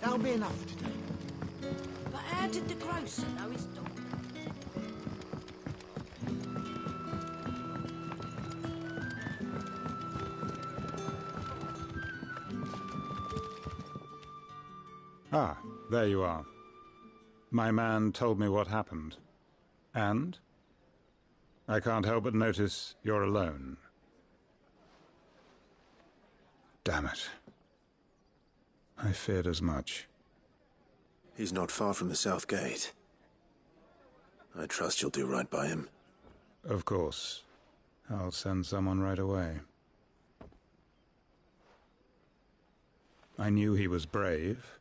That'll be enough for today. But how did the grocer know his daughter? Ah, there you are. My man told me what happened. And? I can't help but notice you're alone. Damn it. I feared as much. He's not far from the South Gate. I trust you'll do right by him. Of course. I'll send someone right away. I knew he was brave,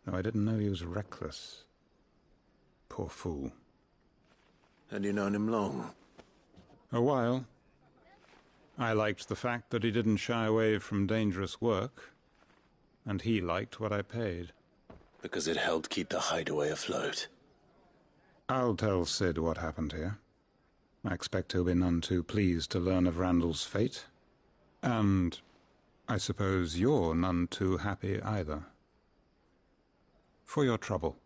though I didn't know he was reckless. Poor fool. Had you known him long? A while. I liked the fact that he didn't shy away from dangerous work, and he liked what I paid. Because it helped keep the hideaway afloat. I'll tell Sid what happened here. I expect he'll be none too pleased to learn of Randall's fate. And I suppose you're none too happy either. For your trouble.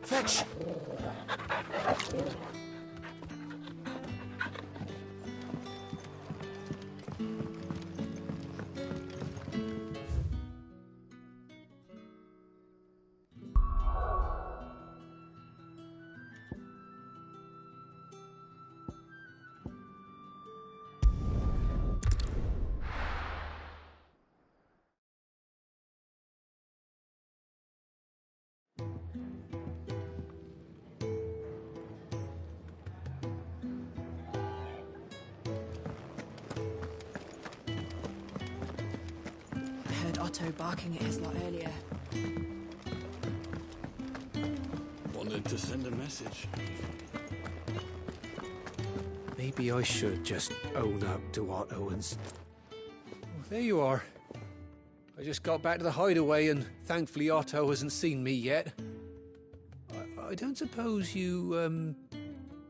Fetch! Otto barking at his lot earlier. Wanted to send a message. Maybe I should just own up to Otto and... Oh, there you are. I just got back to the hideaway and thankfully Otto hasn't seen me yet. I don't suppose you,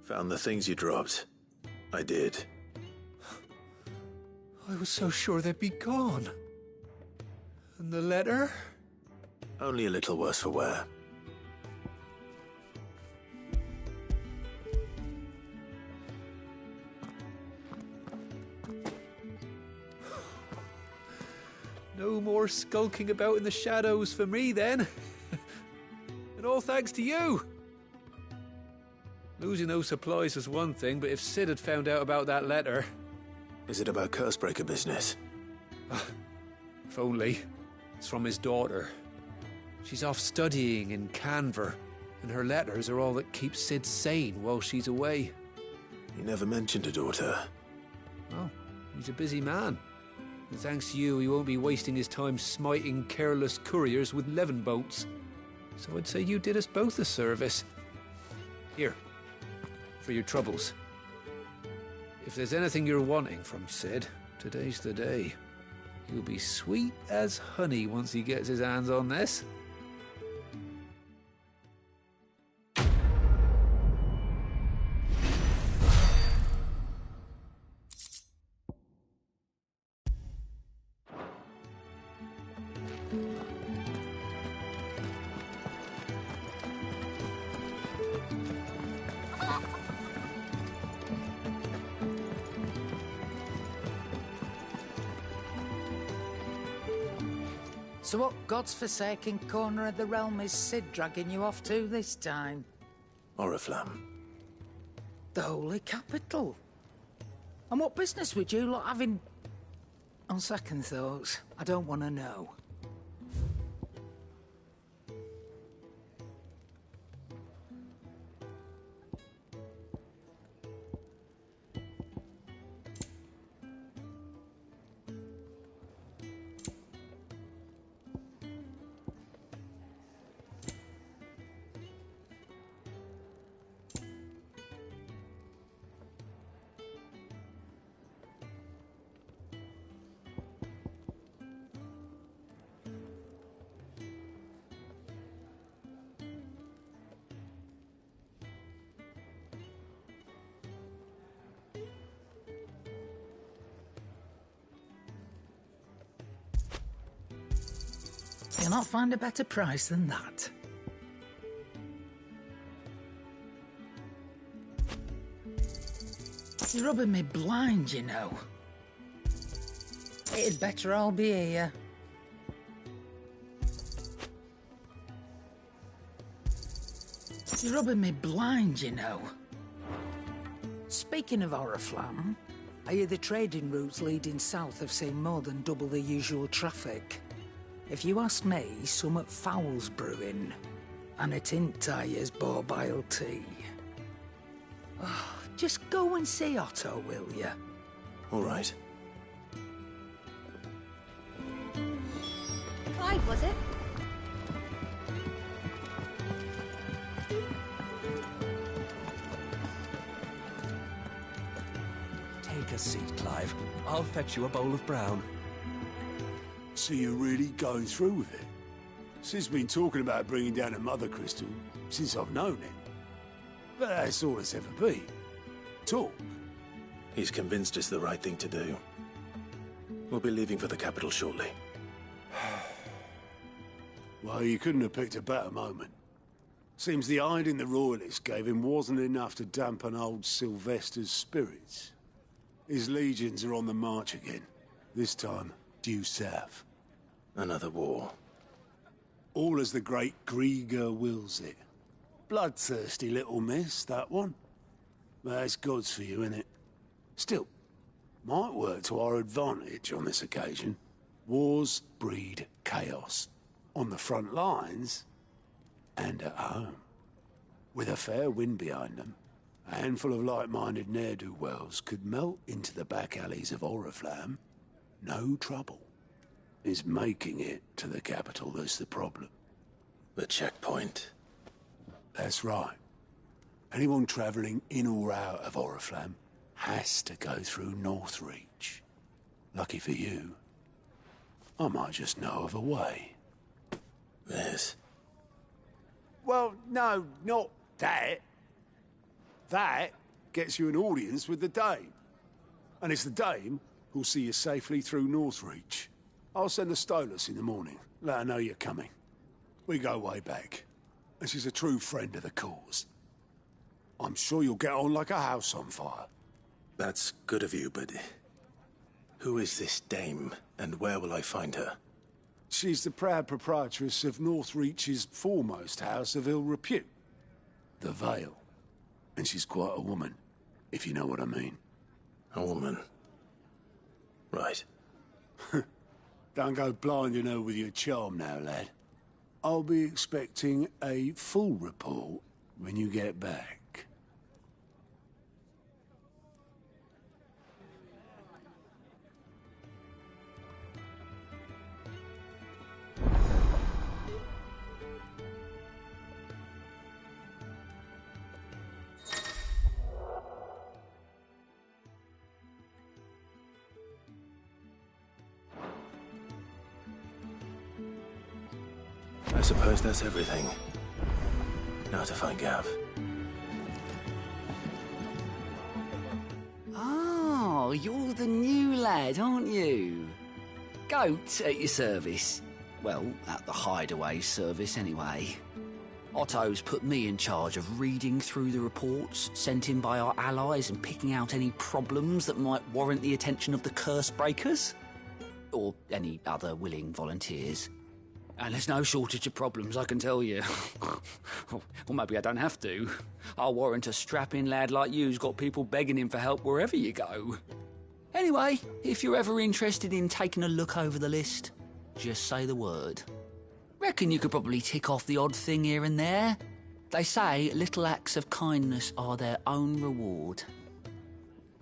Found the things you dropped. I did. I was so sure they'd be gone. And the letter? Only a little worse for wear. No more skulking about in the shadows for me, then. And all thanks to you. Losing those supplies was one thing, but if Sid had found out about that letter... Is it about Cursebreaker business? If only. It's from his daughter. She's off studying in Canver, and her letters are all that keeps Sid sane while she's away. He never mentioned a daughter. Well, he's a busy man. And thanks to you, he won't be wasting his time smiting careless couriers with levin bolts. So I'd say you did us both a service. Here, for your troubles. If there's anything you're wanting from Sid, today's the day. He'll be sweet as honey once he gets his hands on this. So what god's-forsaken corner of the realm is Sid dragging you off to this time? Oriflamme. The Holy Capital. And what business would you lot have in... On second thoughts, I don't want to know. You'll not find a better price than that. You're rubbing me blind, you know. It'd better all be here. You're rubbing me blind, you know. Speaking of Oriflamme, I hear the trading routes leading south have seen more than double the usual traffic. If you ask me, summat foul's brewing, and it ain't Tyre's borbile tea. Oh, just go and see Otto, will ya? All right. Clive, was it? Take a seat, Clive. I'll fetch you a bowl of brown. So you're really going through with it? Sid's been talking about bringing down a mother crystal since I've known him. But that's all it's ever been. Talk. He's convinced it's the right thing to do. We'll be leaving for the capital shortly. Well, you couldn't have picked a better moment. Seems the hiding the Royalists gave him wasn't enough to dampen old Sylvester's spirits. His legions are on the march again, this time due south. Another war. All as the great Grieger wills it. Bloodthirsty little miss, that one. But that's God's for you, innit? Still, might work to our advantage on this occasion. Wars breed chaos. On the front lines, and at home. With a fair wind behind them, a handful of like-minded ne'er-do-wells could melt into the back alleys of Oriflamme. No trouble. It's making it to the capital that's the problem. The checkpoint. That's right. Anyone travelling in or out of Oriflamme has to go through Northreach. Lucky for you, I might just know of a way. This? Well, no, not that. That gets you an audience with the Dame. And it's the Dame who'll see you safely through Northreach. I'll send the Stolas in the morning. Let her know you're coming. We go way back. And she's a true friend of the cause. I'm sure you'll get on like a house on fire. That's good of you, but... who is this Dame, and where will I find her? She's the proud proprietress of Northreach's foremost house of ill repute. The Vale. And she's quite a woman, if you know what I mean. A woman. Right. Don't go blinding her with your charm now, lad. I'll be expecting a full report when you get back. I suppose that's everything. Now to find Gav. Oh, you're the new lad, aren't you? Goat at your service. Well, at the hideaway service anyway. Otto's put me in charge of reading through the reports sent in by our allies and picking out any problems that might warrant the attention of the curse breakers. Or any other willing volunteers. And there's no shortage of problems, I can tell you. Or maybe I don't have to. I'll warrant a strapping lad like you's got people begging him for help wherever you go. Anyway, if you're ever interested in taking a look over the list, just say the word. Reckon you could probably tick off the odd thing here and there. They say little acts of kindness are their own reward.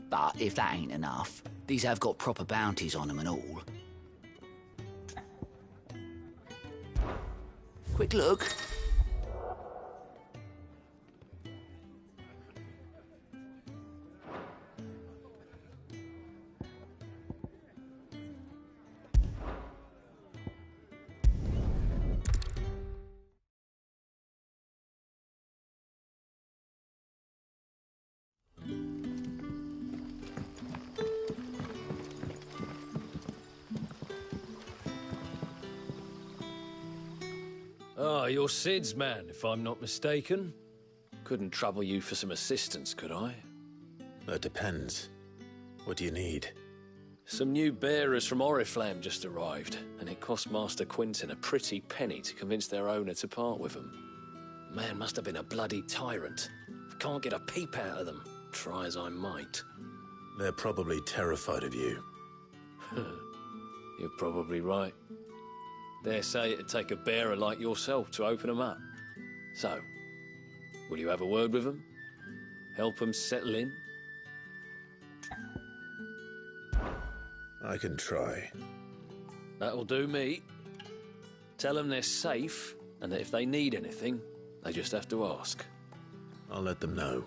But if that ain't enough, these have got proper bounties on them and all. Quick look. Ah, you're Sid's man, if I'm not mistaken. Couldn't trouble you for some assistance, could I? That depends. What do you need? Some new bearers from Oriflamme just arrived, and it cost Master Quinton a pretty penny to convince their owner to part with them. Man must have been a bloody tyrant. Can't get a peep out of them, try as I might. They're probably terrified of you. You're probably right. Dare say it'd take a bearer like yourself to open them up. So, will you have a word with them? Help them settle in? I can try. That'll do me. Tell them they're safe, and that if they need anything, they just have to ask. I'll let them know.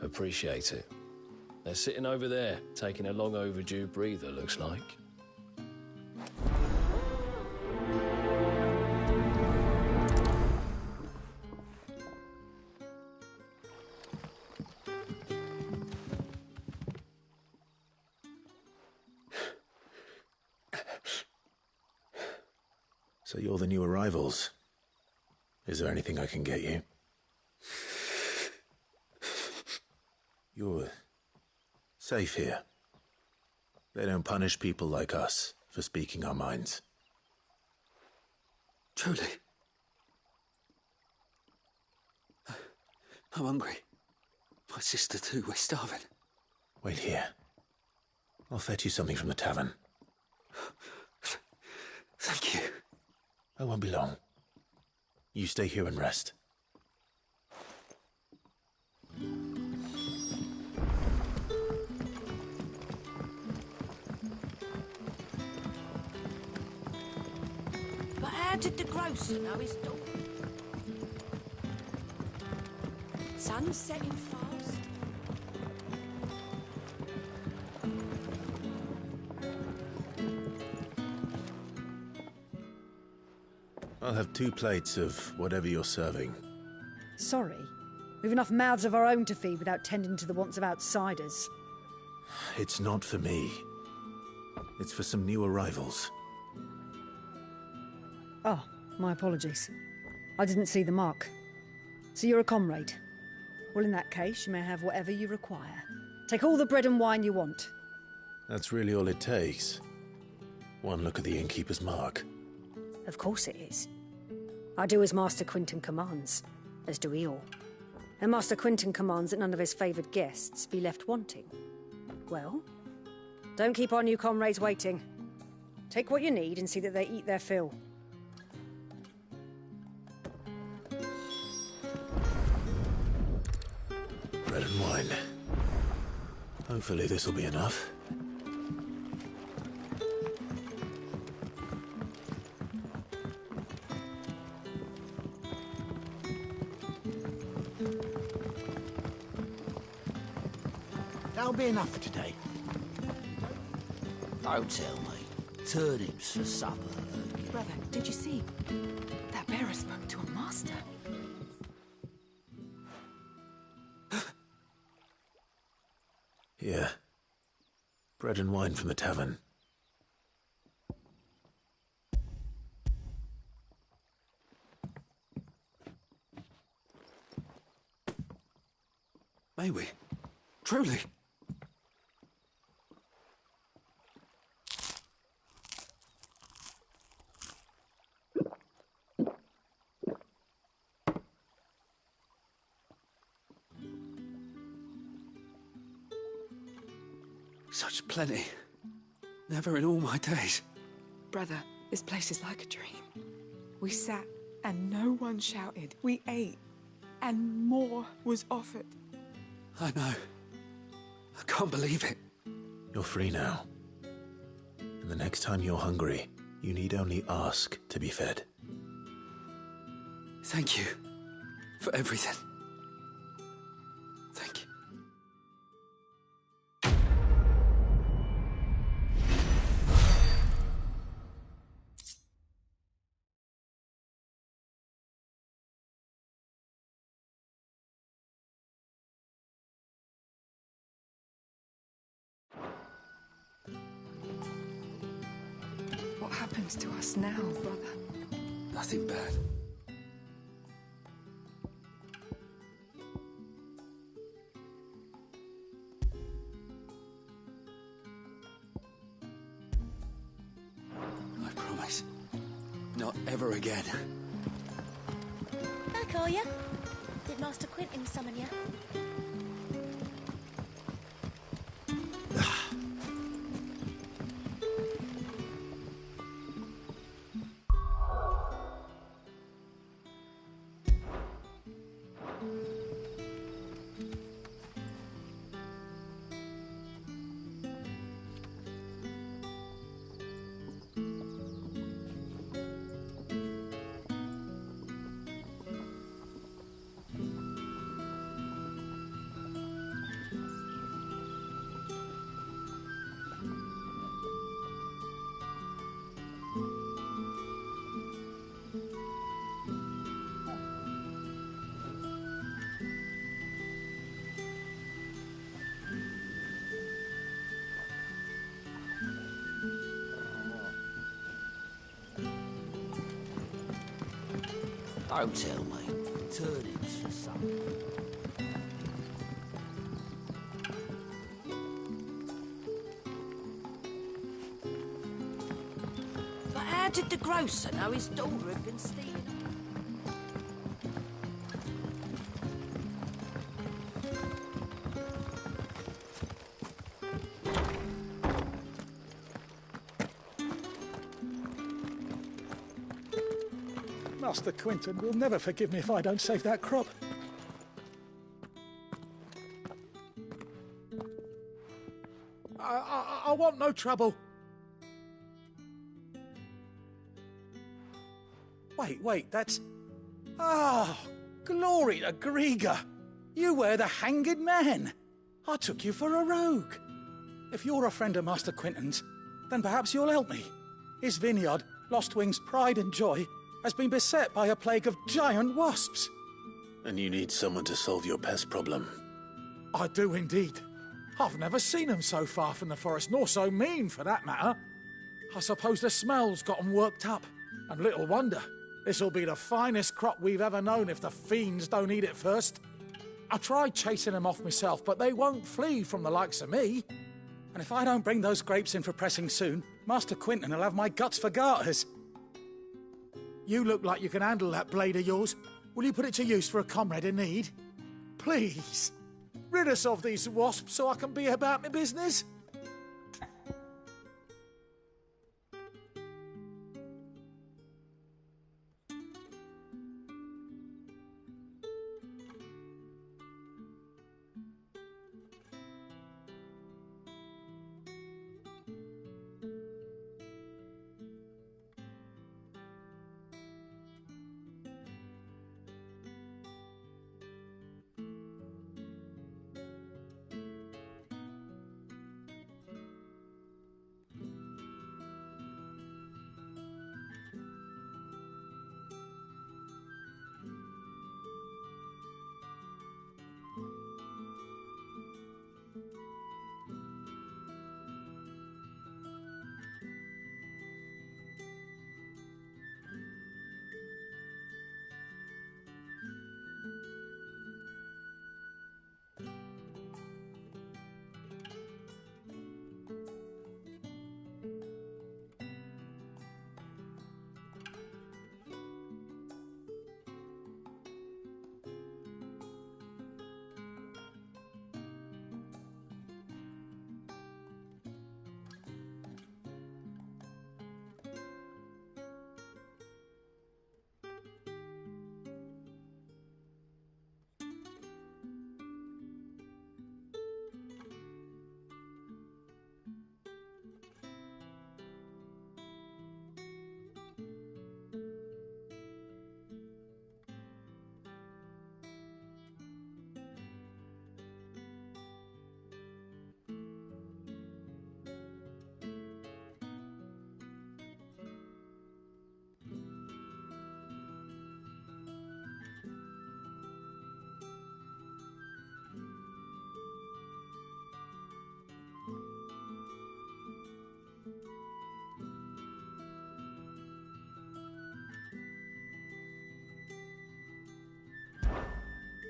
Appreciate it. They're sitting over there, taking a long overdue breather, looks like. So you're the new arrivals. Is there anything I can get you? You're safe here. They don't punish people like us for speaking our minds. Truly. I'm hungry. My sister too, we're starving. Wait here. I'll fetch you something from the tavern. Thank you. I won't be long. You stay here and rest. But how did the grocer know his daughter? Sun's setting fast. I'll have 2 plates of whatever you're serving. Sorry. We've enough mouths of our own to feed without tending to the wants of outsiders. It's not for me. It's for some new arrivals. Oh, my apologies. I didn't see the mark. So you're a comrade. Well, in that case, you may have whatever you require. Take all the bread and wine you want. That's really all it takes. One look at the innkeeper's mark. Of course it is. I do as Master Quinton commands, as do we all. And Master Quinton commands that none of his favoured guests be left wanting. Well, don't keep our new comrades waiting. Take what you need and see that they eat their fill. Bread and wine. Hopefully this'll be enough. That'll be enough for today. Don't tell me. Turnips for supper. Brother, did you see? That bearer spoke to a master. Here. Bread and wine from the tavern. May we? Truly? Such plenty. Never in all my days. Brother, this place is like a dream. We sat and no one shouted. We ate and more was offered. I know. I can't believe it. You're free now. And the next time you're hungry, you need only ask to be fed. Thank you for everything. Thank you. What happens to us now, brother? Nothing bad. I promise. Not ever again. Back are you? Did Master Quentin summon you? Don't tell me. Turnips for supper. But how did the grocer know his daughter had been stealing? Master Quentin will never forgive me if I don't save that crop. I want no trouble. Wait, that's... Oh, glory to Grieger. You were the hanged man. I took you for a rogue. If you're a friend of Master Quentin's, then perhaps you'll help me. His vineyard, Lostwing's pride and joy, has been beset by a plague of giant wasps. And you need someone to solve your pest problem. I do indeed. I've never seen them so far from the forest, nor so mean, for that matter. I suppose the smell's got 'em worked up. And little wonder. This'll be the finest crop we've ever known if the fiends don't eat it first. I tried chasing them off myself, but they won't flee from the likes of me. And if I don't bring those grapes in for pressing soon, Master Quentin will have my guts for garters. You look like you can handle that blade of yours. Will you put it to use for a comrade in need? Please, rid us of these wasps so I can be about my business.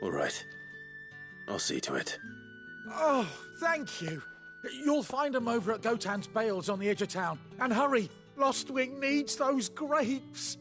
All right. I'll see to it. Oh, thank you. You'll find them over at Gotan's Bales on the edge of town. And hurry, Lostwing needs those grapes.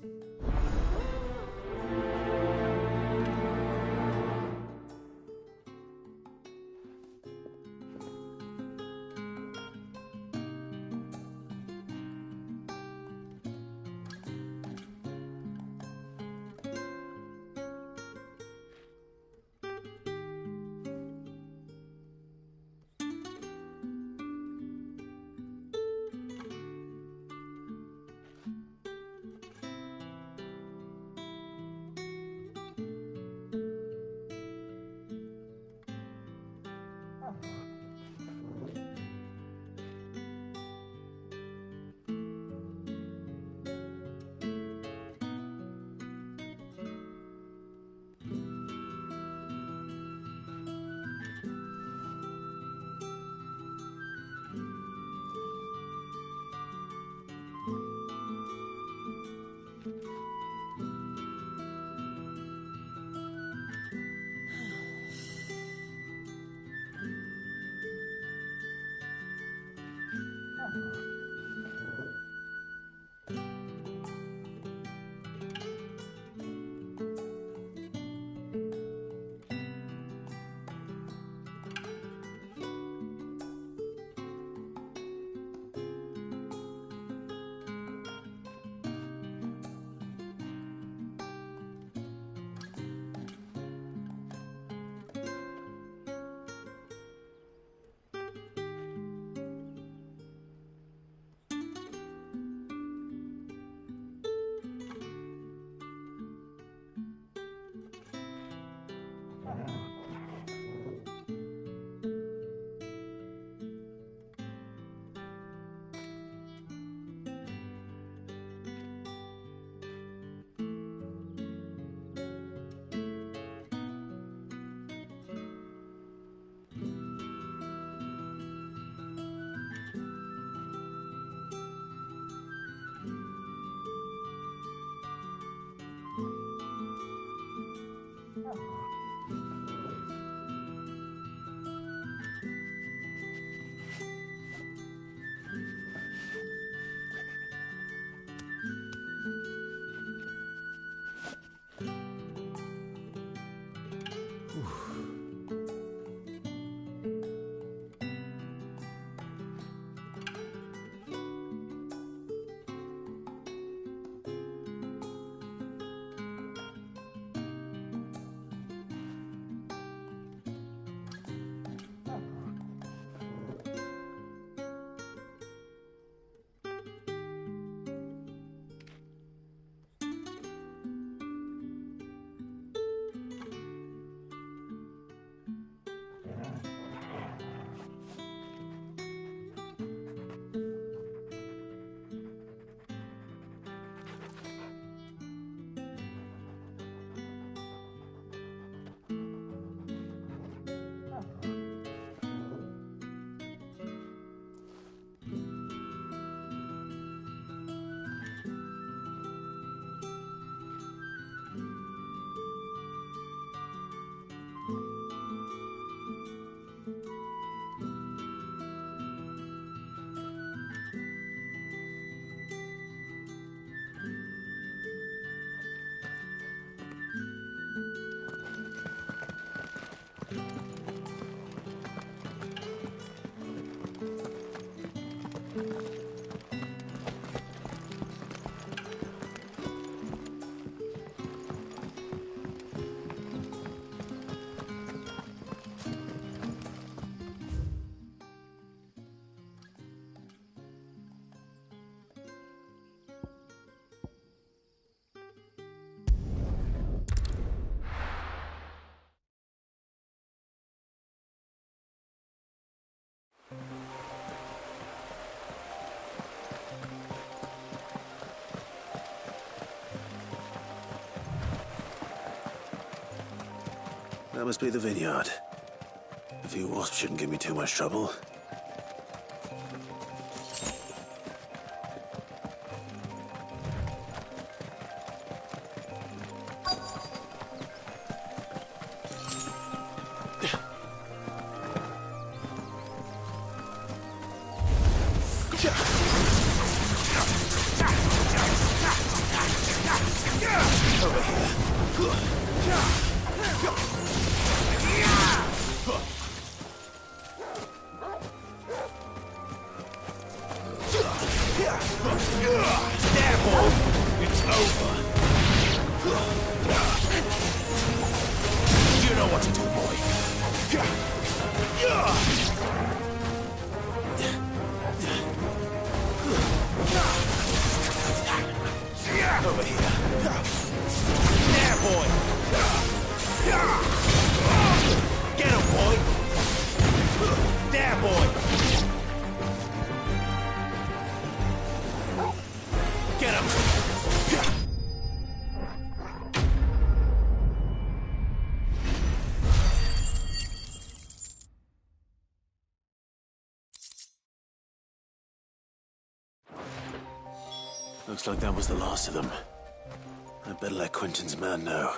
That must be the vineyard. A few wasps shouldn't give me too much trouble. There, boy! It's over. You know what to do, boy. Over here. There, boy! Get him, boy! There, boy! Get him! Looks like that was the last of them. I'd better let Quentin's man know.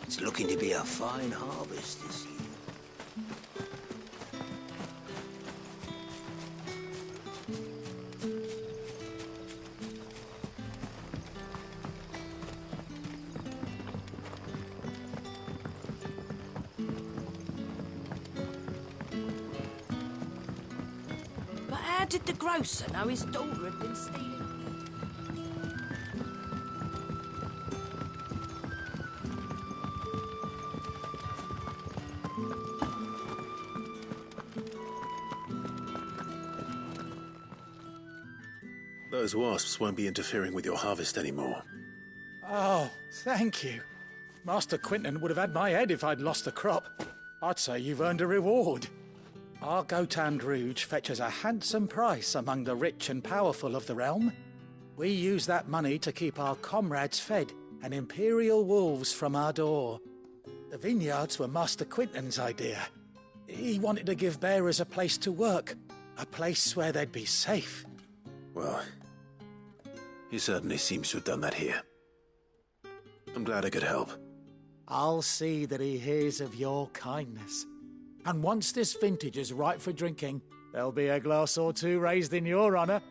It's looking to be a fine harvest this year. But how did the grocer know his daughter had been stealing? Those wasps won't be interfering with your harvest anymore. Oh, thank you. Master Quentin would have had my head if I'd lost the crop. I'd say you've earned a reward. Our Gotand Rouge fetches a handsome price among the rich and powerful of the realm. We use that money to keep our comrades fed and imperial wolves from our door. The vineyards were Master Quentin's idea. He wanted to give bearers a place to work, a place where they'd be safe. Well, he certainly seems to have done that here. I'm glad I could help. I'll see that he hears of your kindness. And once this vintage is ripe for drinking, there'll be a glass or two raised in your honour.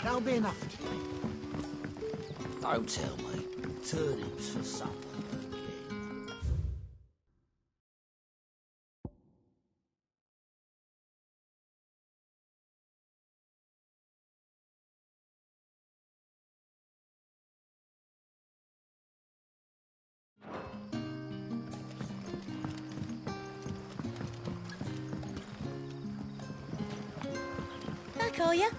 That'll be enough for today. Don't tell me. Turnips for supper again. Back, are you?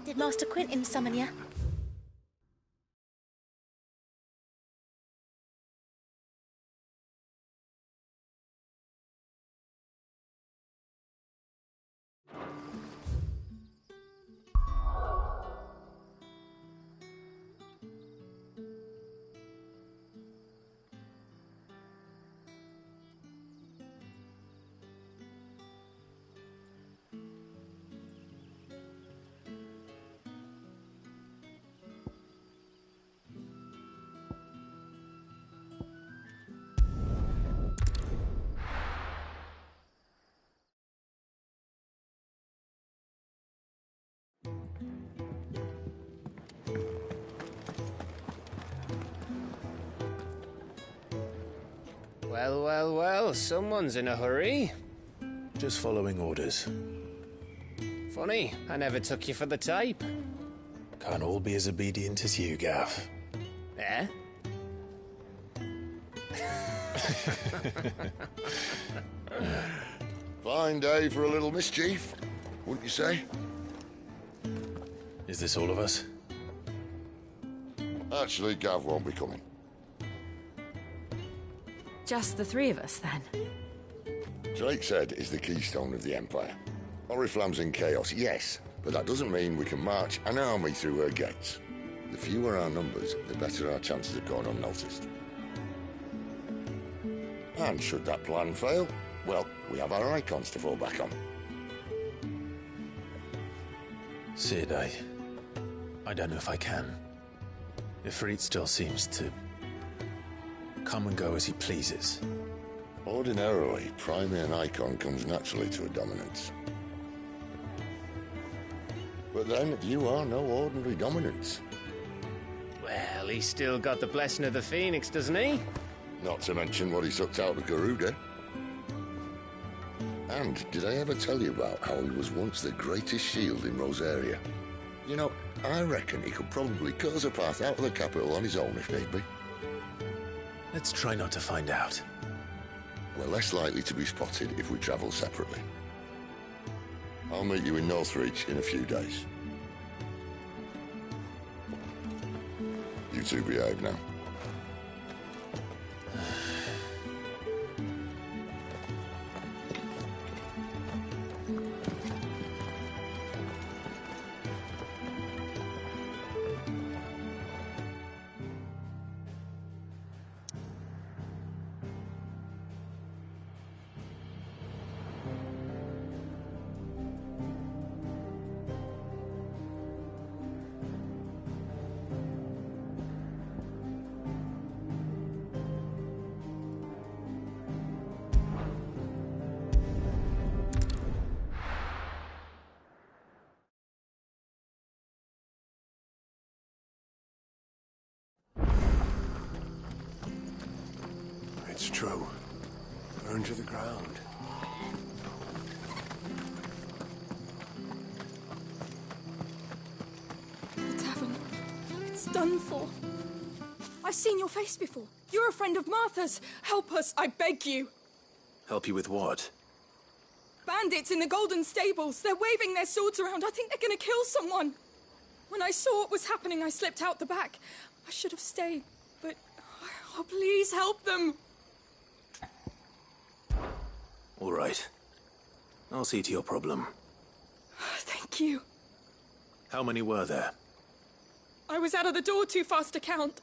Did Master Quentin summon you? Well, well, well, someone's in a hurry. Just following orders. Funny, I never took you for the type. Can't all be as obedient as you, Gav. Eh? Fine day for a little mischief, wouldn't you say? Is this all of us? Actually, Gav won't be coming. Just the three of us, then? Drake said is the keystone of the Empire. Oriflamme's in chaos, yes, but that doesn't mean we can march an army through her gates. The fewer our numbers, the better our chances of going unnoticed. And should that plan fail, well, we have our icons to fall back on. Sid, I don't know if I can. Ifrit still seems to come and go as he pleases. Ordinarily, priming an icon comes naturally to a dominance. But then, you are no ordinary dominance. Well, he's still got the blessing of the Phoenix, doesn't he? Not to mention what he sucked out of Garuda. And did I ever tell you about how he was once the greatest shield in Rosaria? You know, I reckon he could probably cut us a path out of the capital on his own if need be. Let's try not to find out. We're less likely to be spotted if we travel separately. I'll meet you in Northreach in a few days. You two behave now. It's true. Burn to the ground. The tavern. It's done for. I've seen your face before. You're a friend of Martha's. Help us, I beg you. Help you with what? Bandits in the Golden Stables. They're waving their swords around. I think they're gonna kill someone. When I saw what was happening, I slipped out the back. I should have stayed, but... Oh, please help them. All right. I'll see to your problem. Thank you. How many were there? I was out of the door too fast to count.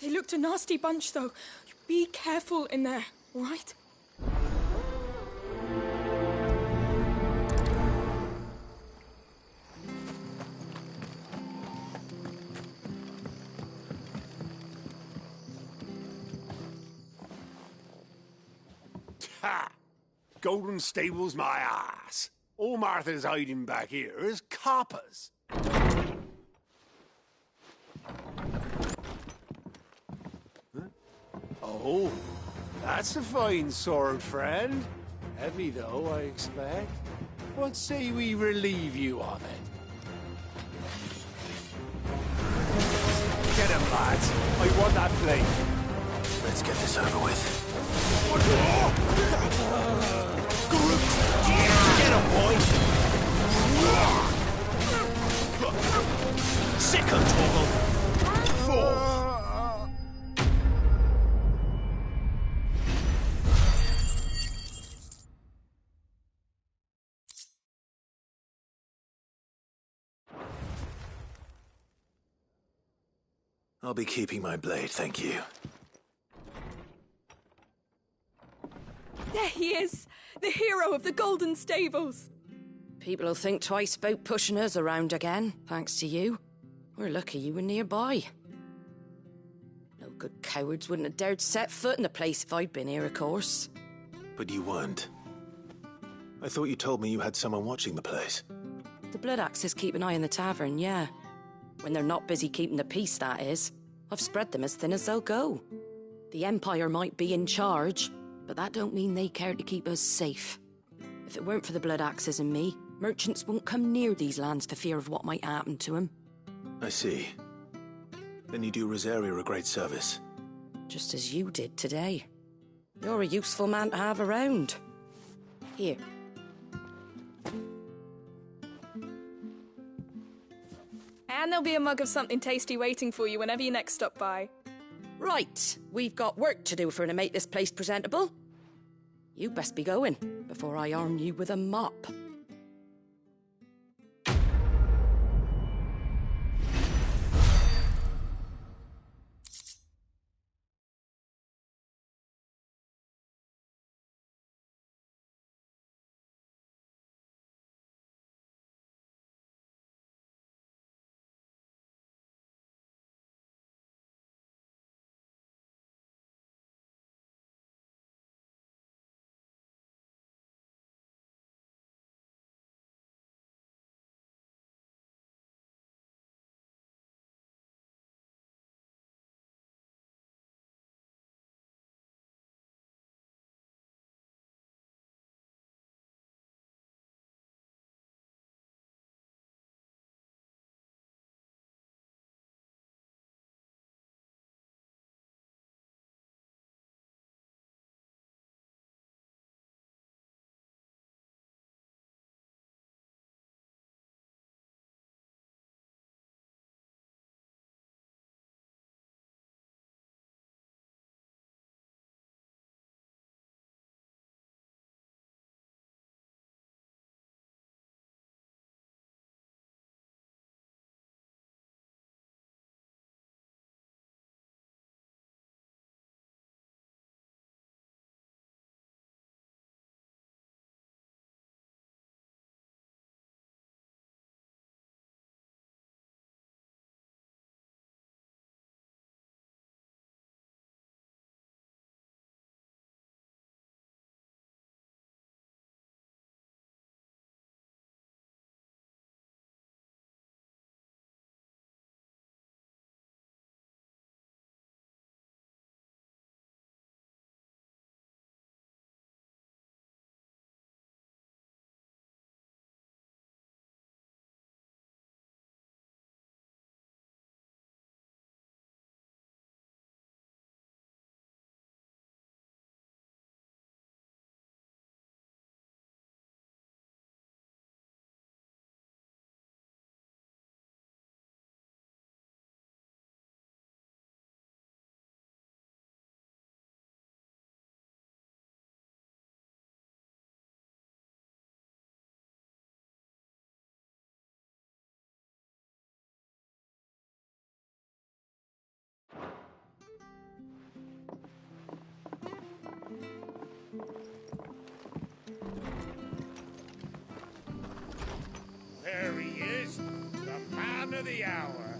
They looked a nasty bunch, though. Be careful in there, all right? Ha! Golden Stables my ass. All Martha's hiding back here is coppers. Huh? Oh, that's a fine sword, friend. Heavy, though, I expect. What say we relieve you of it? Get him, lads. I want that plate. Let's get this over with. Get him, boy! Sick of trouble! Four! I'll be keeping my blade, thank you. There he is, the hero of the Golden Stables. People will think twice about pushing us around again, thanks to you. We're lucky you were nearby. No good cowards wouldn't have dared set foot in the place if I'd been here, of course. But you weren't. I thought you told me you had someone watching the place. The Blood Axes keep an eye on the tavern, yeah. When they're not busy keeping the peace, that is. I've spread them as thin as they'll go. The Empire might be in charge, but that don't mean they care to keep us safe. If it weren't for the Blood Axes and me, merchants won't come near these lands for fear of what might happen to them. I see. Then you do Rosaria a great service. Just as you did today. You're a useful man to have around. Here. And there'll be a mug of something tasty waiting for you whenever you next stop by. Right, we've got work to do for to make this place presentable. You best be going, before I arm you with a mop. There he is, the man of the hour.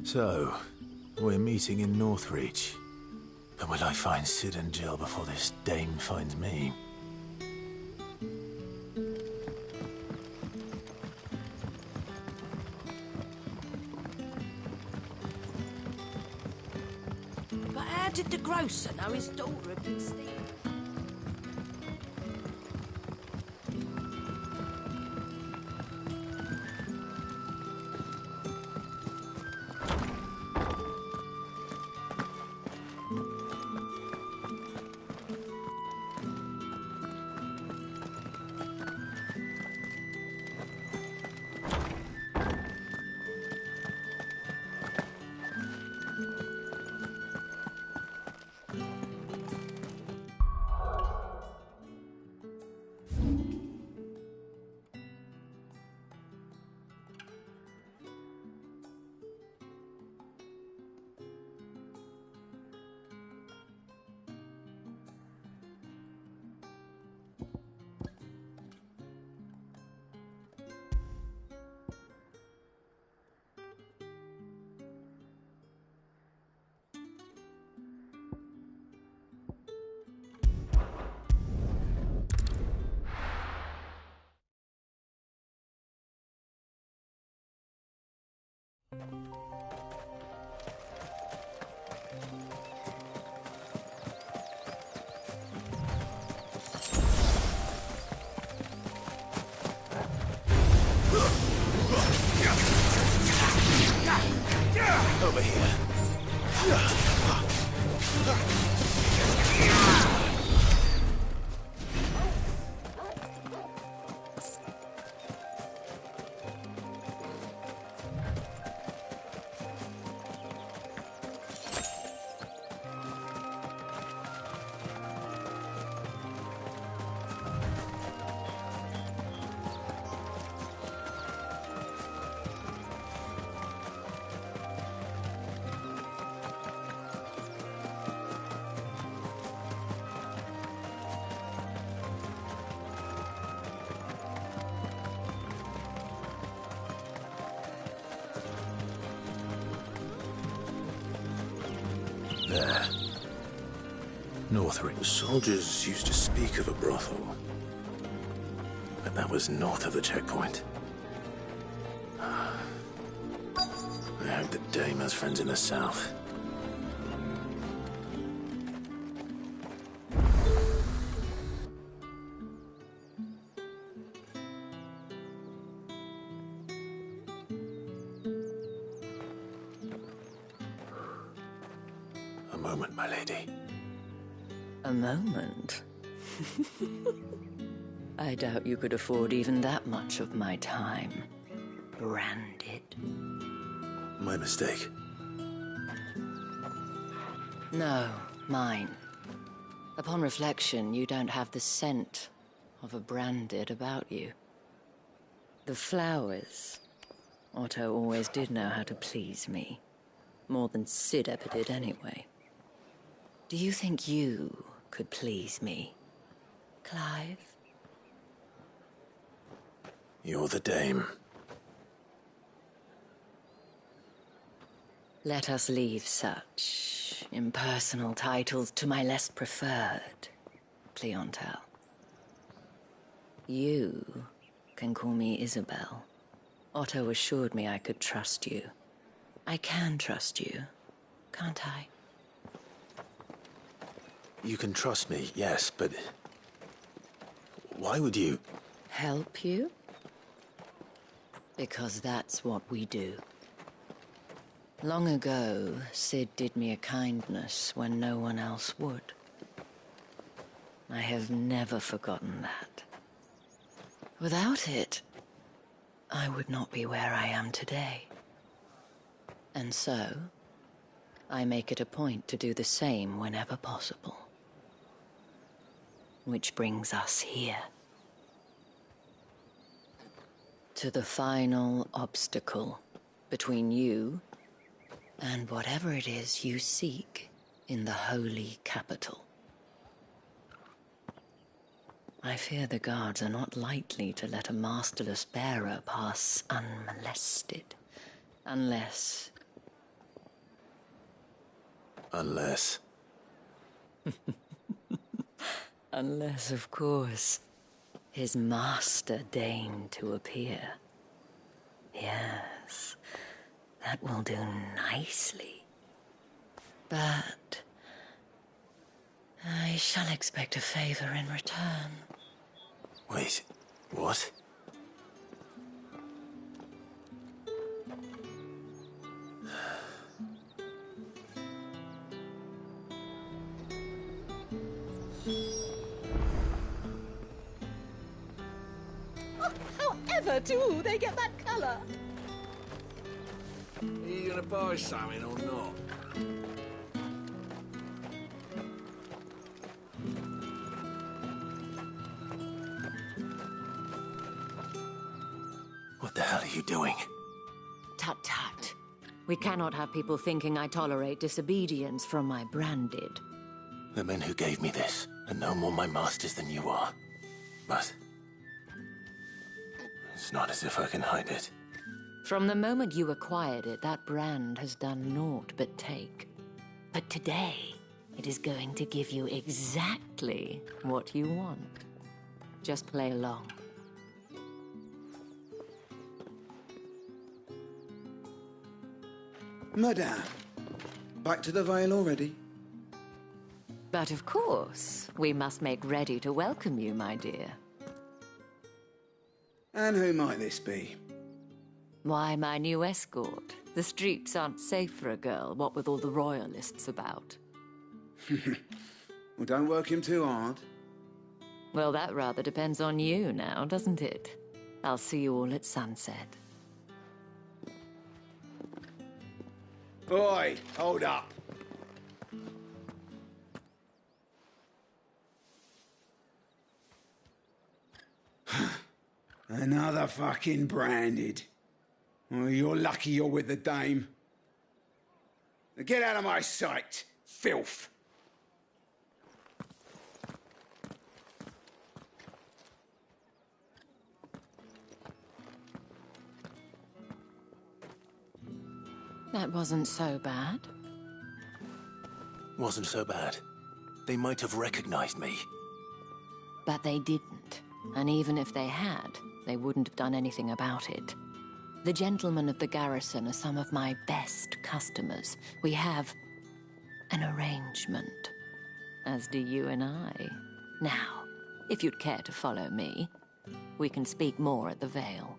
So, we're meeting in Northreach. But will I find Sid and Jill before this dame finds me? But how did the grocer know his daughter had been stealing? Over here. There. Northreach. The soldiers used to speak of a brothel. But that was north of the checkpoint. I hope the dame has friends in the south. A moment, my lady. A moment? I doubt you could afford even that much of my time. Branded. My mistake. No, mine. Upon reflection, you don't have the scent of a branded about you. The flowers. Otto always did know how to please me. More than Sid ever did anyway. Do you think you could please me, Clive? You're the dame. Let us leave such impersonal titles to my less preferred clientele. You can call me Isabel. Otto assured me I could trust you. I can trust you, can't I? You can trust me, yes, but why would you? Help you? Because that's what we do. Long ago, Sid did me a kindness when no one else would. I have never forgotten that. Without it, I would not be where I am today. And so, I make it a point to do the same whenever possible. Which brings us here. To the final obstacle between you and whatever it is you seek in the holy capital. I fear the guards are not likely to let a masterless bearer pass unmolested, unless Unless... Unless, of course, his master deigned to appear. Yes, that will do nicely. But I shall expect a favor in return. Wait, what? However do they get that colour? Are you gonna buy something or not? What the hell are you doing? Tut-tut. We cannot have people thinking I tolerate disobedience from my branded. The men who gave me this are no more my masters than you are. But... it's not as if I can hide it. From the moment you acquired it, that brand has done naught but take. But today, it is going to give you exactly what you want. Just play along. Madame, back to the Vale already? But of course, we must make ready to welcome you, my dear. And who might this be? Why, my new escort. The streets aren't safe for a girl, what with all the royalists about. Well, don't work him too hard. Well, that rather depends on you now, doesn't it? I'll see you all at sunset. Oi, hold up. Another fucking branded. Well, you're lucky you're with the dame. Now get out of my sight, filth. That wasn't so bad. Wasn't so bad. They might have recognized me. But they didn't. And even if they had, they wouldn't have done anything about it. The gentlemen of the garrison are some of my best customers. We have an arrangement, as do you and I. Now, if you'd care to follow me, we can speak more at the Vale.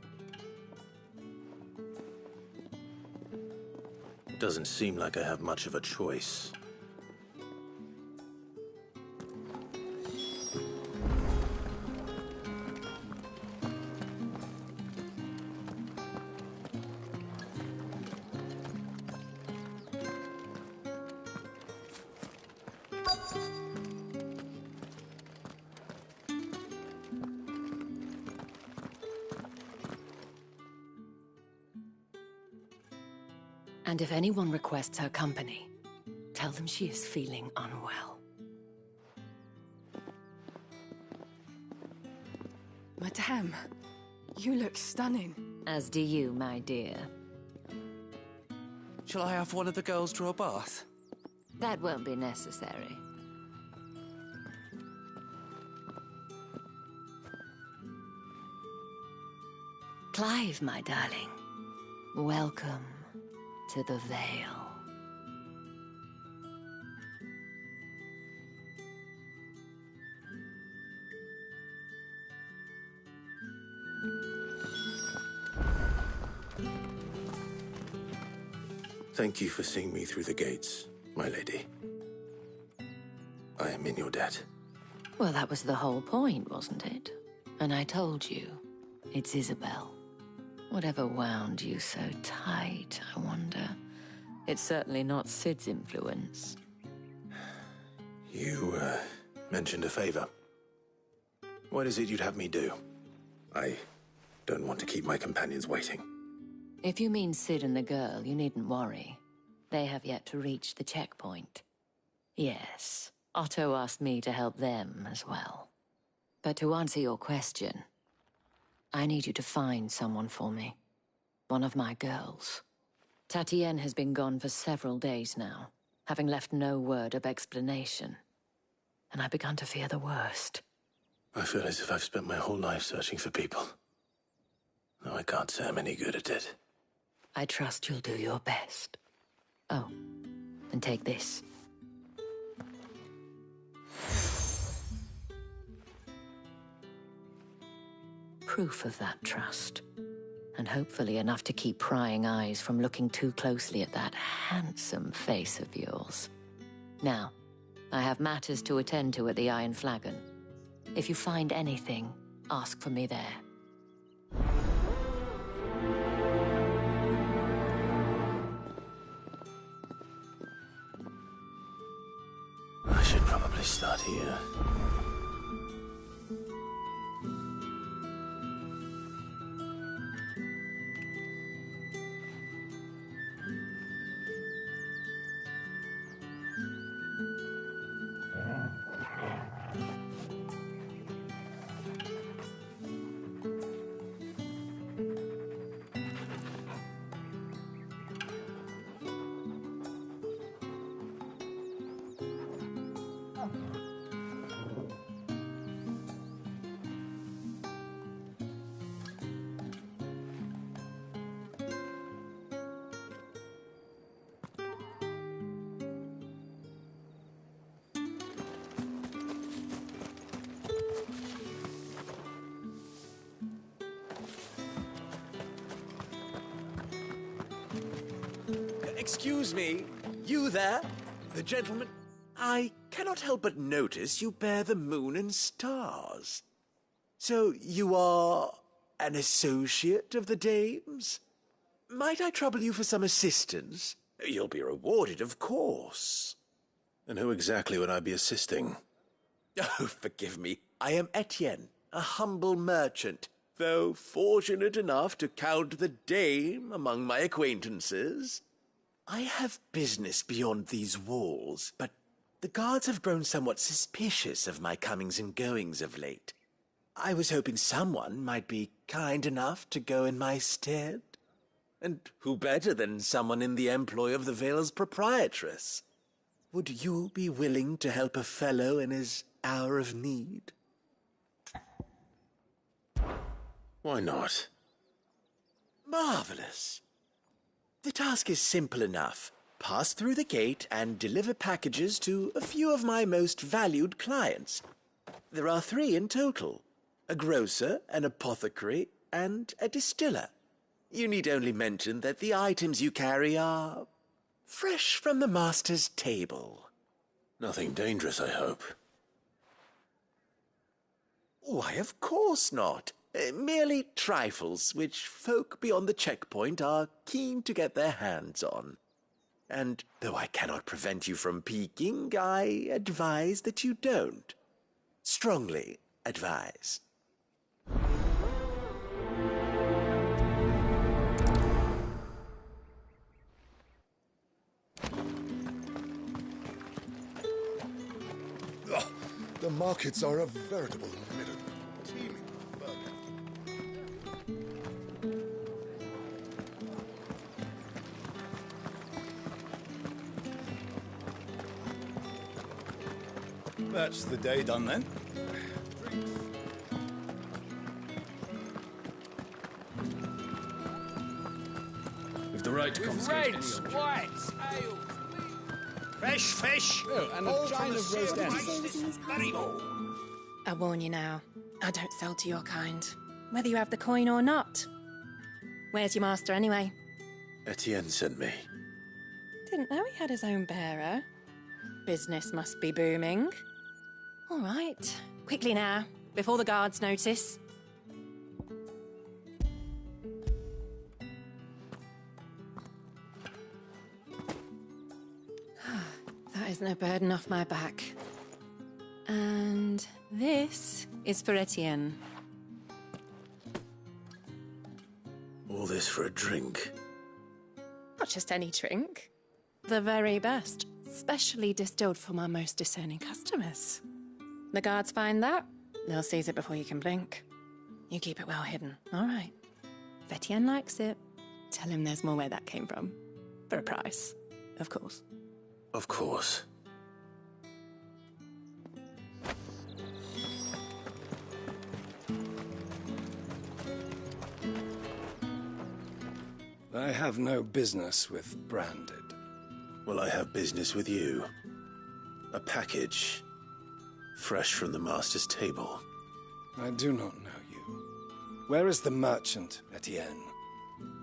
Doesn't seem like I have much of a choice. And if anyone requests her company, tell them she is feeling unwell. Madame, you look stunning. As do you, my dear. Shall I have one of the girls draw a bath? That won't be necessary. Clive, my darling, welcome to the Vale. Thank you for seeing me through the gates, my lady. I am in your debt. Well, that was the whole point, wasn't it? And I told you, it's Isabel. Whatever wound you so tight, I wonder. It's certainly not Sid's influence. You, mentioned a favor. What is it you'd have me do? I don't want to keep my companions waiting. If you mean Sid and the girl, you needn't worry. They have yet to reach the checkpoint. Yes, Otto asked me to help them as well. But to answer your question, I need you to find someone for me. One of my girls. Tatienne has been gone for several days now. having left no word of explanation. And I began to fear the worst. I feel as if I've spent my whole life searching for people. Though I can't say I'm any good at it. I trust you'll do your best. Oh, and take this. Proof of that trust. And hopefully enough to keep prying eyes from looking too closely at that handsome face of yours. Now, I have matters to attend to at the Iron Flagon. If you find anything, ask for me there. I should probably start here. Excuse me, you there? The gentleman? I cannot help but notice you bear the moon and stars. So you are an associate of the dames? Might I trouble you for some assistance? You'll be rewarded, of course. And who exactly would I be assisting? Oh, forgive me. I am Etienne, a humble merchant, though fortunate enough to count the dame among my acquaintances. I have business beyond these walls, but the guards have grown somewhat suspicious of my comings and goings of late. I was hoping someone might be kind enough to go in my stead. And who better than someone in the employ of the Vale's proprietress? Would you be willing to help a fellow in his hour of need? Why not? Marvelous. The task is simple enough. Pass through the gate and deliver packages to a few of my most valued clients. There are 3 in total: a grocer, an apothecary, and a distiller. You need only mention that the items you carry are fresh from the master's table. Nothing dangerous, I hope. Why, of course not. Merely trifles which folk beyond the checkpoint are keen to get their hands on. And though I cannot prevent you from peeking, I advise that you don't. Strongly advise. Oh, the markets are a veritable meadow, teeming with fur. That's the day done then. With the right to confiscate any object. whites, ale, Fresh fish! oh, and All a from giant the of roast sea. onions. I warn you now, I don't sell to your kind, whether you have the coin or not. Where's your master anyway? Etienne sent me. Didn't know he had his own bearer. Business must be booming. All right, quickly now, before the guards notice. That is no burden off my back. And this is for Etienne. All this for a drink. Not just any drink. The very best, specially distilled for my most discerning customers. The guards find that, they'll seize it before you can blink. You keep it well hidden, all right? If Etienne likes it, tell him there's more where that came from. For a price, of course. Of course. I have no business with Branded. Well, I have business with you. A package, fresh from the Master's table. I do not know you. Where is the merchant, Etienne?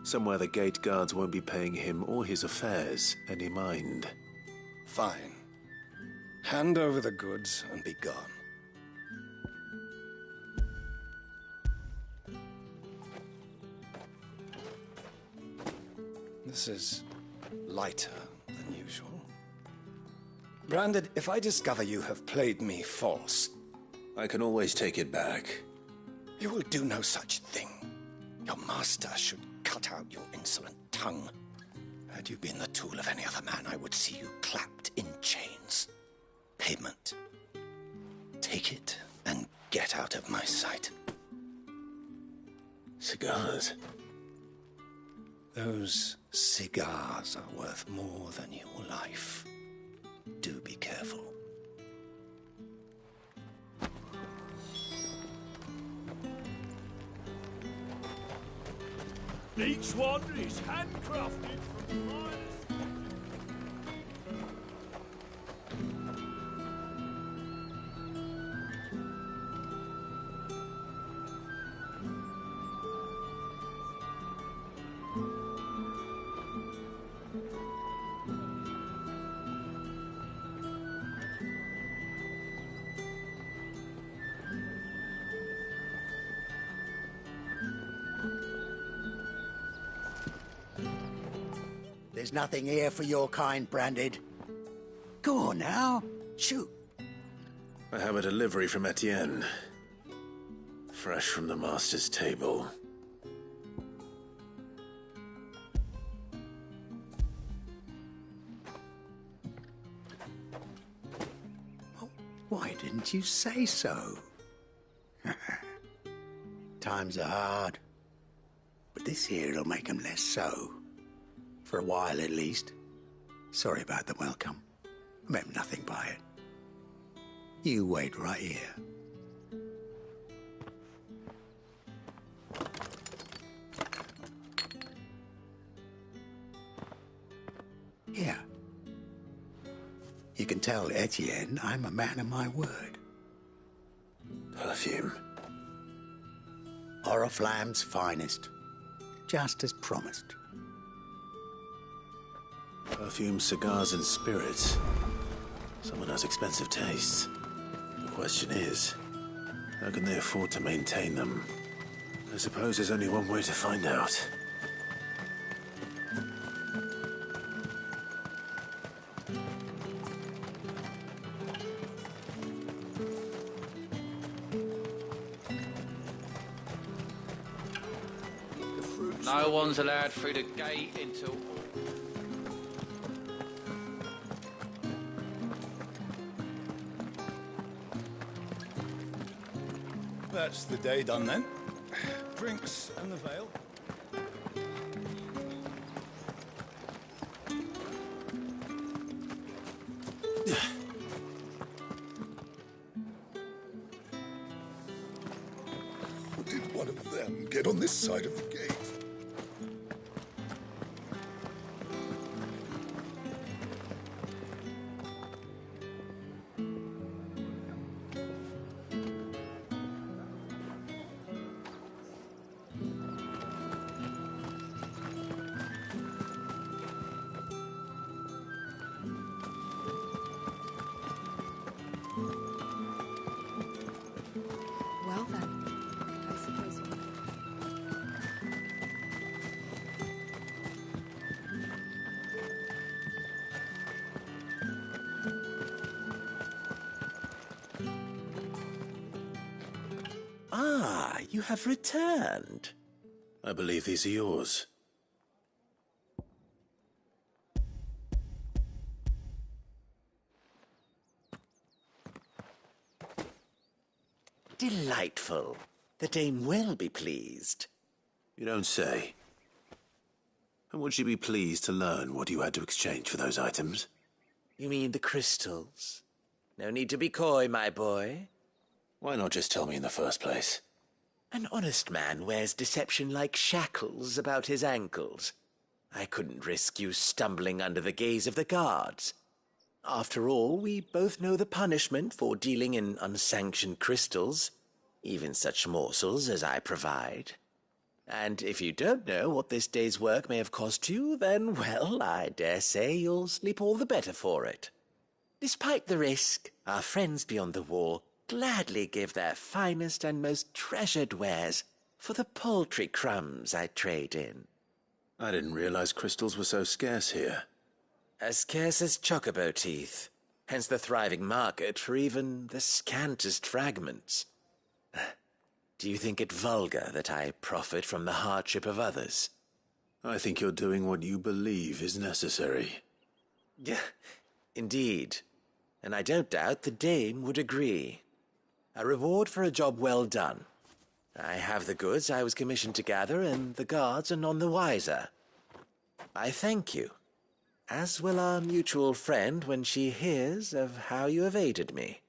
Somewhere the gate guards won't be paying him or his affairs any mind. Fine. Hand over the goods and be gone. This is lighter than usual. Branded, if I discover you have played me false... I can always take it back. You will do no such thing. Your master should cut out your insolent tongue. Had you been the tool of any other man, I would see you clapped in chains. Payment. Take it and get out of my sight. Cigars? Those cigars are worth more than your life. Do be careful. Each one is handcrafted from finest. There's nothing here for your kind, Branded. Go on now. Shoot. I have a delivery from Etienne. Fresh from the Master's table. Why didn't you say so? Times are hard. But this here'll make 'em less so. For a while, at least. Sorry about the welcome. I meant nothing by it. You wait right here. Here. You can tell Etienne I'm a man of my word. Perfume. Oriflamme's finest. Just as promised. Perfume, cigars, and spirits. Someone has expensive tastes. The question is, how can they afford to maintain them? I suppose there's only one way to find out. No one's allowed through the gate until... That's the day done then. Drinks and the veil. Did one of them get on this side of the gate? Well then, I suppose we... Ah, you have returned. I believe these are yours. Delightful. The dame will be pleased. You don't say. And would she be pleased to learn what you had to exchange for those items? You mean the crystals? No need to be coy, my boy. Why not just tell me in the first place? An honest man wears deception like shackles about his ankles. I couldn't risk you stumbling under the gaze of the guards. After all, we both know the punishment for dealing in unsanctioned crystals, even such morsels as I provide. And if you don't know what this day's work may have cost you, then, well, I dare say you'll sleep all the better for it. Despite the risk, our friends beyond the wall gladly give their finest and most treasured wares for the paltry crumbs I trade in. I didn't realize crystals were so scarce here. As scarce as chocobo teeth, hence the thriving market for even the scantest fragments. Do you think it vulgar that I profit from the hardship of others? I think you're doing what you believe is necessary. Yeah, indeed. And I don't doubt the dame would agree. A reward for a job well done. I have the goods I was commissioned to gather, and the guards are none the wiser. I thank you, as will our mutual friend when she hears of how you have aided me.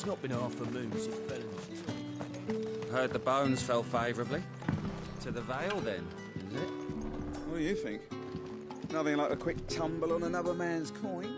It's not been half a moon since Bellen's. Heard the bones fell favourably. To the Vale, then, is it? What do you think? Nothing like a quick tumble on another man's coin?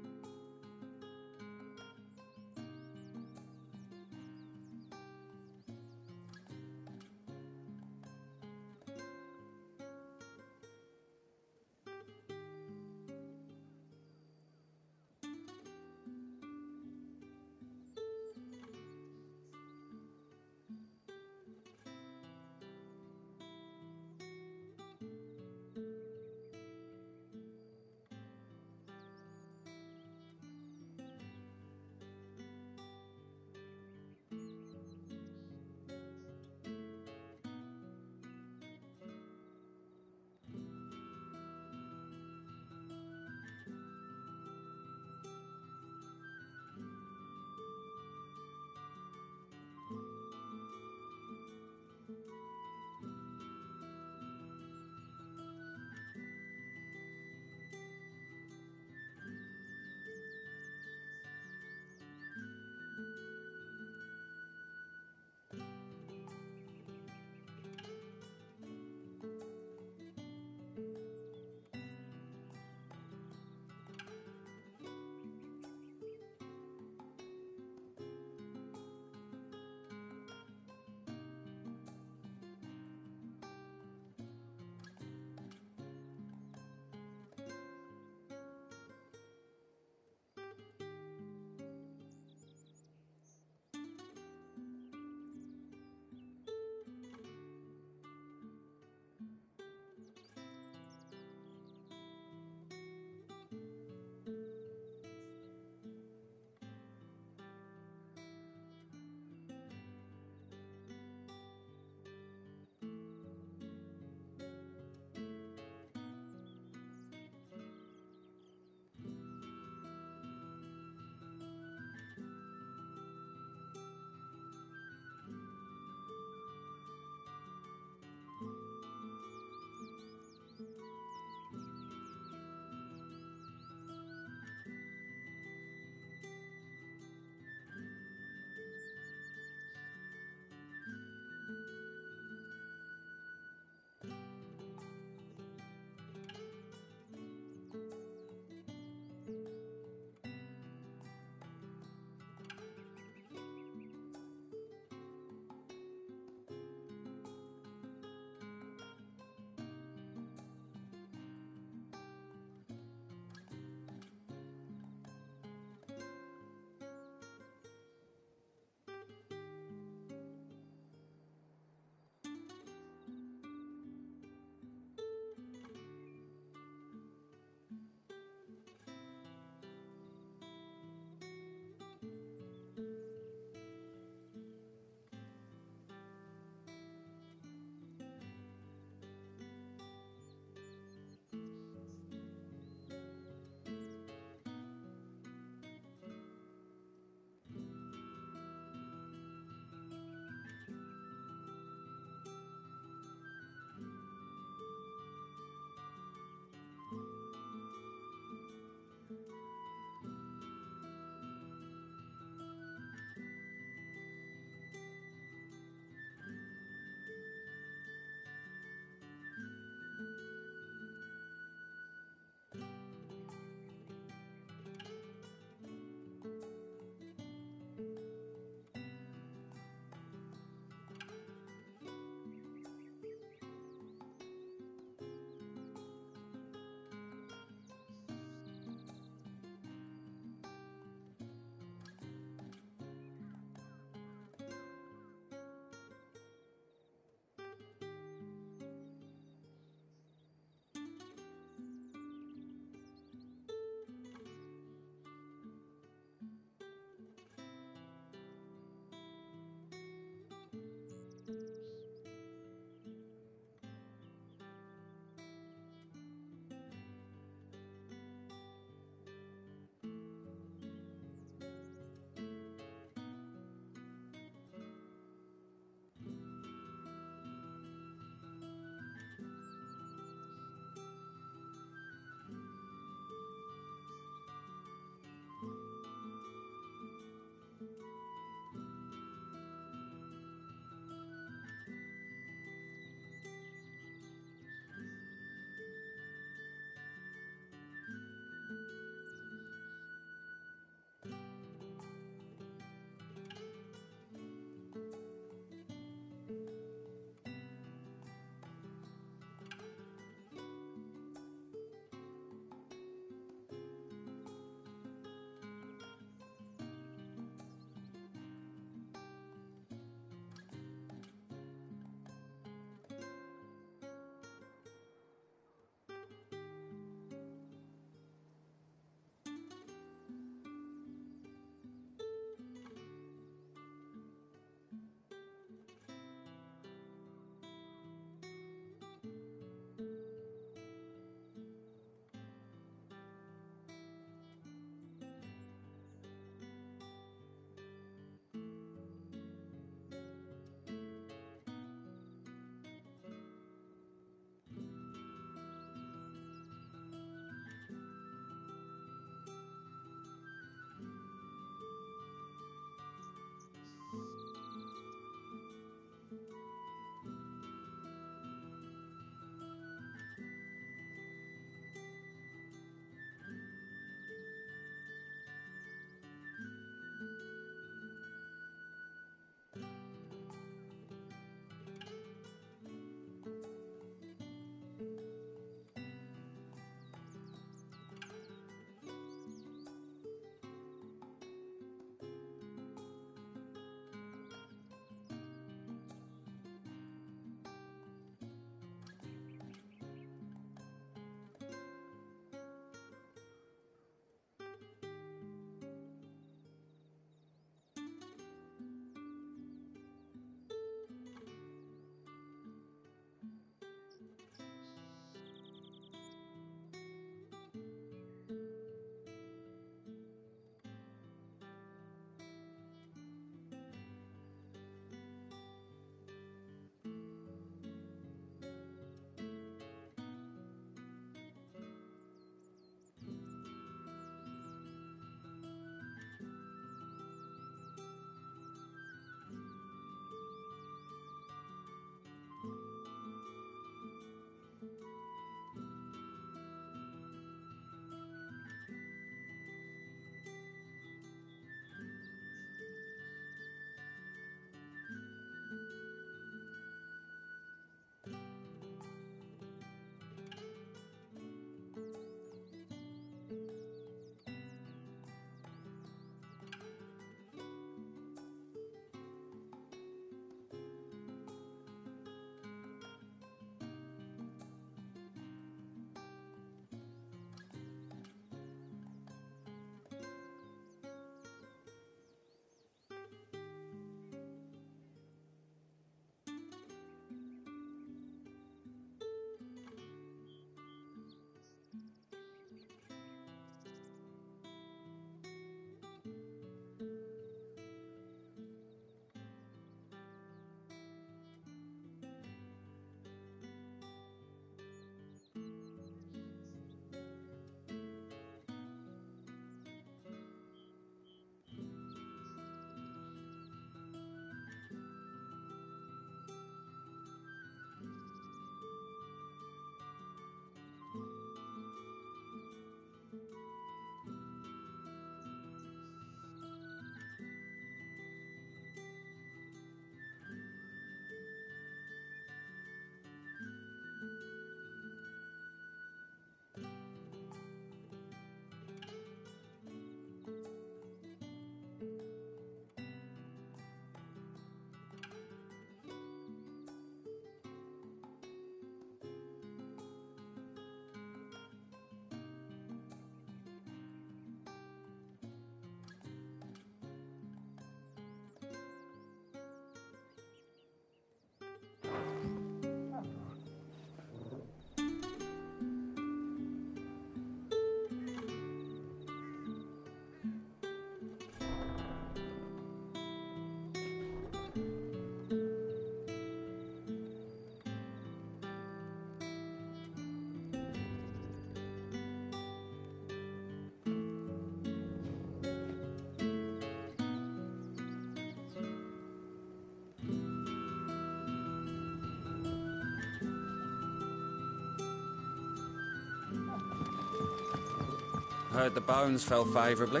Heard the bones fell favourably.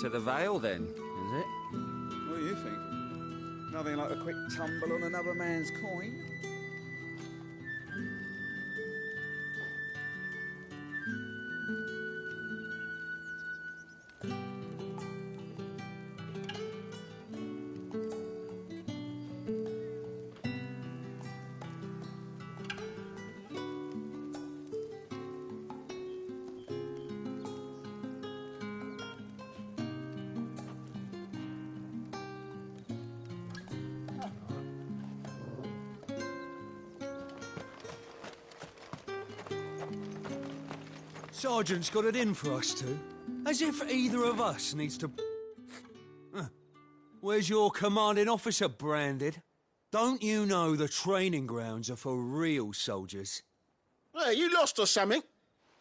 To the Vale, then, is it? What do you think? Nothing like a quick tumble on another man's coin. Sergeant's got it in for us two. As if either of us needs to... Where's your commanding officer, Branded? Don't you know the training grounds are for real soldiers? Hey, you lost or something?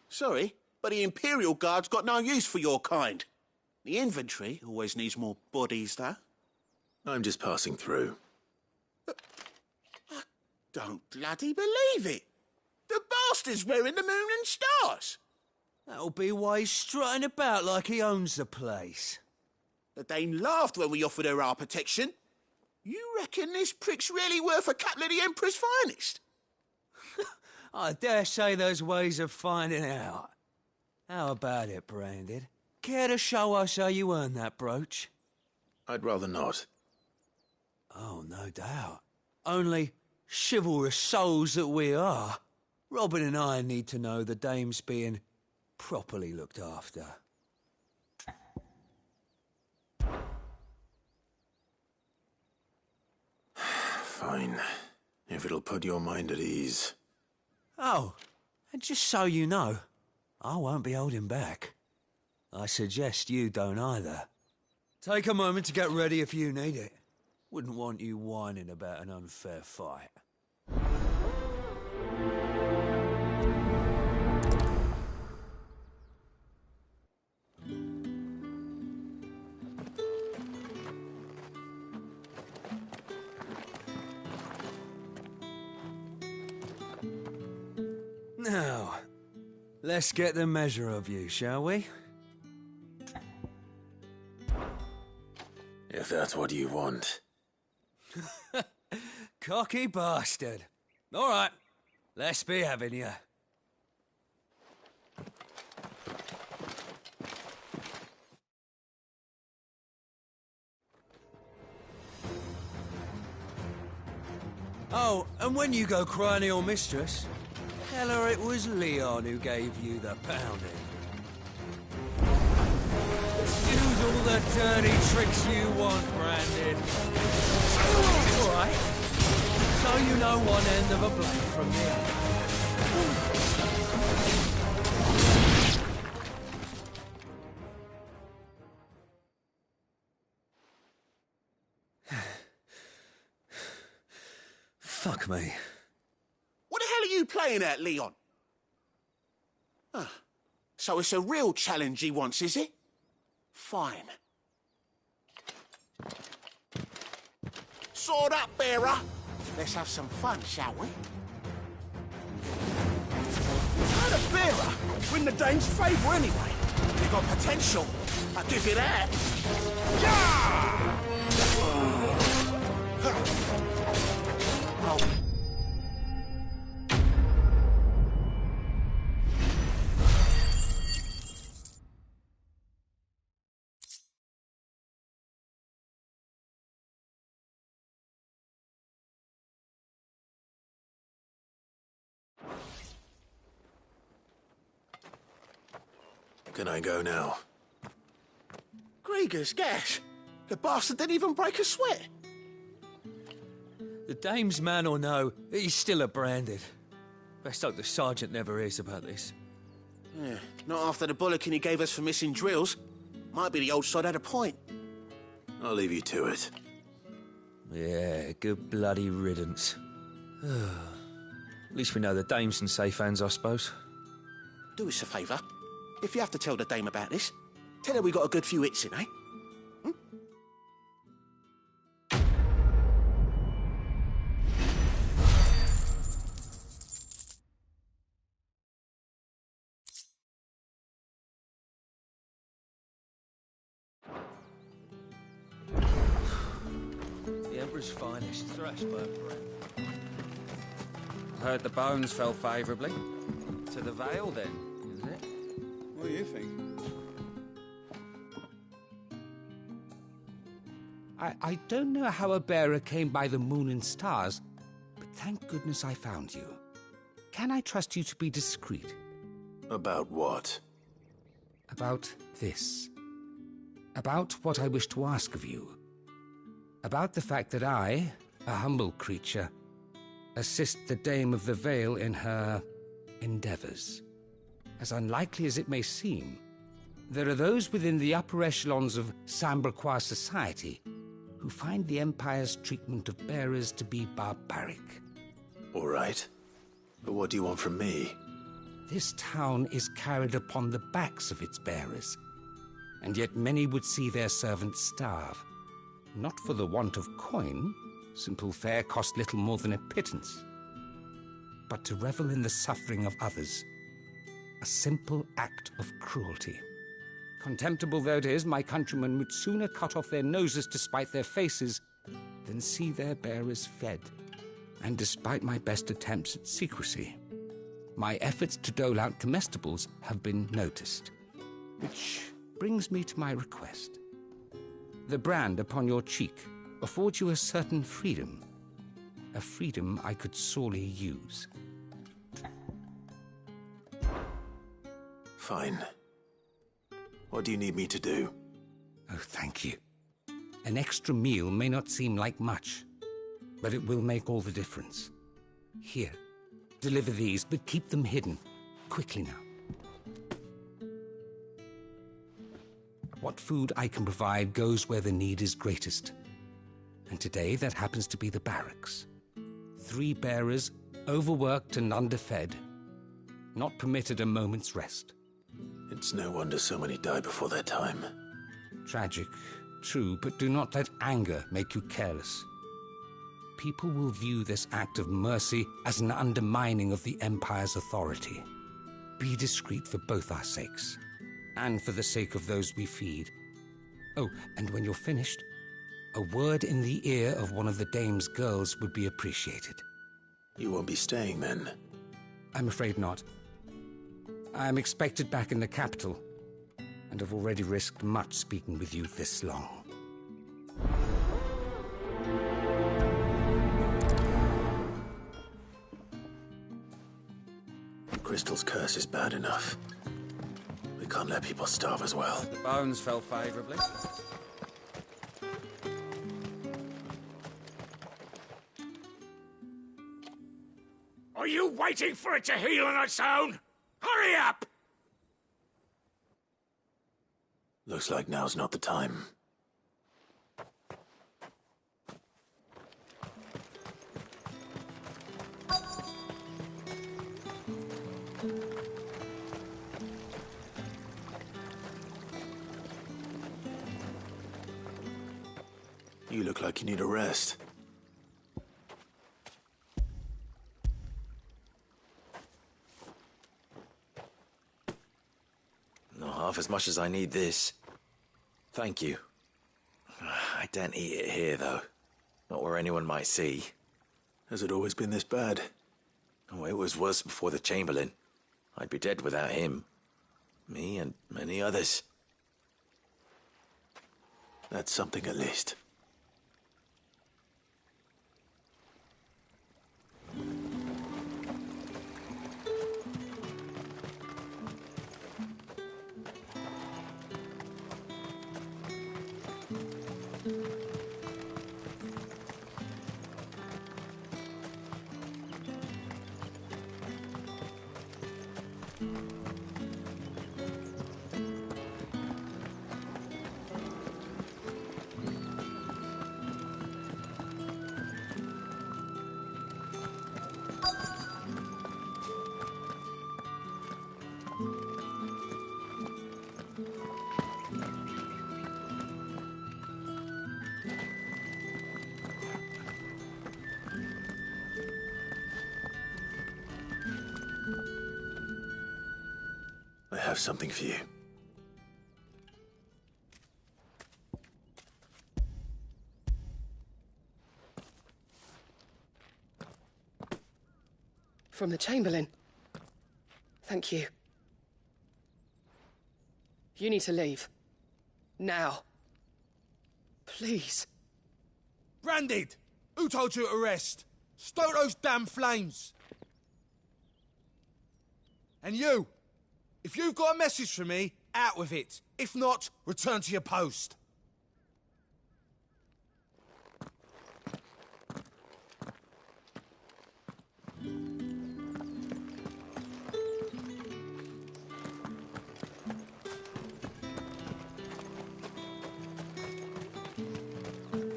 Sorry, but the Imperial Guard's got no use for your kind. The infantry always needs more bodies, though. I'm just passing through. I don't bloody believe it. The bastard's wearing the moon and stars. That'll be why he's strutting about like he owns the place. The Dane laughed when we offered her our protection. You reckon this prick's really worth a couple of the Emperor's finest? I dare say there's ways of finding out. How about it, Branded? Care to show us how you earned that brooch? I'd rather not. Oh, no doubt. Only chivalrous souls that we are, Robin and I need to know the dame's being properly looked after. Fine. If it'll put your mind at ease. Oh, and just so you know, I won't be holding back. I suggest you don't either. Take a moment to get ready if you need it. Wouldn't want you whining about an unfair fight. Now, let's get the measure of you, shall we? If that's what you want. Cocky bastard. All right, let's be having you. Oh, and when you go crying to your mistress, tell her it was Leon who gave you the pounding. Use all the dirty tricks you want, Branded. All right. So you know one end of a blade from the other. Fuck me. What the hell are you playing at, Leon? So it's a real challenge he wants, is it? Fine. Sword up, bearer. Let's have some fun, shall we? Not a bearer. Win the Dane's favour anyway. They got potential. I'll give you that. Yeah! Oh. Can I go now? Grieger's gas. The bastard didn't even break a sweat. The dame's man or no, he's still a Branded. Best hope the sergeant never hears about this. Yeah, not after the bullocking he gave us for missing drills. Might be the old sod had a point. I'll leave you to it. Yeah, good bloody riddance. At least we know the dame's in safe hands, I suppose. Do us a favour. If you have to tell the dame about this, tell her we got a good few hits in, eh? Emperor's finest, thrashed by a friend. Heard the bones fell favourably. To the Vale, then, is it? What do you think? I don't know how a bearer came by the moon and stars, but thank goodness I found you. Can I trust you to be discreet? About what? About this. About what I wish to ask of you. About the fact that I, a humble creature, assist the Dame of the Vale in her endeavors. As unlikely as it may seem, there are those within the upper echelons of Samberquois society who find the Empire's treatment of bearers to be barbaric. All right. But what do you want from me? This town is carried upon the backs of its bearers, and yet many would see their servants starve. Not for the want of coin, simple fare cost little more than a pittance, but to revel in the suffering of others, a simple act of cruelty. Contemptible though it is, my countrymen would sooner cut off their noses to spite their faces than see their bearers fed. And despite my best attempts at secrecy, my efforts to dole out comestibles have been noticed. Which brings me to my request. The brand upon your cheek affords you a certain freedom, a freedom I could sorely use. Fine. What do you need me to do? Oh, thank you. An extra meal may not seem like much, but it will make all the difference. Here, deliver these, but keep them hidden. Quickly now. What food I can provide goes where the need is greatest. And today that happens to be the barracks. 3 bearers, overworked and underfed, not permitted a moment's rest. It's no wonder so many die before their time. Tragic, true, but do not let anger make you careless. People will view this act of mercy as an undermining of the Empire's authority. Be discreet for both our sakes, and for the sake of those we feed. Oh, and when you're finished, a word in the ear of one of the Dame's girls would be appreciated. You won't be staying then? I'm afraid not. I'm expected back in the capital, and have already risked much speaking with you this long. Crystal's curse is bad enough. We can't let people starve as well. The bones fell favourably. Are you waiting for it to heal on its own? Hurry up! Looks like now's not the time. You look like you need a rest. Not half as much as I need this. Thank you. I daren't eat it here, though. Not where anyone might see. Has it always been this bad? Oh, it was worse before the Chamberlain. I'd be dead without him. Me and many others. That's something at least. I have something for you. From the Chamberlain. Thank you. You need to leave. Now. Please. Branded! Who told you to rest? Stoke those damn flames! And you! If you've got a message for me, out with it. If not, return to your post.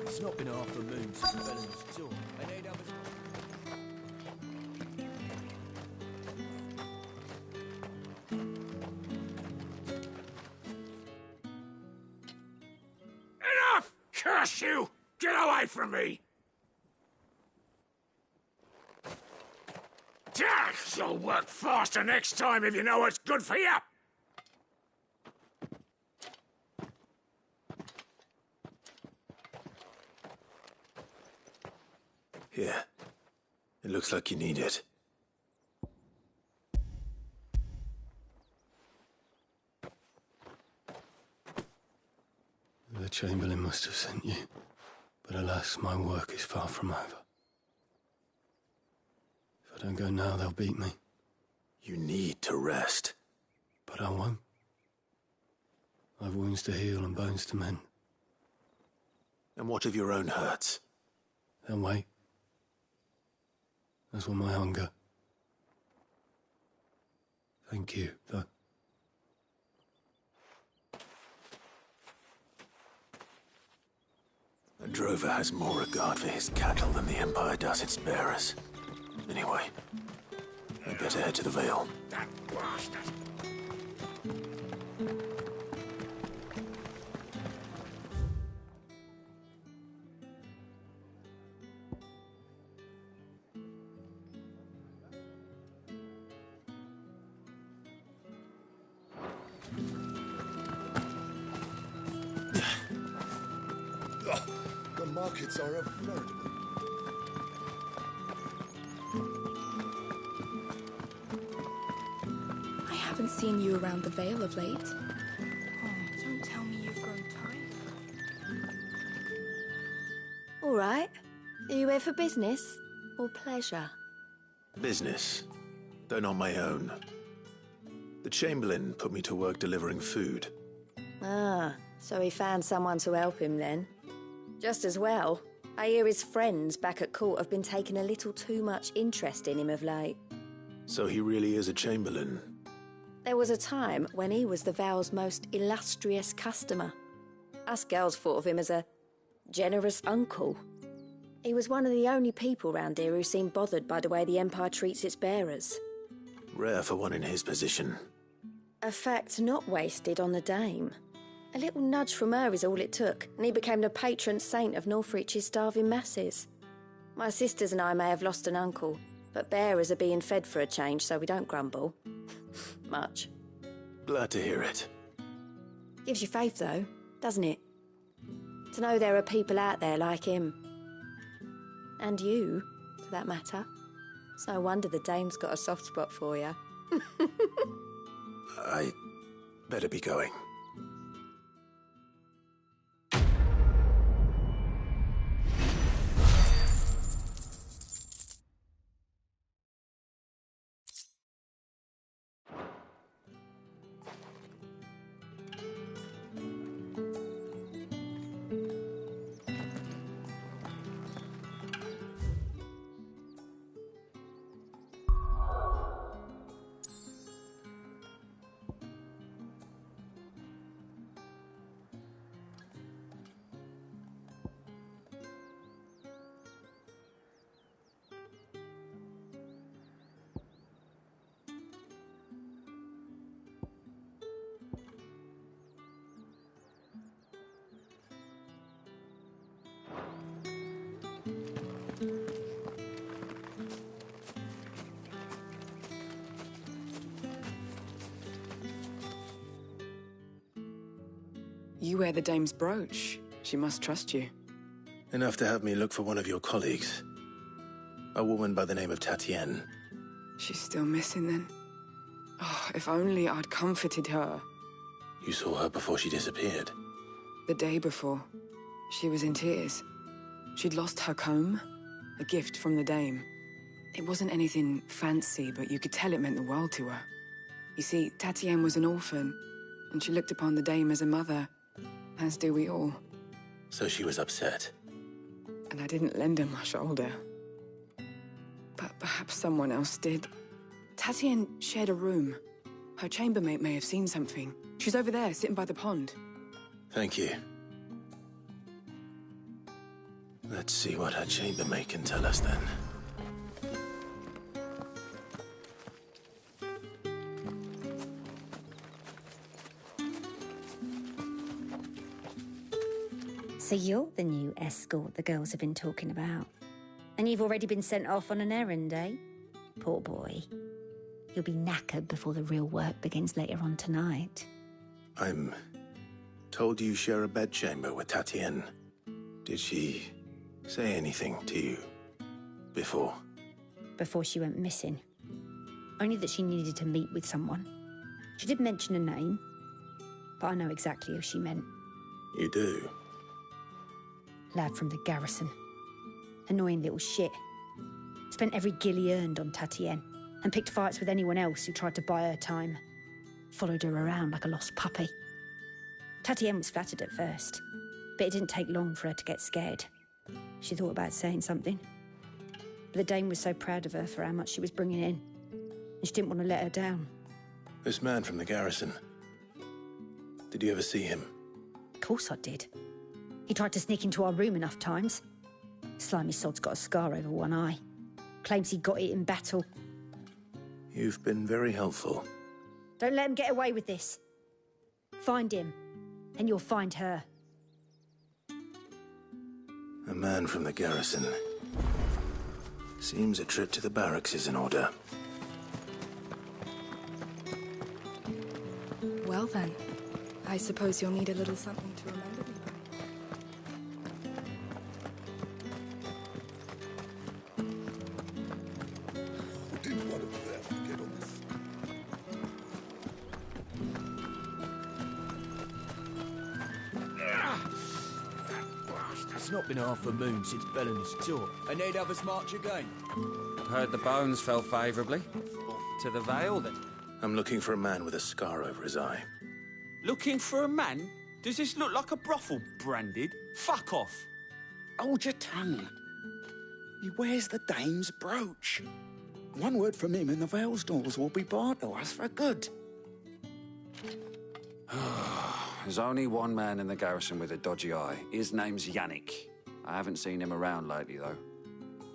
It's not been half a moon since Bellamy's tour. And they'd have Enough! Curse you! Get away from me! You'll work faster next time if you know what's good for you! Here. It looks like you need it. The Chamberlain must have sent you. But alas, my work is far from over. If I don't go now, they'll beat me. You need to rest. But I won't. I've wounds to heal and bones to mend. And what of your own hurts? They'll wait. As will my hunger. Thank you, though. A drover has more regard for his cattle than the Empire does its bearers. Anyway, I'd better head to the Vale. That bastard! The markets are a veritable... I haven't seen you around the Vale of late. Oh, don't tell me you've grown tired. All right. Are you here for business or pleasure? Business, though not my own. The Chamberlain put me to work delivering food. Ah, so he found someone to help him then. Just as well. I hear his friends back at court have been taking a little too much interest in him of late. So he really is a Chamberlain. There was a time when he was the Vale's most illustrious customer. Us girls thought of him as a generous uncle. He was one of the only people round here who seemed bothered by the way the Empire treats its bearers. Rare for one in his position. A fact not wasted on the Dame. A little nudge from her is all it took, and he became the patron saint of Northreach's starving masses. My sisters and I may have lost an uncle, but bearers are being fed for a change, so we don't grumble. Much. Glad to hear it. Gives you faith, though, doesn't it? To know there are people out there like him. And you, for that matter. It's no wonder the Dame's got a soft spot for you. I better be going. You wear the Dame's brooch. She must trust you. Enough to have me look for one of your colleagues. A woman by the name of Tatienne. She's still missing then. Oh, if only I'd comforted her. You saw her before she disappeared? The day before, she was in tears. She'd lost her comb, a gift from the dame. It wasn't anything fancy, but you could tell it meant the world to her. You see, Tatienne was an orphan, and she looked upon the dame as a mother, as do we all. So she was upset. And I didn't lend her my shoulder. But perhaps someone else did. Tatienne shared a room. Her chambermaid may have seen something. She's over there, sitting by the pond. Thank you. Let's see what her chambermaid can tell us then. So you're the new escort the girls have been talking about. And you've already been sent off on an errand, eh? Poor boy. You'll be knackered before the real work begins later on tonight. I'm told you share a bedchamber with Tatienne. Did she say anything to you before? Before she went missing. Only that she needed to meet with someone. She did mention a name, but I know exactly who she meant. You do? Lad from the garrison. Annoying little shit. Spent every guil he earned on Tatienne, and picked fights with anyone else who tried to buy her time. Followed her around like a lost puppy. Tatienne was flattered at first, but it didn't take long for her to get scared. She thought about saying something. But the dame was so proud of her for how much she was bringing in, and she didn't want to let her down. This man from the garrison. Did you ever see him? Of course I did. He tried to sneak into our room enough times. Slimy sod's got a scar over one eye. Claims he got it in battle. You've been very helpful. Don't let him get away with this. Find him, and you'll find her. A man from the garrison. Seems a trip to the barracks is in order. Well then, I suppose you'll need a little something to remember me by. It's not been half a moon since Bellen's tour, and they'd have us march again. Heard the bones fell favourably. To the Vale, then? I'm looking for a man with a scar over his eye. Looking for a man? Does this look like a brothel, Branded? Fuck off. Hold your tongue. He wears the dame's brooch. One word from him and the Vale's doors will be barred to us for good. There's only one man in the garrison with a dodgy eye. His name's Yannick. I haven't seen him around lately, though.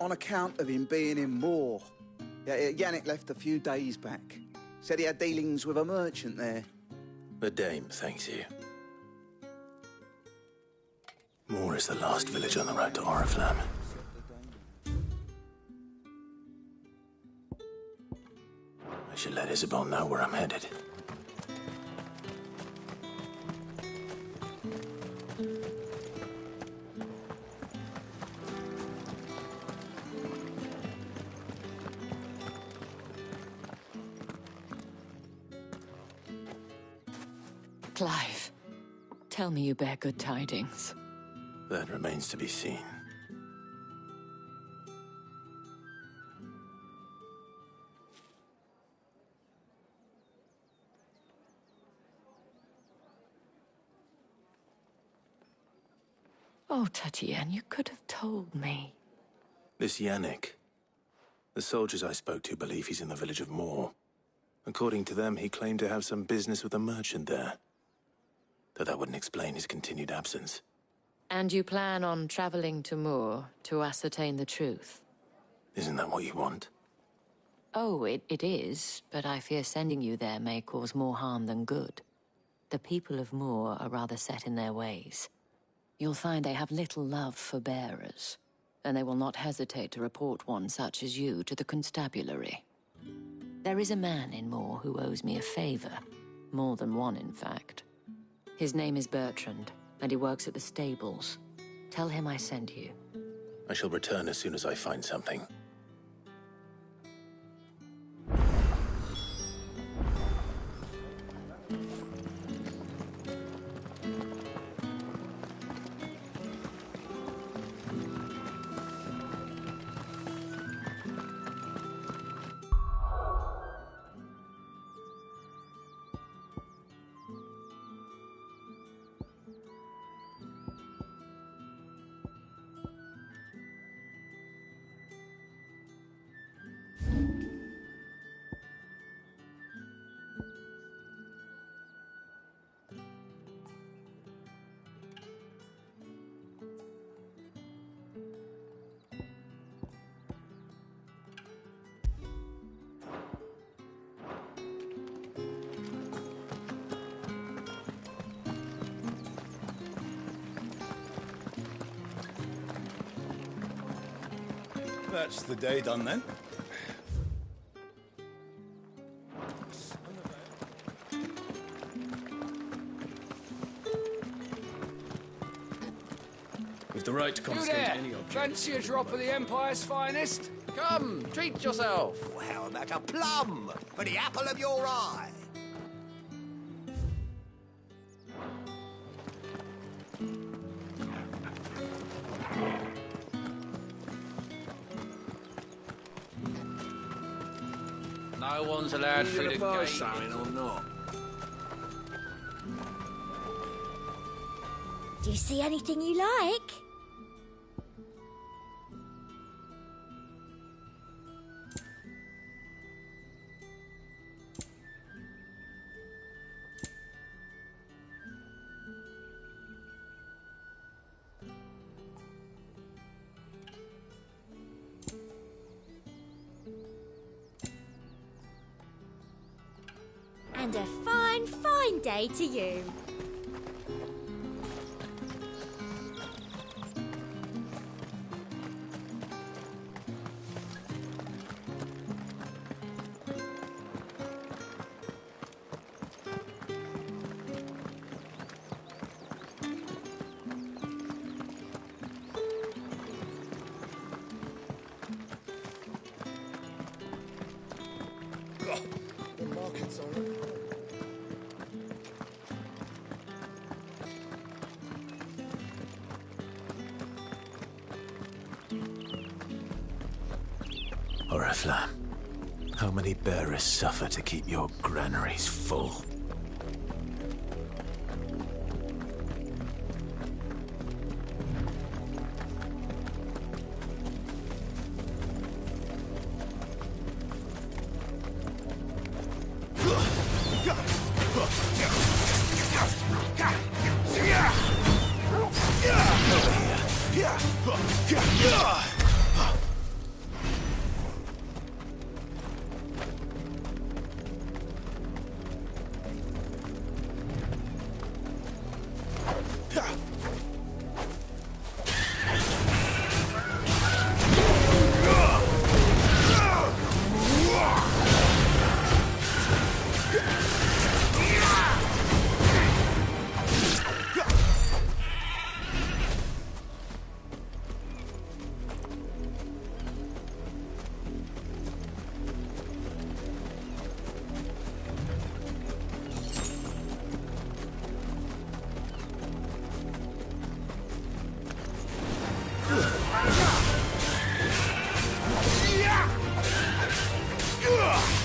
On account of him being in Moor. Yeah, Yannick left a few days back. Said he had dealings with a merchant there. The dame thanks you. Moor is the last village on the road to Oriflamme. I should let Isabel know where I'm headed. Clive, tell me you bear good tidings. That remains to be seen. Oh, Tatienne, you could have told me. This Yannick. The soldiers I spoke to believe he's in the village of Moor. According to them, he claimed to have some business with a merchant there. Though that wouldn't explain his continued absence. And you plan on traveling to Moor to ascertain the truth? Isn't that what you want? Oh, it is, but I fear sending you there may cause more harm than good. The people of Moor are rather set in their ways. You'll find they have little love for bearers, and they will not hesitate to report one such as you to the constabulary. There is a man in Moor who owes me a favor. More than one, in fact. His name is Bertrand, and he works at the stables. Tell him I sent you. I shall return as soon as I find something. That's the day done then. With the right to You confiscate there! any object. Fancy a drop of the Empire's finest? Come, treat yourself. Well, how about a plum for the apple of your eye? No one's allowed through the gate. Something or not? Do you see anything you like? And a fine, fine day to you. The market's on. Oriflamme, how many bearers suffer to keep your granaries full?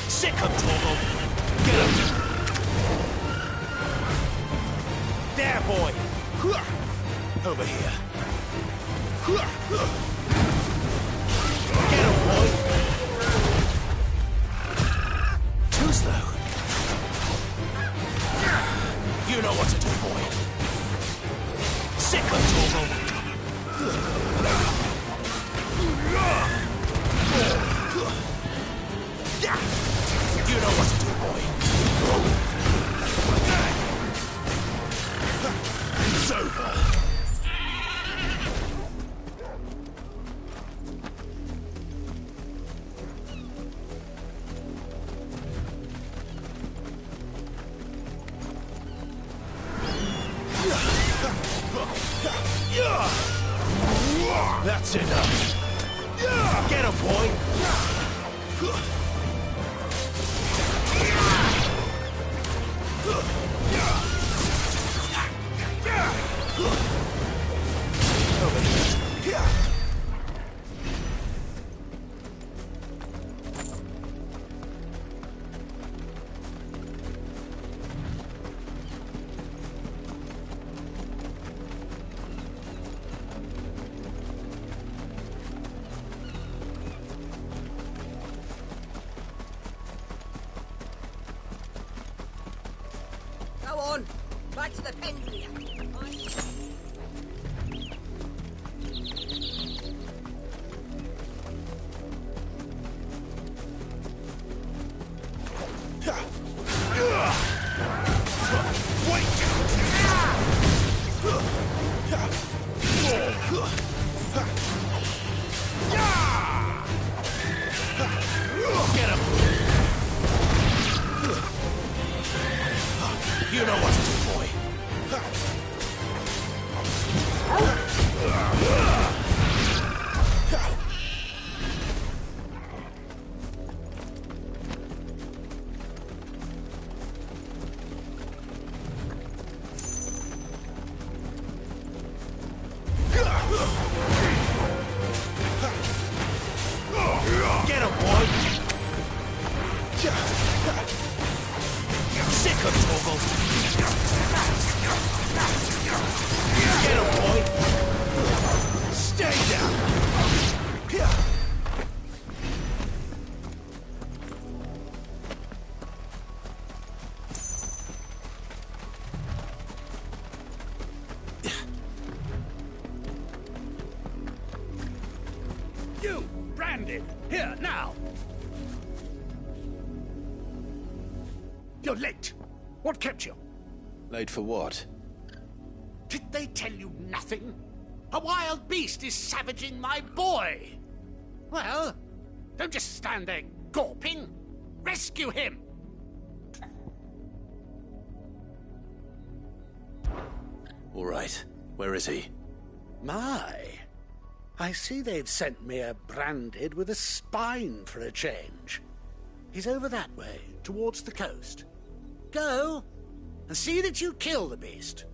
Sick of Torval! Get him! There, boy! Over here. Get him, boy! Too slow. You know what to do, boy. Sick of Torval! You know what to do, boy. It's over. That's enough. Get him, boy. Over here. Go on, back to the pens with you. Get him, boy! Sick of trouble! Get him, boy! Stay down! You, branded! Here, now! You're late. What kept you? Late for what? Did they tell you nothing? A wild beast is savaging my boy! Well, don't just stand there gawping. Rescue him! All right. Where is he? My, I see they've sent me a branded with a spine for a change. He's over that way, towards the coast. Go, and see that you kill the beast.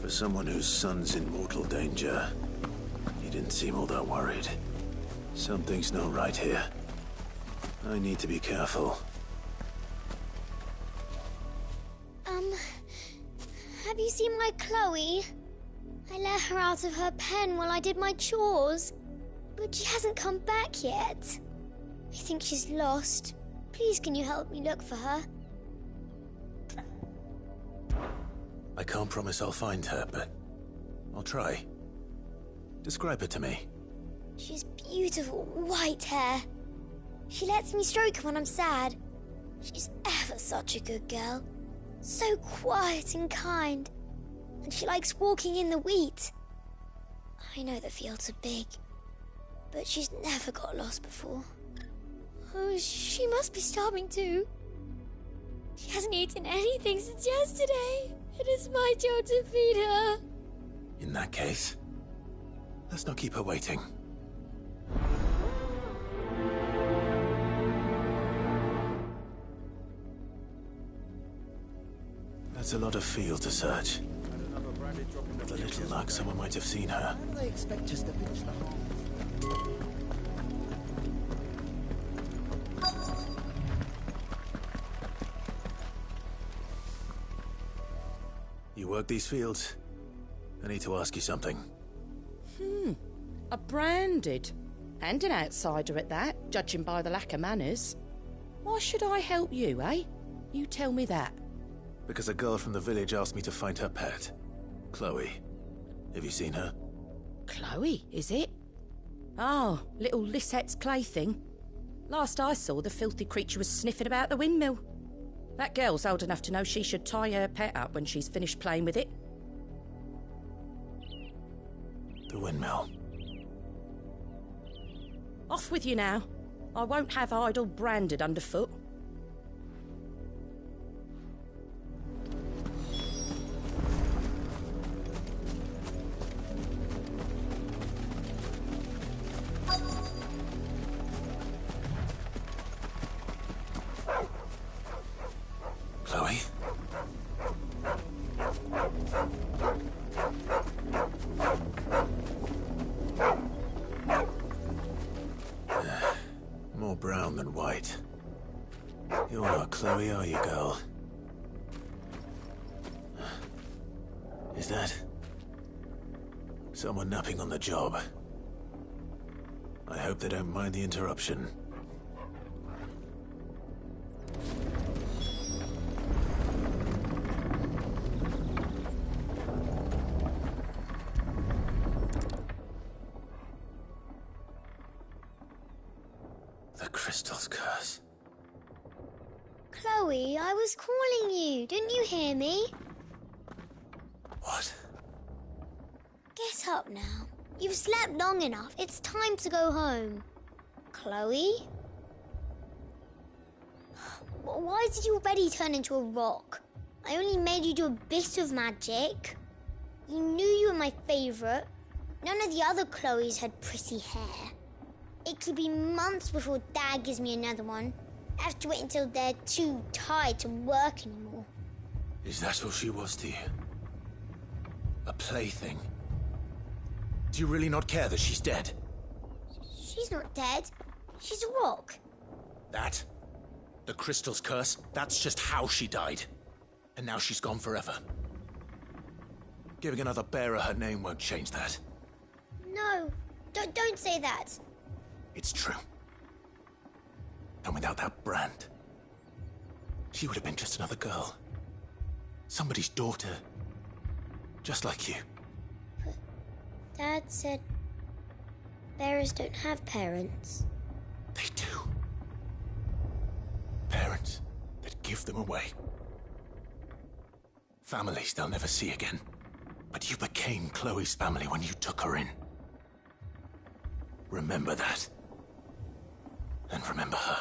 For someone whose son's in mortal danger, he didn't seem all that worried. Something's not right here. I need to be careful. Have you seen my Chloe? I let her out of her pen while I did my chores, but she hasn't come back yet. I think she's lost. Please, can you help me look for her? I can't promise I'll find her, but I'll try. Describe her to me. She's beautiful white hair. She lets me stroke her when I'm sad. She's ever such a good girl. So quiet and kind. And she likes walking in the wheat. I know the fields are big, but she's never got lost before. Oh, she must be starving too. She hasn't eaten anything since yesterday. It is my job to feed her. In that case, let's not keep her waiting. That's a lot of field to search. With a little luck, someone might have seen her. How do they expect us to finish the whole... You work these fields? I need to ask you something. A branded. And an outsider at that, judging by the lack of manners. Why should I help you, eh? You tell me that. Because a girl from the village asked me to find her pet. Chloe. Have you seen her? Chloe, is it? Oh, little Lisette's plaything. Last I saw, the filthy creature was sniffing about the windmill. That girl's old enough to know she should tie her pet up when she's finished playing with it. The windmill. Off with you now. I won't have idle branded underfoot. Chloe? More brown than white. You're not Chloe, are you, girl? Is that... someone napping on the job? I hope they don't mind the interruption. The crystal's curse. Chloe, I was calling you. Didn't you hear me? What? Get up now. You've slept long enough. It's time to go home. Chloe? Why did you already turn into a rock? I only made you do a bit of magic. You knew you were my favourite. None of the other Chloes had pretty hair. It could be months before Dad gives me another one. I have to wait until they're too tired to work anymore. Is that all she was to you? A plaything? Do you really not care that she's dead? She's not dead. She's a rock. That? The crystal's curse? That's just how she died. And now she's gone forever. Giving another bearer her name won't change that. No, don't say that. It's true. And without that brand, she would have been just another girl. Somebody's daughter. Just like you. But Dad said bearers don't have parents. They do. Parents that give them away. Families they'll never see again. But you became Chloe's family when you took her in. Remember that. And remember her.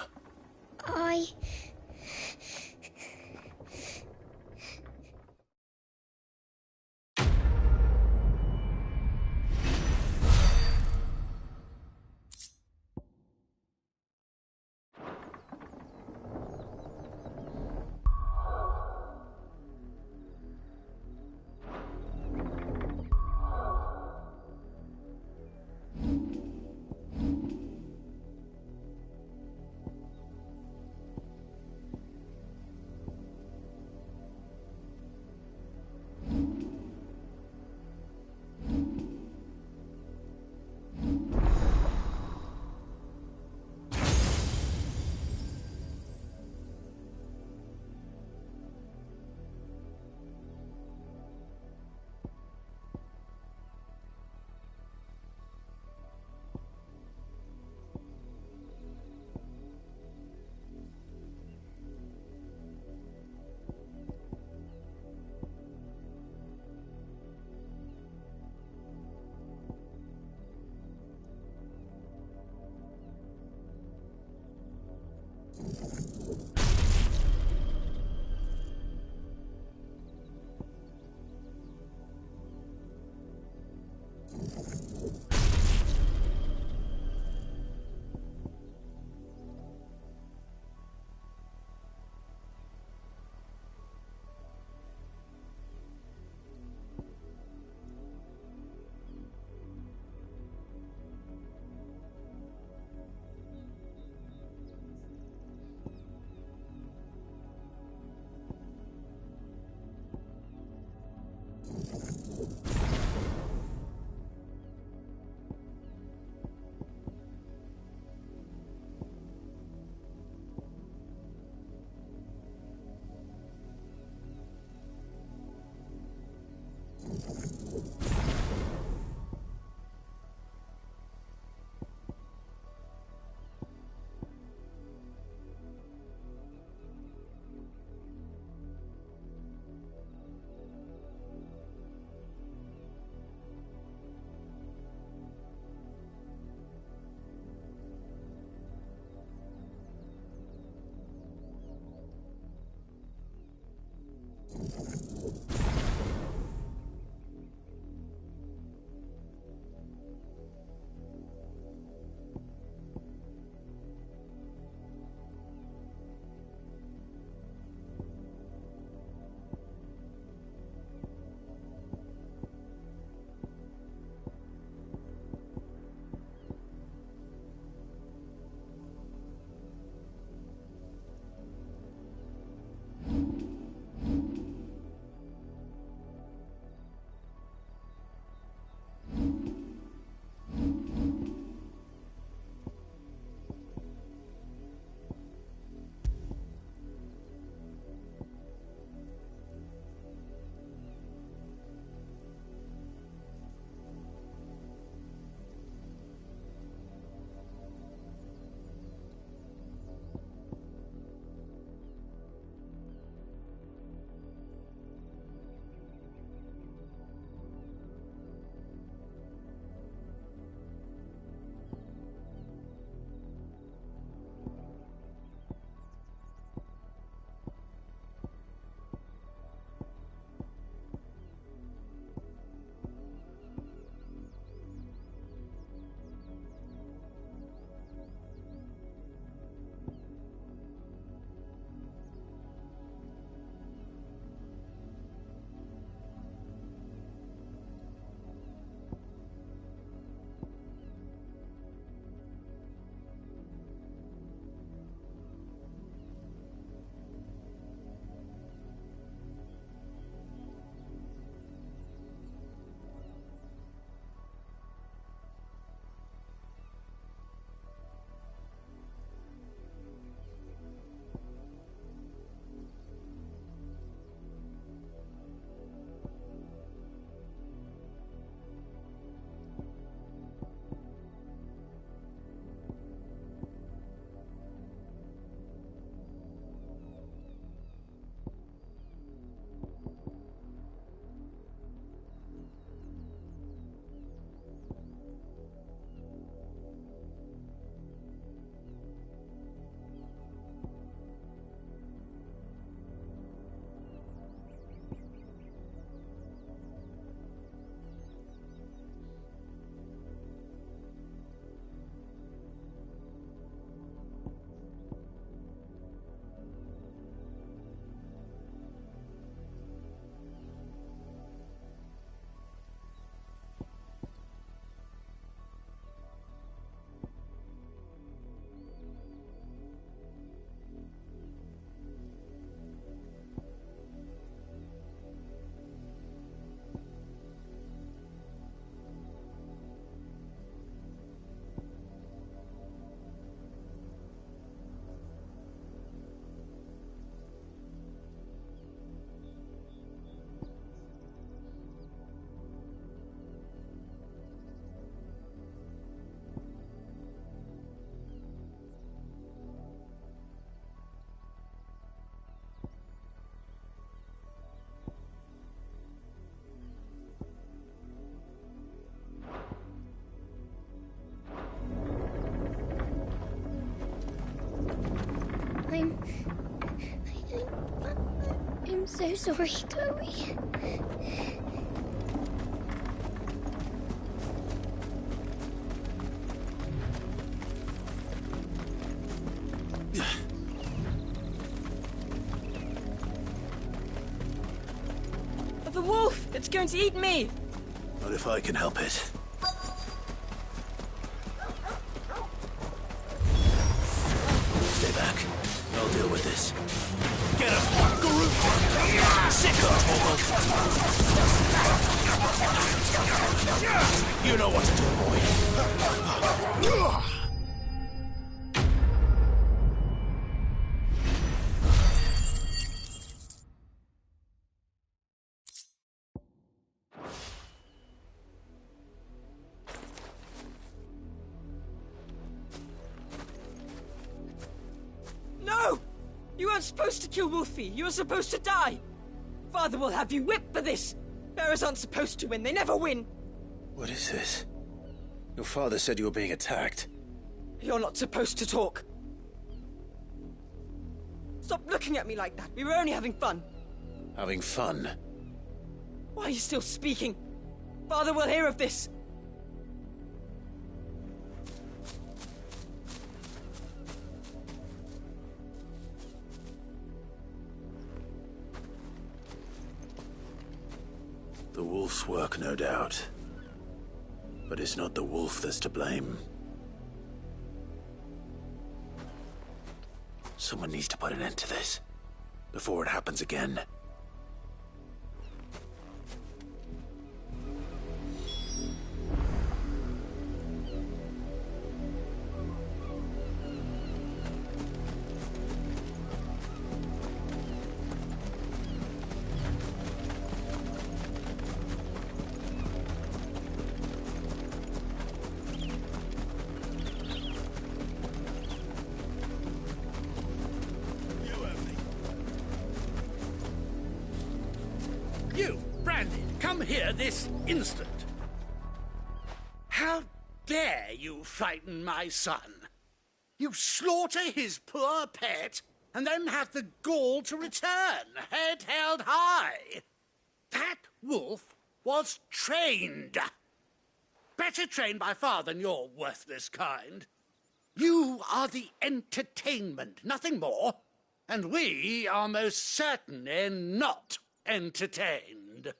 I'm so sorry, Chloe. The wolf! It's going to eat me! Not if I can help it. Stay back. I'll deal with this. Get him! Guru! Sicko! You know what to do, boy. No! You weren't supposed to kill Wolfie. You were supposed to die. Father will have you whipped for this. Bearers aren't supposed to win. They never win. What is this? Your father said you were being attacked. You're not supposed to talk. Stop looking at me like that. We were only having fun. Having fun? Why are you still speaking? Father will hear of this. The wolf's work, no doubt. But it's not the wolf that's to blame. Someone needs to put an end to this, before it happens again. You, Brandy, come here this instant. How dare you frighten my son? You slaughter his poor pet, and then have the gall to return, head held high. That wolf was trained. Better trained by far than your worthless kind. You are the entertainment, nothing more. And we are most certainly not entertained.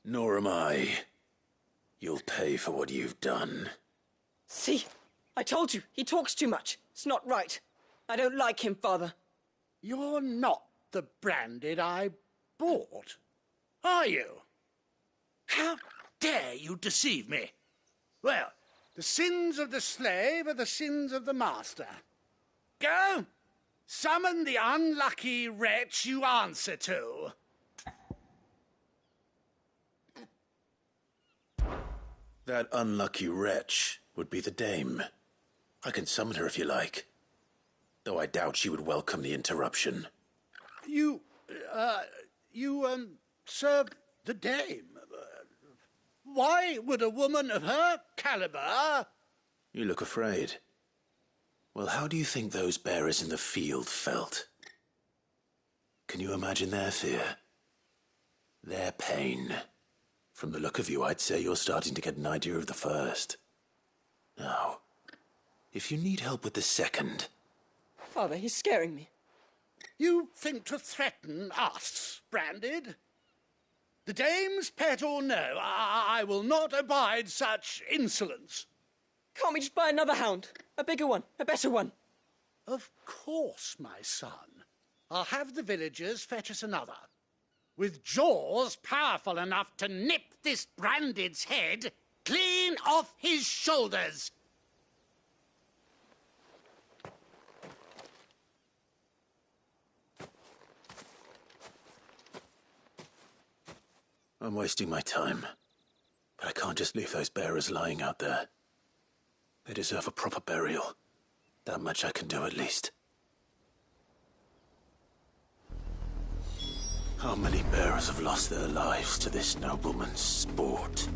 Nor am I. You'll pay for what you've done. See? I told you, he talks too much. It's not right. I don't like him, Father. You're not the Branded I bought, are you? How dare you deceive me? Well, the sins of the slave are the sins of the master. Go, summon the unlucky wretch you answer to. That unlucky wretch would be the dame. I can summon her if you like. Though I doubt she would welcome the interruption. You serve the dame. Why would a woman of her caliber... You look afraid. Well, how do you think those bearers in the field felt? Can you imagine their fear? Their pain? From the look of you, I'd say you're starting to get an idea of the first. Now, if you need help with the second... Father, he's scaring me. You think to threaten us, Branded? The dame's pet or no, I will not abide such insolence. Can't we just buy another hound? A bigger one, a better one. Of course, my son. I'll have the villagers fetch us another. With jaws powerful enough to nip this Branded's head clean off his shoulders. I'm wasting my time. But I can't just leave those bearers lying out there. They deserve a proper burial. That much I can do at least. How many bearers have lost their lives to this nobleman's sport?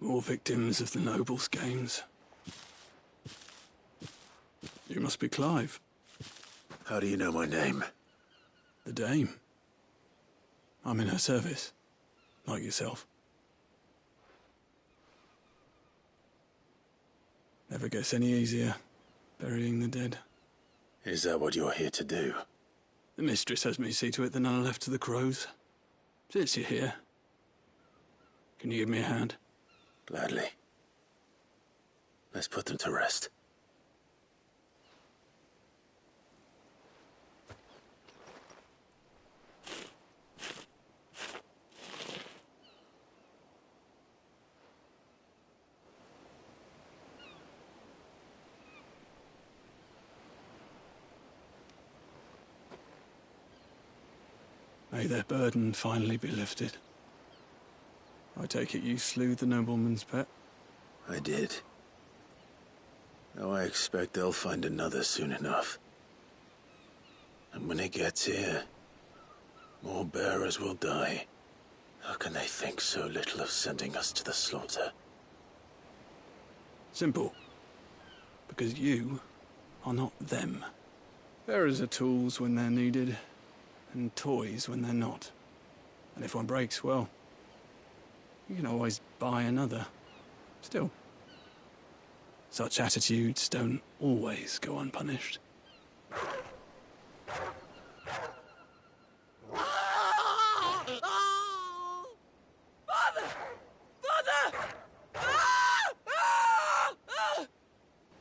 More victims of the nobles' games. You must be Clive. How do you know my name? The Dame. I'm in her service, like yourself. Never gets any easier, burying the dead. Is that what you're here to do? The mistress has me see to it that none are left to the crows. Since you're here, can you give me a hand? Gladly. Let's put them to rest. May their burden finally be lifted. I take it you slew the nobleman's pet? I did. Now I expect they'll find another soon enough. And when it gets here, more bearers will die. How can they think so little of sending us to the slaughter? Simple. Because you are not them. Bearers are tools when they're needed, and toys when they're not. And if one breaks, well, you can always buy another. Still, such attitudes don't always go unpunished.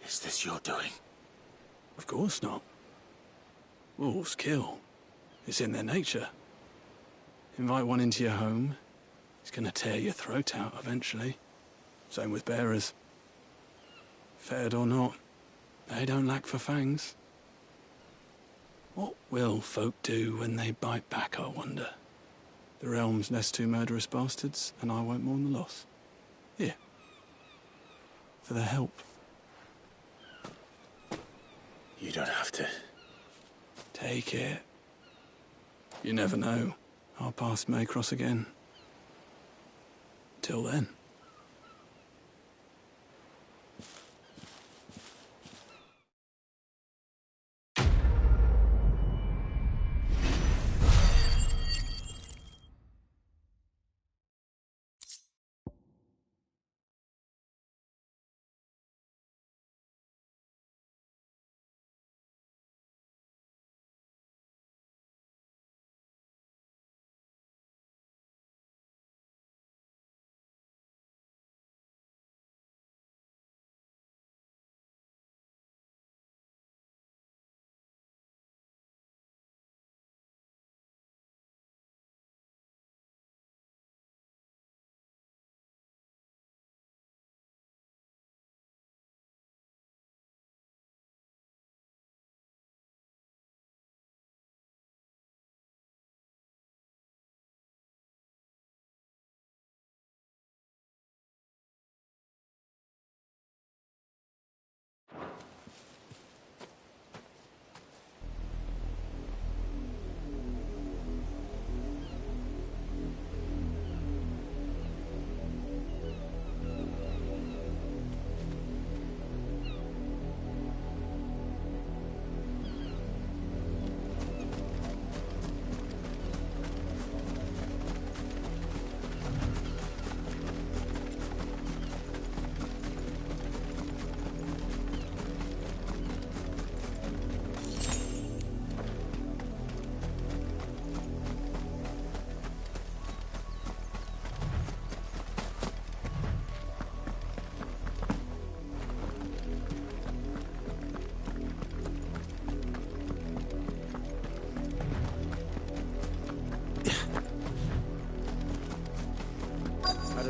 Is this your doing? Of course not. Wolves kill. It's in their nature. Invite one into your home, he's gonna tear your throat out eventually. Same with bearers. Fed or not, they don't lack for fangs. What will folk do when they bite back, I wonder? The realm's nest two murderous bastards, and I won't mourn the loss. Here. For their help. You don't have to. Take it. You never know. Our paths may cross again. Till then.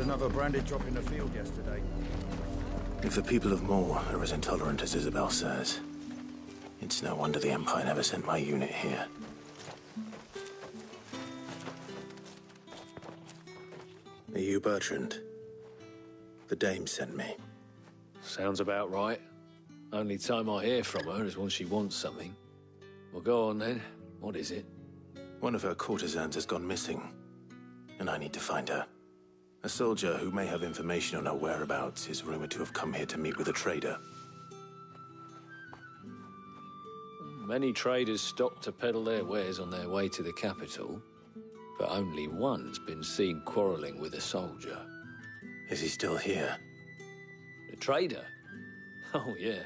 Another branded drop in the field yesterday. If the people of Moor are as intolerant as Isabel says, it's no wonder the Empire never sent my unit here. Are you Bertrand? The Dame sent me. Sounds about right. Only time I hear from her is when she wants something. Well, go on then. What is it? One of her courtesans has gone missing, and I need to find her. A soldier who may have information on our whereabouts is rumored to have come here to meet with a trader. Many traders stop to peddle their wares on their way to the capital, but only one's been seen quarrelling with a soldier. Is he still here? The trader? Oh, yeah.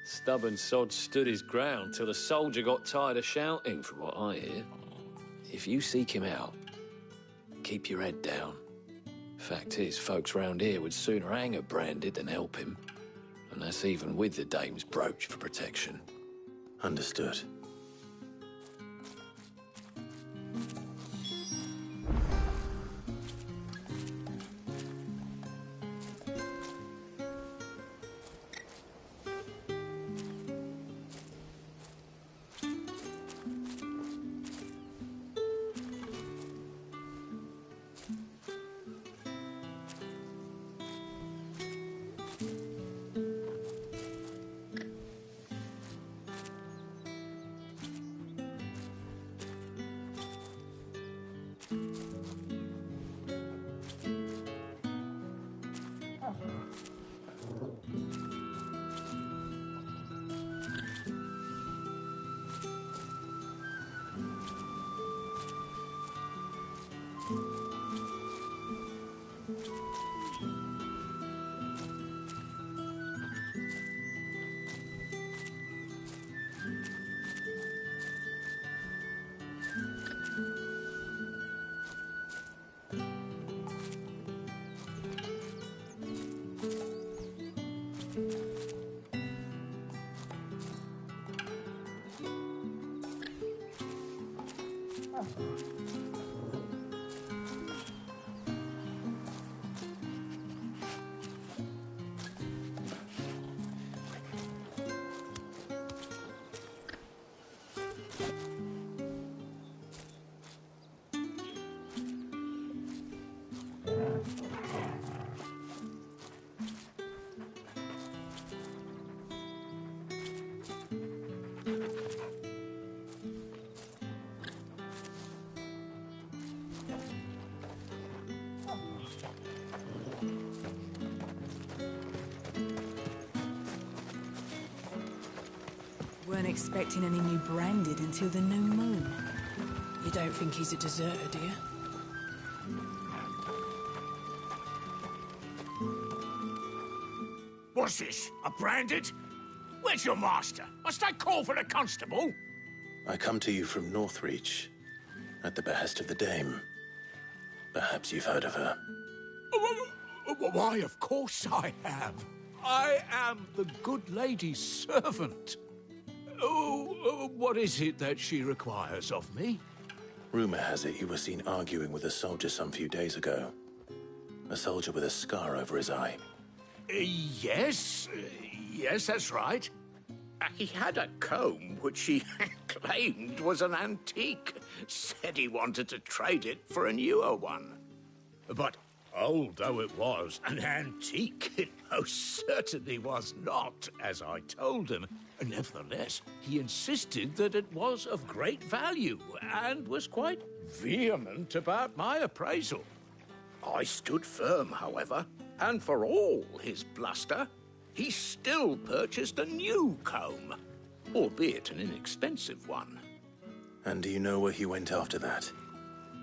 Stubborn sod stood his ground till the soldier got tired of shouting, from what I hear. If you seek him out, keep your head down. Fact is, folks round here would sooner hang a branded than help him. And that's even with the dame's brooch for protection. Understood. Weren't expecting any new branded until the new moon. You don't think he's a deserter, do you? What's this? A branded? Where's your master? Must I call for the constable? I come to you from Northreach, at the behest of the Dame. Perhaps you've heard of her. Why, of course I have. I am the good lady's servant. What is it that she requires of me? Rumor has it you were seen arguing with a soldier some few days ago. A soldier with a scar over his eye. Yes, that's right. He had a comb which he claimed was an antique. Said he wanted to trade it for a newer one. But old though it was, an antique it most certainly was not, as I told him. Nevertheless, he insisted that it was of great value and was quite vehement about my appraisal. I stood firm, however, and for all his bluster, he still purchased a new comb, albeit an inexpensive one. And do you know where he went after that?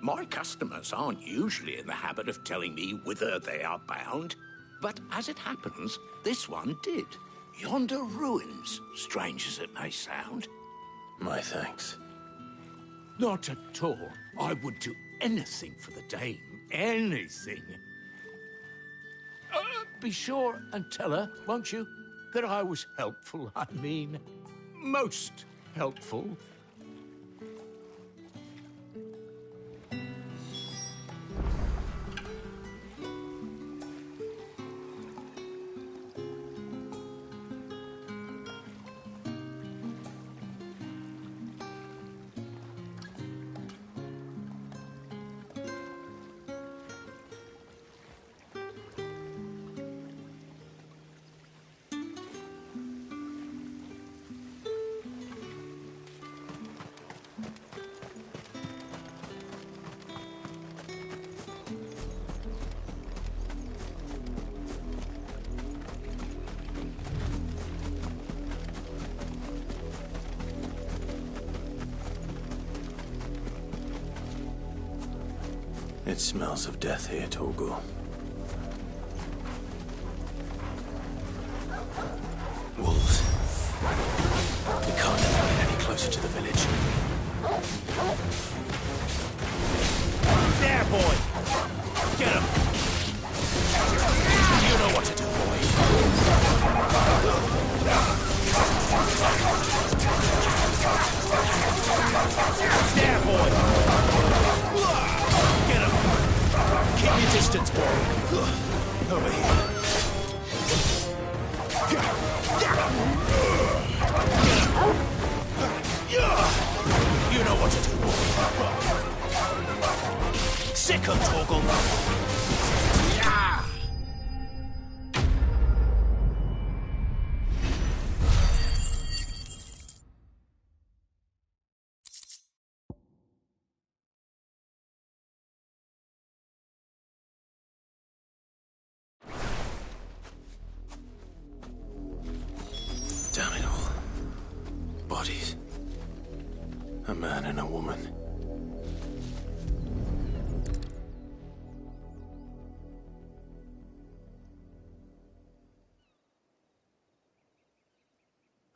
My customers aren't usually in the habit of telling me whither they are bound, but as it happens, this one did. Yonder ruins, strange as it may sound. My thanks. Not at all. I would do anything for the Dame. Anything. Be sure and tell her, won't you, that I was helpful. I mean, most helpful. It smells of death here, Torgal. Wolves. We can't let them get any closer to the village. There, boy! Get him! You know what to do, boy. There, boy! Get him! Keep your distance, boy. Over here. You know what to do, boy. Sick of Torgal. Damn it all. Bodies. A man and a woman.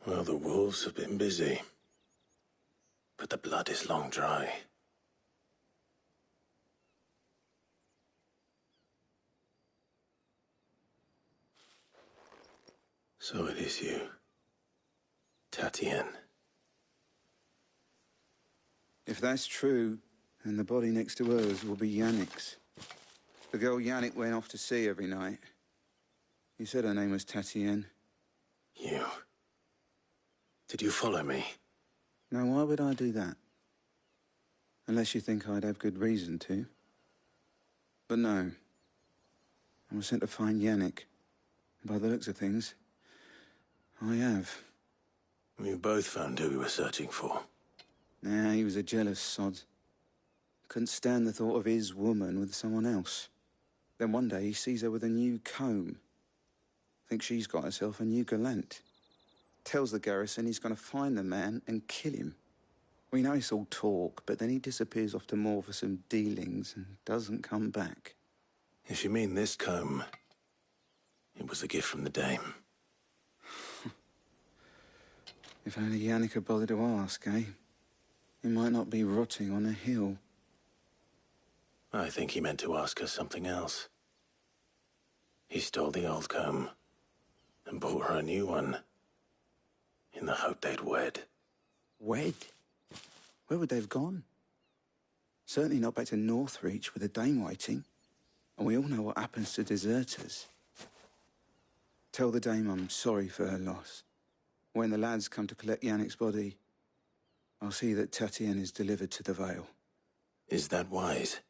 Well, the wolves have been busy. But the blood is long dry. So it is you, Tatienne. If that's true, then the body next to hers will be Yannick's. The girl Yannick went off to see every night. You said her name was Tatienne. You. Did you follow me? Now, why would I do that? Unless you think I'd have good reason to. But no. I was sent to find Yannick. By the looks of things, I have. We both found who we were searching for. Nah, he was a jealous sod. Couldn't stand the thought of his woman with someone else. Then one day he sees her with a new comb. Thinks she's got herself a new gallant. Tells the garrison he's going to find the man and kill him. We know it's all talk, but then he disappears off to Moor for some dealings and doesn't come back. If you mean this comb, it was a gift from the dame. If only Yannick had bothered to ask, eh? He might not be rotting on a hill. I think he meant to ask her something else. He stole the old comb and bought her a new one in the hope they'd wed. Wed? Where would they have gone? Certainly not back to Northreach with a dame waiting. And we all know what happens to deserters. Tell the dame I'm sorry for her loss. When the lads come to collect Yannick's body, I'll see that Tatienne is delivered to the Vale. Is that wise?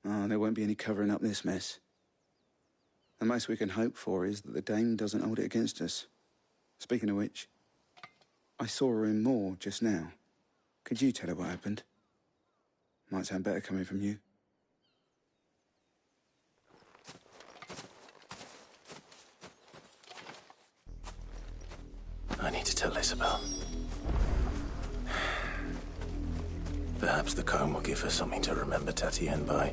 Oh, there won't be any covering up this mess. The most we can hope for is that the dame doesn't hold it against us. Speaking of which, I saw her in Moor just now. Could you tell her what happened? Might sound better coming from you. I need to tell Isabel. Perhaps the comb will give her something to remember Tatienne by.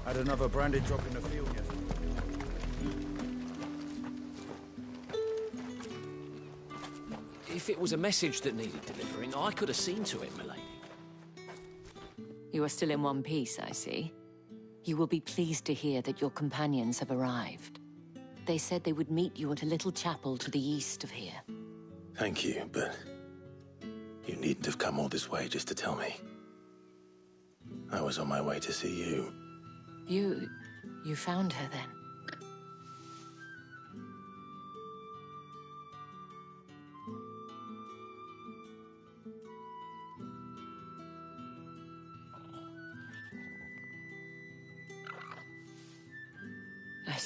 Had another branded drop in the field yet? If it was a message that needed delivering, I could have seen to it, milady. You are still in one piece, I see. You will be pleased to hear that your companions have arrived. They said they would meet you at a little chapel to the east of here. Thank you, but you needn't have come all this way just to tell me. I was on my way to see you. You found her then?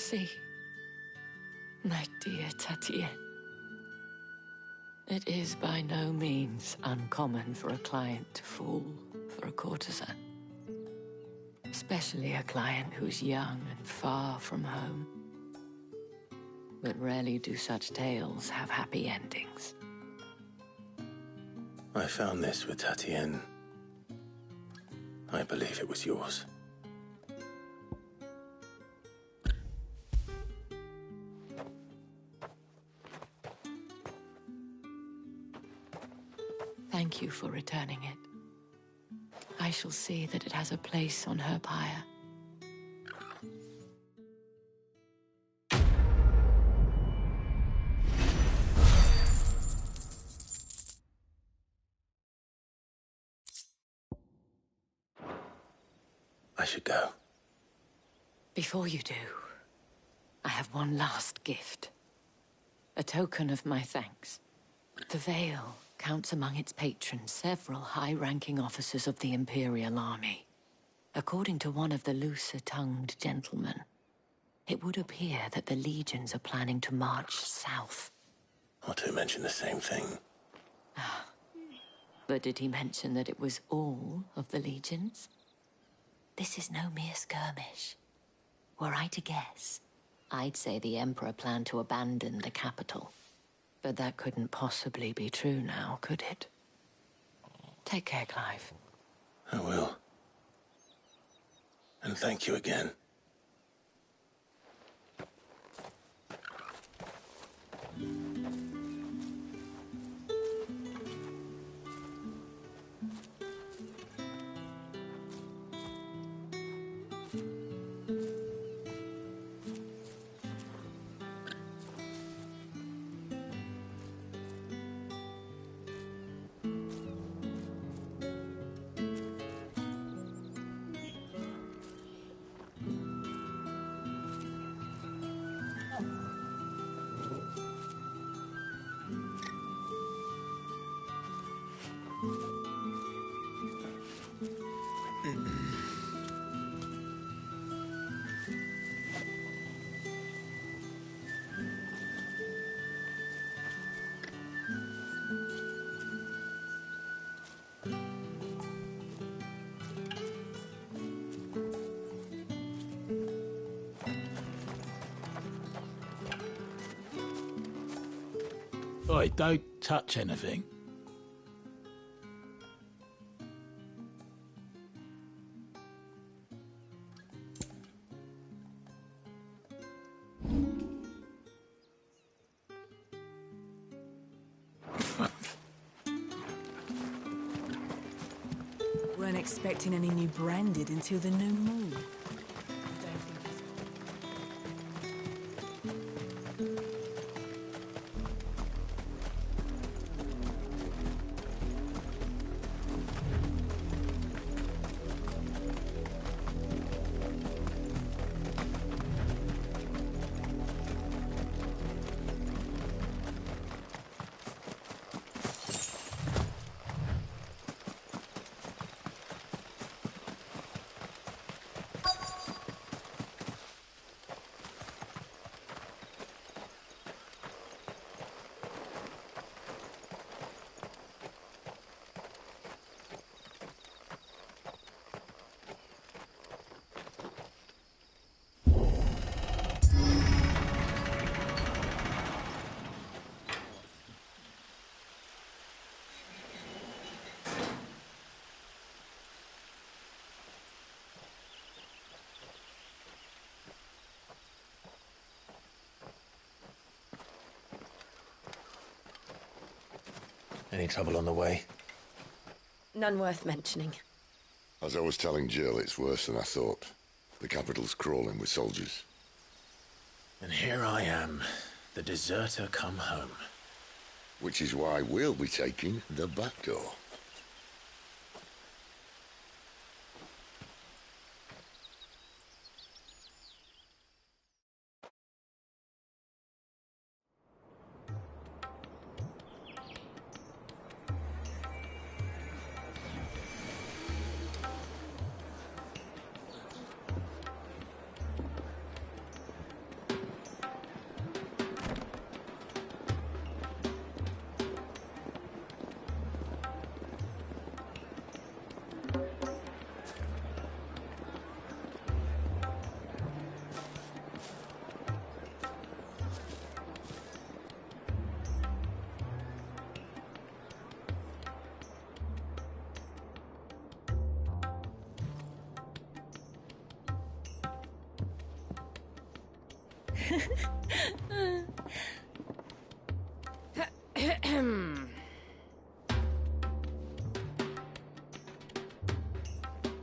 see. My dear Tatienne. It is by no means uncommon for a client to fall for a courtesan. Especially a client who's young and far from home. But rarely do such tales have happy endings. I found this with Tatienne. I believe it was yours. Thank you for returning it. I shall see that it has a place on her pyre. I should go. Before you do, I have one last gift. A token of my thanks. The Vale counts among its patrons several high-ranking officers of the Imperial Army. According to one of the looser-tongued gentlemen, it would appear that the legions are planning to march south. Otto mentioned the same thing. But did he mention that it was all of the legions? This is no mere skirmish. Were I to guess, I'd say the Emperor planned to abandon the capital. But that couldn't possibly be true now, could it? Take care, Clive. I will. And thank you again. Oi, don't touch anything. Weren't expecting any new branded until the new moon. Any trouble on the way? None worth mentioning. As I was telling Jill, it's worse than I thought. The capital's crawling with soldiers. And here I am, the deserter come home. Which is why we'll be taking the back door.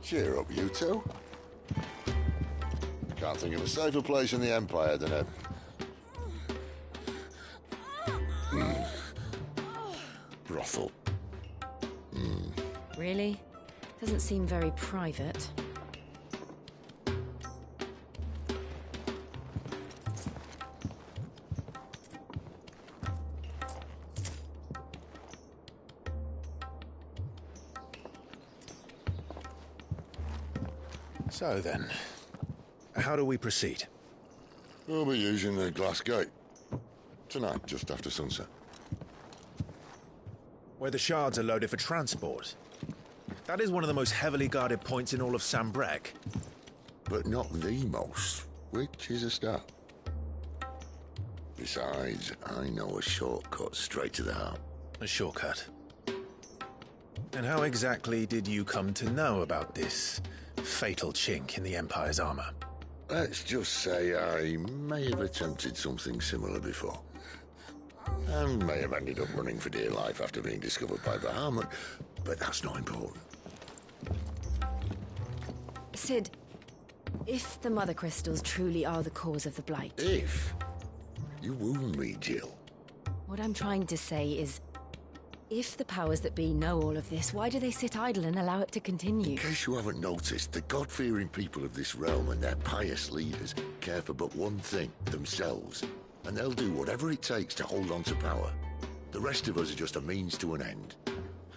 Cheer up, you two. Can't think of a safer place in the Empire than a... brothel. Really? Doesn't seem very private. So then, how do we proceed? We'll be using the glass gate. Tonight, just after sunset. Where the shards are loaded for transport. That is one of the most heavily guarded points in all of Sambrek. But not the most, which is a start. Besides, I know a shortcut straight to the heart. A shortcut? And how exactly did you come to know about this fatal chink in the Empire's armor? Let's just say I may have attempted something similar before. And may have ended up running for dear life after being discovered by Bahamut, but that's not important. Sid, if the Mother Crystals truly are the cause of the Blight... If? You wound me, Jill. What I'm trying to say is, if the powers that be know all of this, why do they sit idle and allow it to continue? In case you haven't noticed, the God-fearing people of this realm and their pious leaders care for but one thing, themselves. And they'll do whatever it takes to hold on to power. The rest of us are just a means to an end.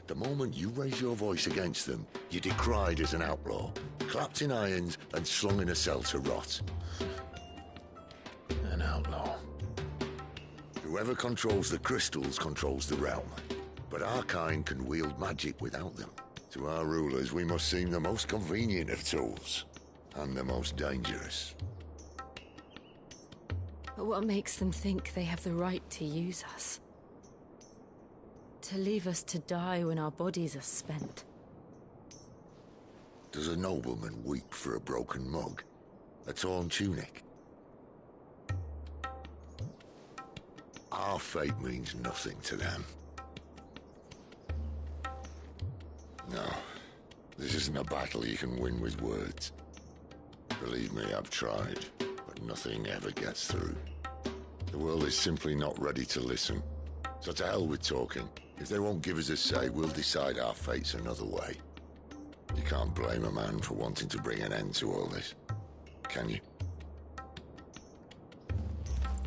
The moment you raise your voice against them, you're decried as an outlaw, clapped in irons and slung in a cell to rot. An outlaw. Whoever controls the crystals controls the realm. But our kind can wield magic without them. To our rulers, we must seem the most convenient of tools, and the most dangerous. But what makes them think they have the right to use us? To leave us to die when our bodies are spent? Does a nobleman weep for a broken mug? A torn tunic? Our fate means nothing to them. No, this isn't a battle you can win with words. Believe me, I've tried, but nothing ever gets through. The world is simply not ready to listen. So to hell with talking. If they won't give us a say, we'll decide our fates another way. You can't blame a man for wanting to bring an end to all this, can you?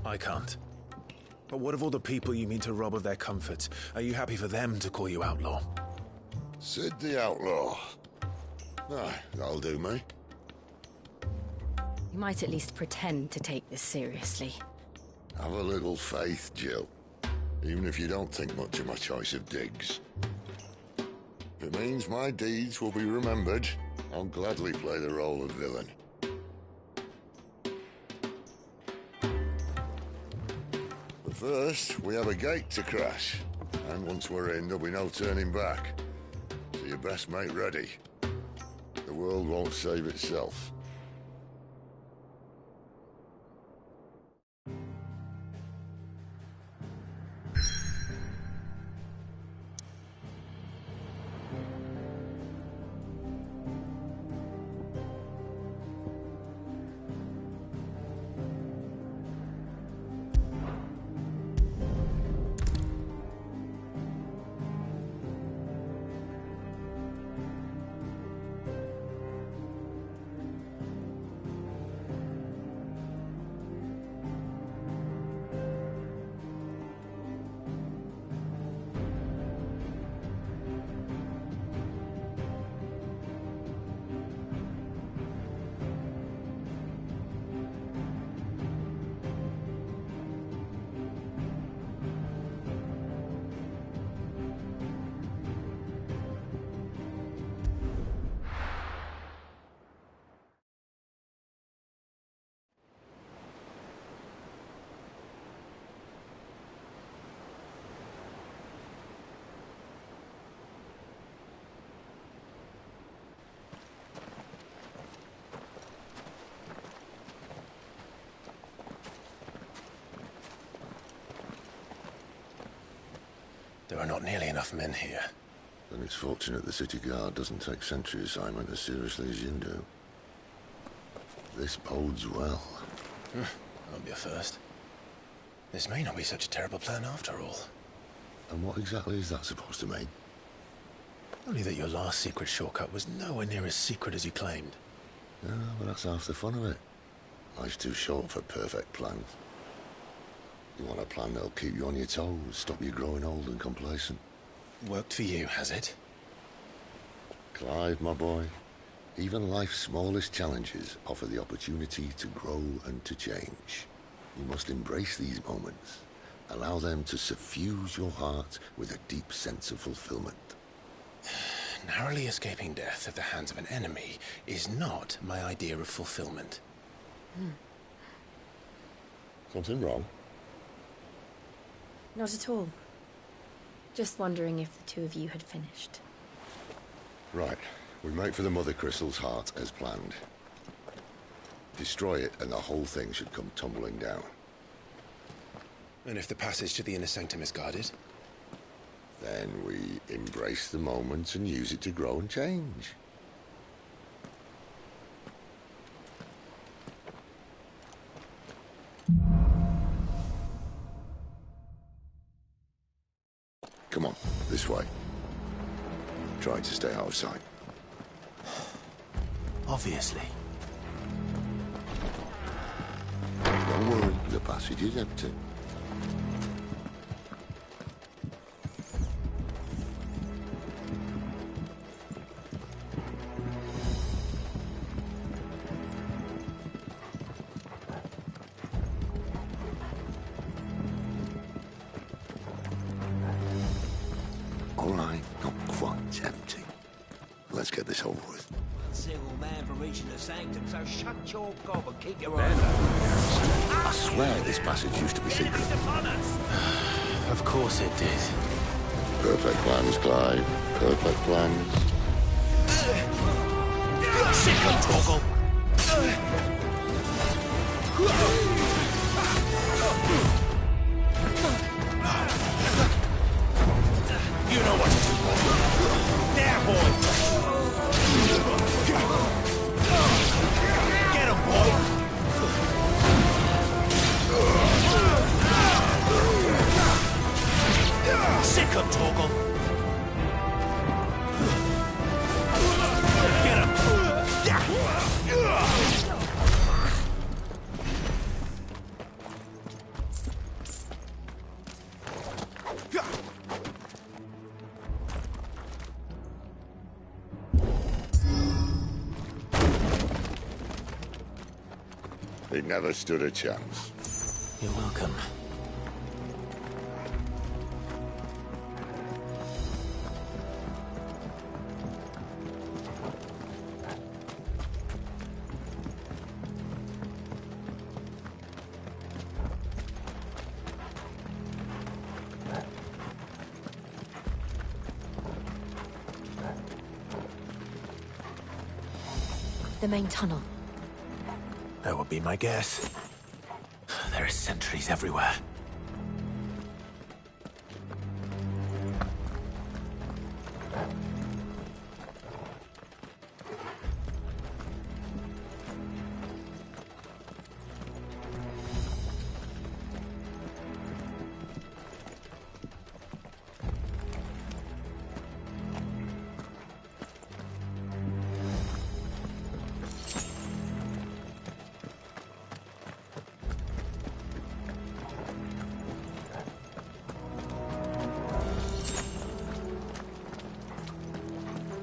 I can't. But what of all the people you mean to rob of their comforts? Are you happy for them to call you outlaw? Sid the Outlaw. Ah, that'll do me. You might at least pretend to take this seriously. Have a little faith, Jill. Even if you don't think much of my choice of digs. If it means my deeds will be remembered, I'll gladly play the role of villain. But first, we have a gate to crash. And once we're in, there'll be no turning back. So you best make ready. The world won't save itself. There are not nearly enough men here. Then it's fortunate the city guard doesn't take sentry assignment as seriously as you do. This bodes well. Won't be a first. This may not be such a terrible plan after all. And what exactly is that supposed to mean? Only that your last secret shortcut was nowhere near as secret as you claimed. Yeah, but that's half the fun of it. Life's too short for perfect plans. You want a plan that'll keep you on your toes, stop you growing old and complacent. Worked for you, has it? Clive, my boy, even life's smallest challenges offer the opportunity to grow and to change. You must embrace these moments. Allow them to suffuse your heart with a deep sense of fulfillment. Narrowly escaping death at the hands of an enemy is not my idea of fulfillment. Something wrong? Not at all. Just wondering if the two of you had finished. Right. We make for the Mother Crystal's heart as planned. Destroy it and the whole thing should come tumbling down. And if the passage to the inner sanctum is guarded? Then we embrace the moment and use it to grow and change. Come on, this way. Trying to stay out of sight. Obviously. Don't worry, the passage is empty. All right, not quite empty. Let's get this over with. One single man for reaching the sanctum, so shut your gob and keep your eyes I swear this passage used to be secret. Of course it did. Perfect plans, Clive. Perfect plans. Sick of Toggle! You know what to do. There, boy! Get him, boy! Sick of Toggle! Get him! He never stood a chance. You're welcome. The main tunnel. That would be my guess. There are sentries everywhere.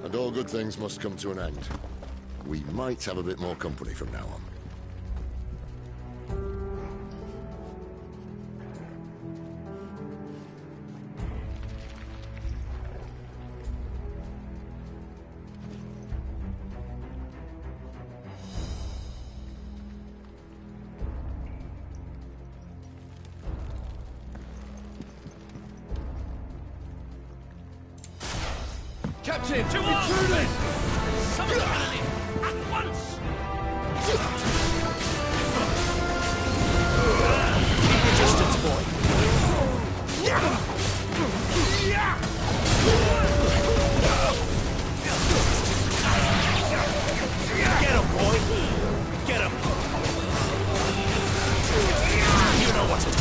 And all good things must come to an end. We might have a bit more company from now on. Captain! Intruders! Summon the enemy! At once! Keep your distance, boy. Get him, boy! Get him! You know what to do!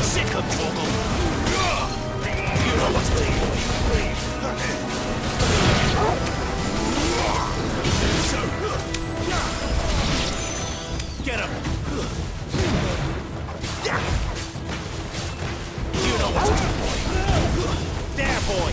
Sick of Torgal! You know what to do! Get him! You know what to do, boy! There, boy!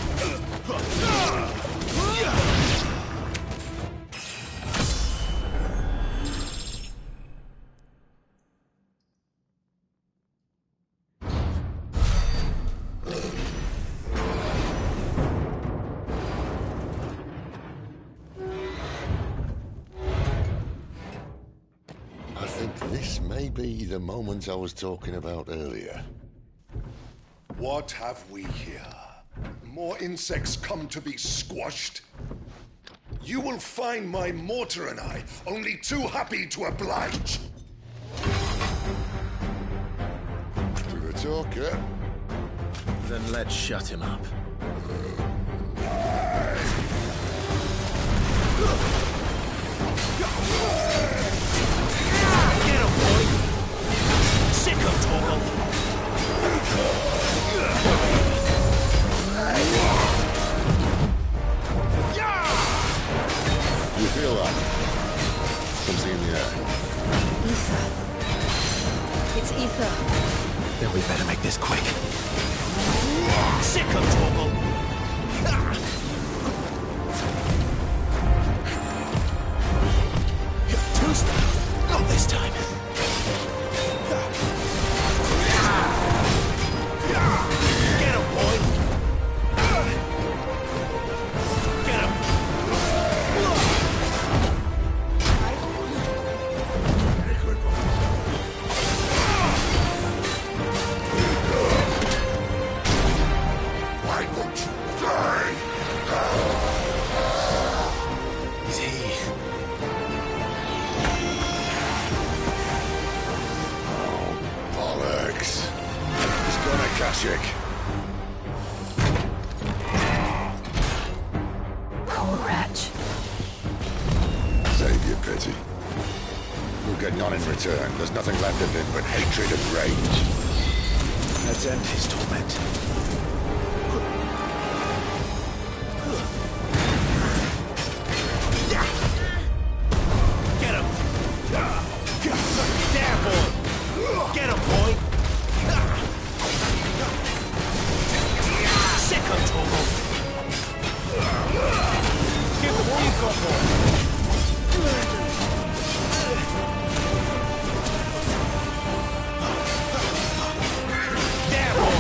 I think this may be the moment I was talking about earlier. What have we here? More insects come to be squashed? You will find my mortar and I only too happy to oblige. With a talker. Then let's shut him up. Get him, boy! Sick of Torgal! You feel that? Something in the air. Ether. It's ether. Then we better make this quick. Sick of Torgal! Tuesday! Not this time! Get him, boy! Get him! Why won't you die? Is he? Bollocks. He's gonna Kashyyyk. Poor wretch. Save your pity. We'll get none in return. There's nothing left of him but hatred and rage. Let's end his torment. Get him! There, boy! Get him, boy! Sick of Torgal! Give him all you've got, boy! There, boy!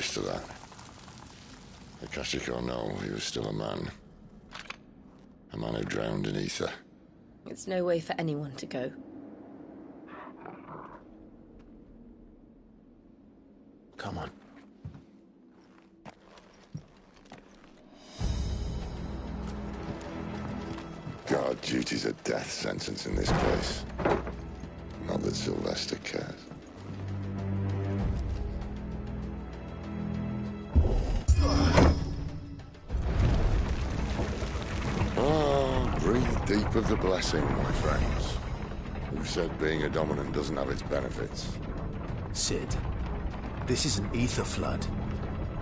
used to that. Akashic or no, he was still a man. A man who drowned in ether. It's no way for anyone to go. Come on. Guard duty's a death sentence in this place. Not that Sylvester cares. Breathe deep of the blessing, my friends. Who said being a dominant doesn't have its benefits? Sid, this is an ether flood.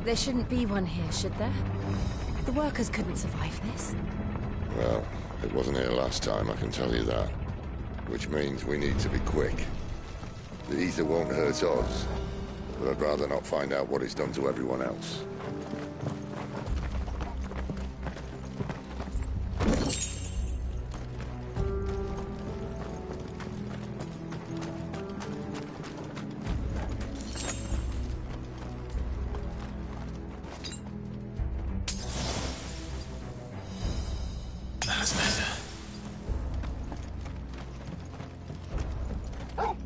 There shouldn't be one here, should there? The workers couldn't survive this. Well, it wasn't here last time, I can tell you that. Which means we need to be quick. The ether won't hurt us, but I'd rather not find out what it's done to everyone else. That's better. Oh,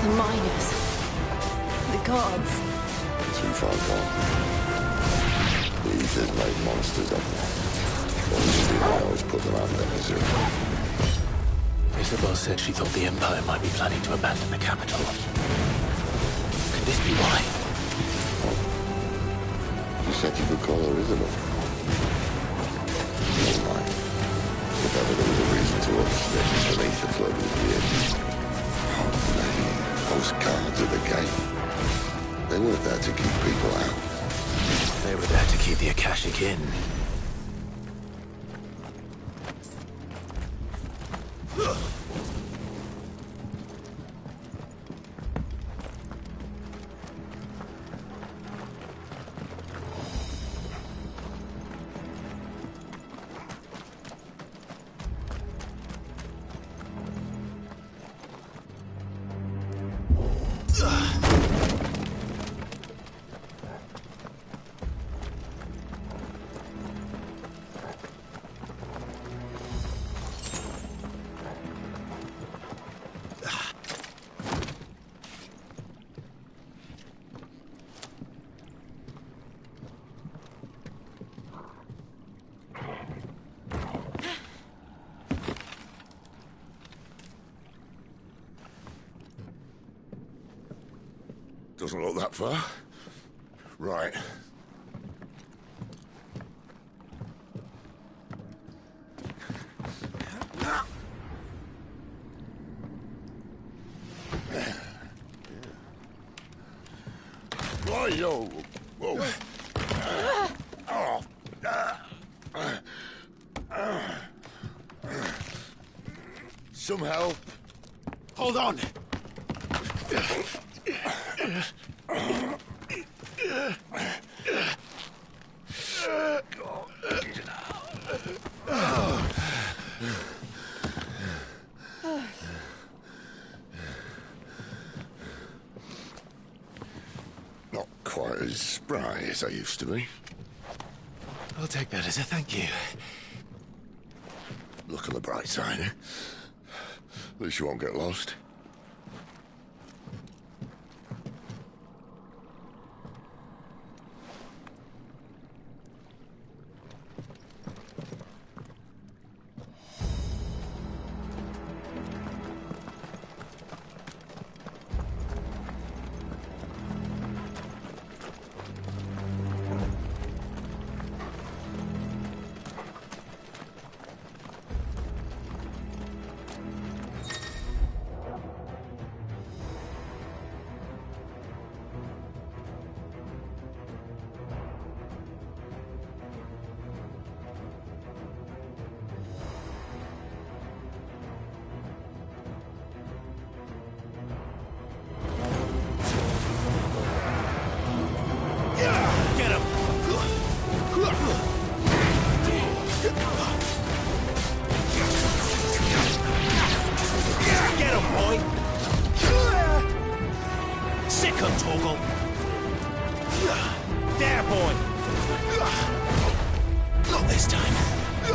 the miners. The guards. Too far gone. The ether's made monsters of them. All we can do now is put them out of their misery. Isabel said she thought the Empire might be planning to abandon the capital. Could this be why? You said you could call her Isabel. Never mind. If ever there was a reason to upstitch, the ether flood would be it. Oh, man. Those guards at the gate. They weren't there to keep people out. They were there to keep the Akashic in. Doesn't look that far. Right. Whoa, whoa. Some help. Hold on! Not quite as spry as I used to be. I'll take that as a thank you. Look on the bright side, eh? At least you won't get lost.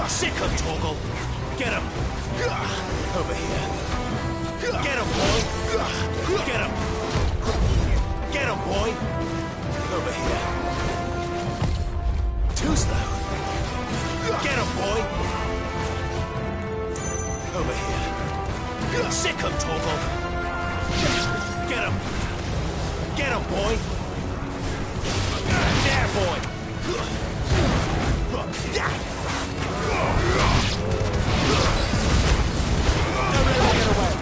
Sick him, Torgal. Get him. Over here. Get him, boy. Get him. Get him, boy. Over here. Too slow. Get him, boy. Over here. Sick him, Torgal. Get him. Get him, boy. There, boy. Don't let him get away.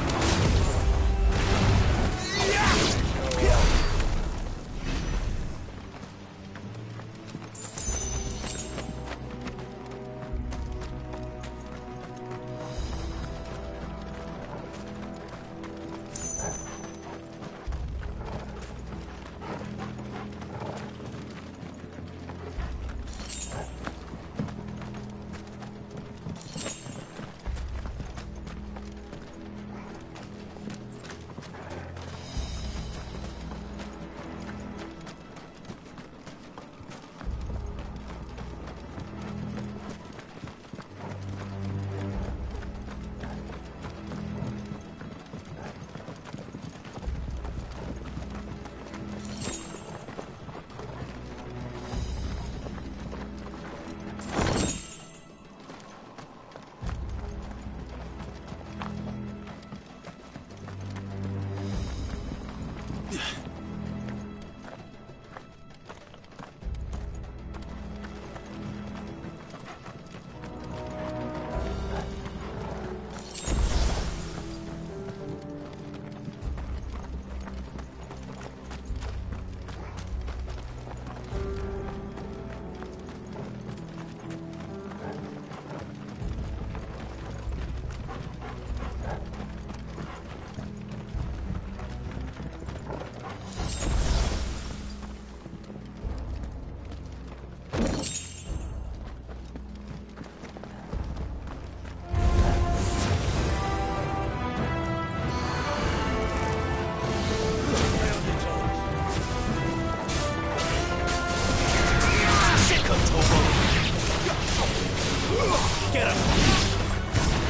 Get him!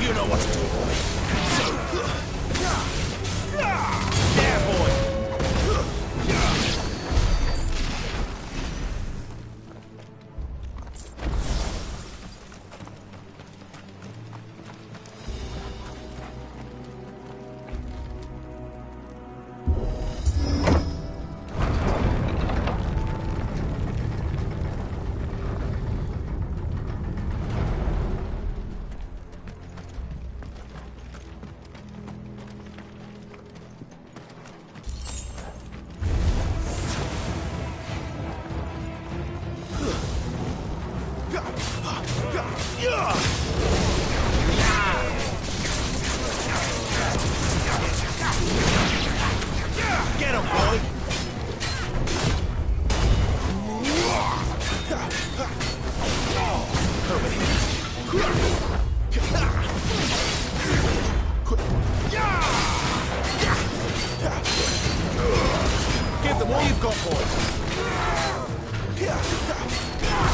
You know what to do, boy. There, boy! Get him, boy! Over here. Give them all you've got, boys.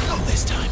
Not this time.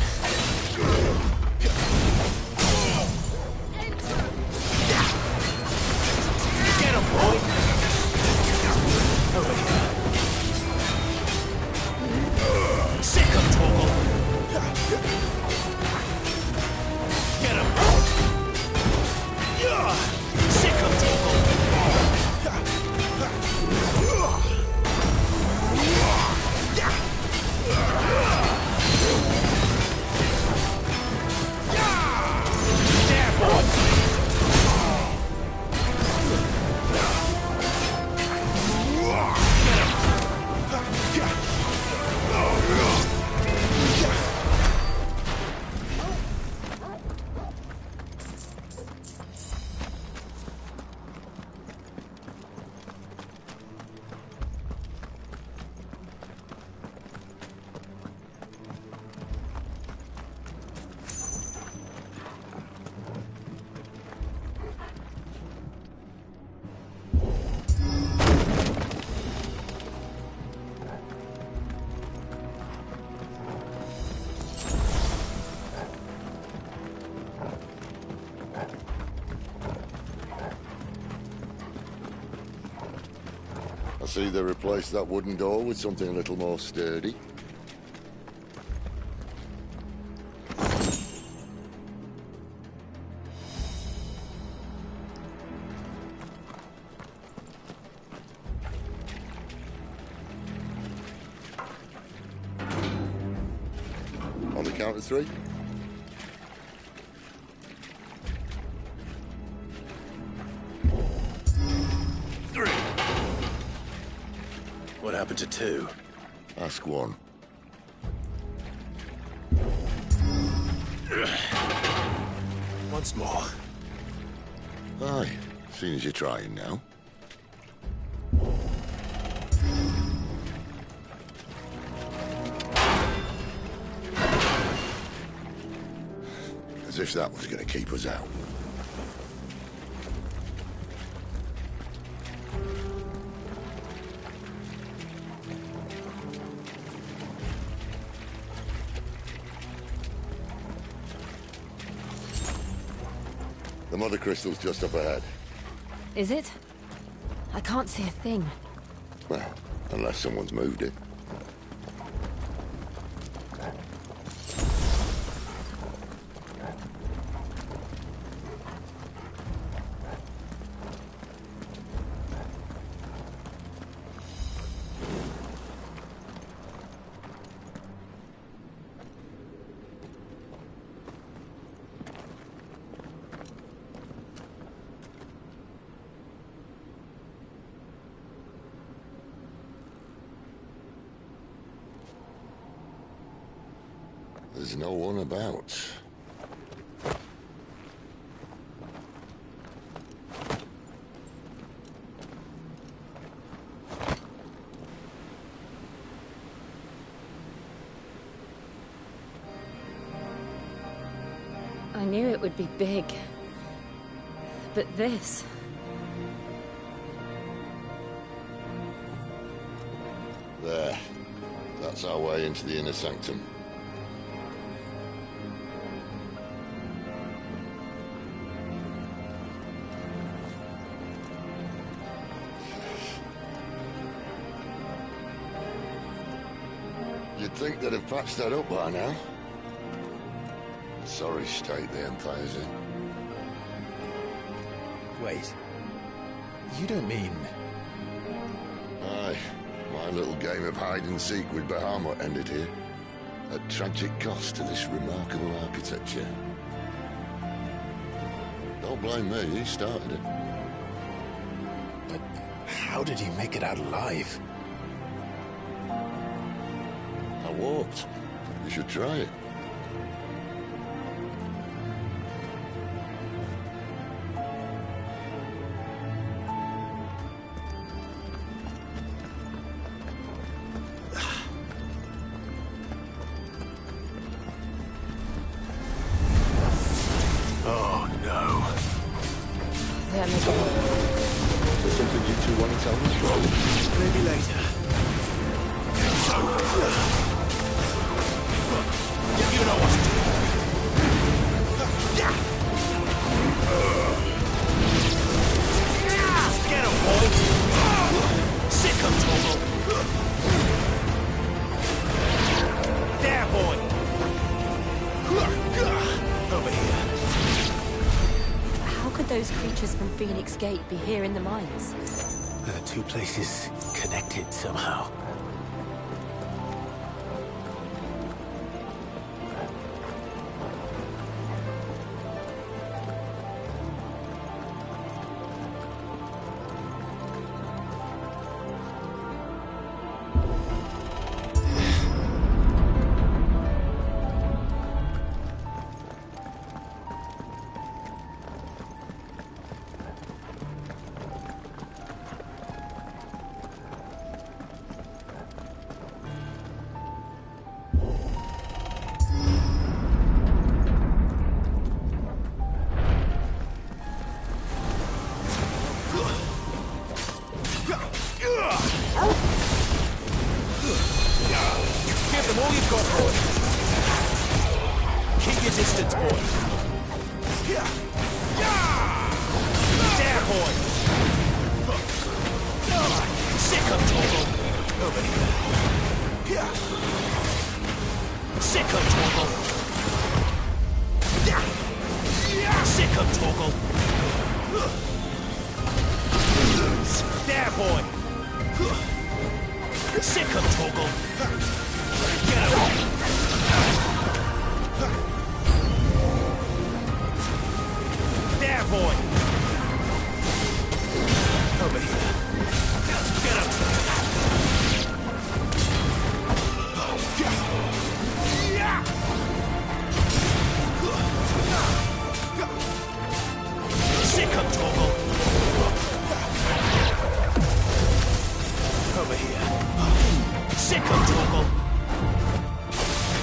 see they replaced that wooden door with something a little more sturdy. On the count of 3. What happened to 2? Ask 1. Once more. Aye, seeing as you're trying now. As if that was going to keep us out. The mother crystal's just up ahead. Is it? I can't see a thing. Well, unless someone's moved it. There's no one about. I knew it would be big. But this... There. That's our way into the inner sanctum. You'd think they'd have patched that up by now. Sorry state the Empire's in. Wait. You don't mean... Aye. My little game of hide-and-seek with Bahamut ended here. At tragic cost to this remarkable architecture. Don't blame me, he started it. But how did he make it out alive? I walked. You should try it. Oh, no. There may be. Is there something you two want to tell me? Maybe later. You know what to do. Get him, boy! Sick him, Tomo! There, boy! Over here. How could those creatures from Phoenix Gate be here in the mines? The two places connected somehow. Give them all you've got, boy. Keep your distance, boy. There, boy. Sick of Torgal! Over here. Sick of Torgal! Sick of Torgal! There, boy! Sick of Torgal! Get him! There, boy! Over here. Get him! Sick of Torgal! Over here. Sick of Torgal!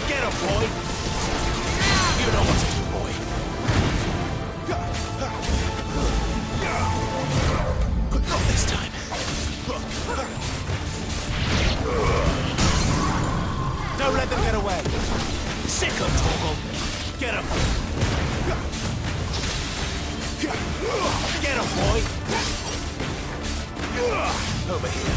Get him, boy! You know what to do, boy. Not this time. Don't let them get away. Sick of Torgal! Get him! Get him, boy! Over here.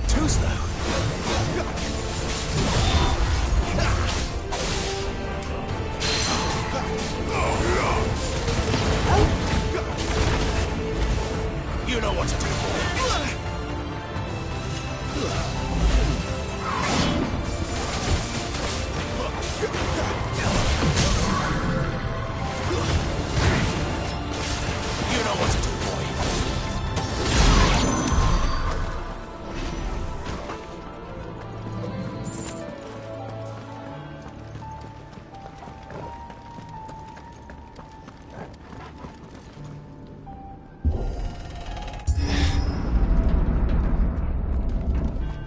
Too slow. You know what to do. You know what to do, boy.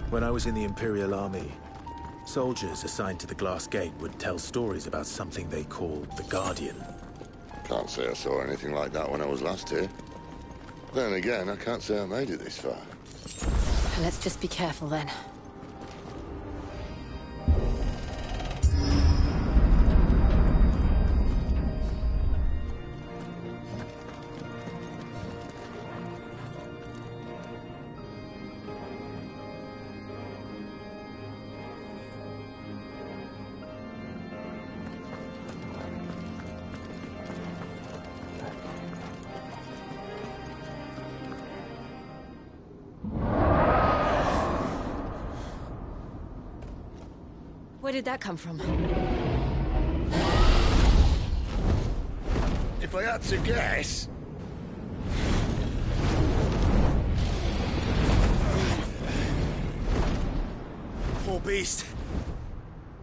When I was in the Imperial Army, soldiers assigned to the Glass Gate would tell stories about something they called the Guardian. Can't say I saw anything like that when I was last here. Then again, I can't say I made it this far. Let's just be careful then. Where did that come from? If I had to guess... Poor beast.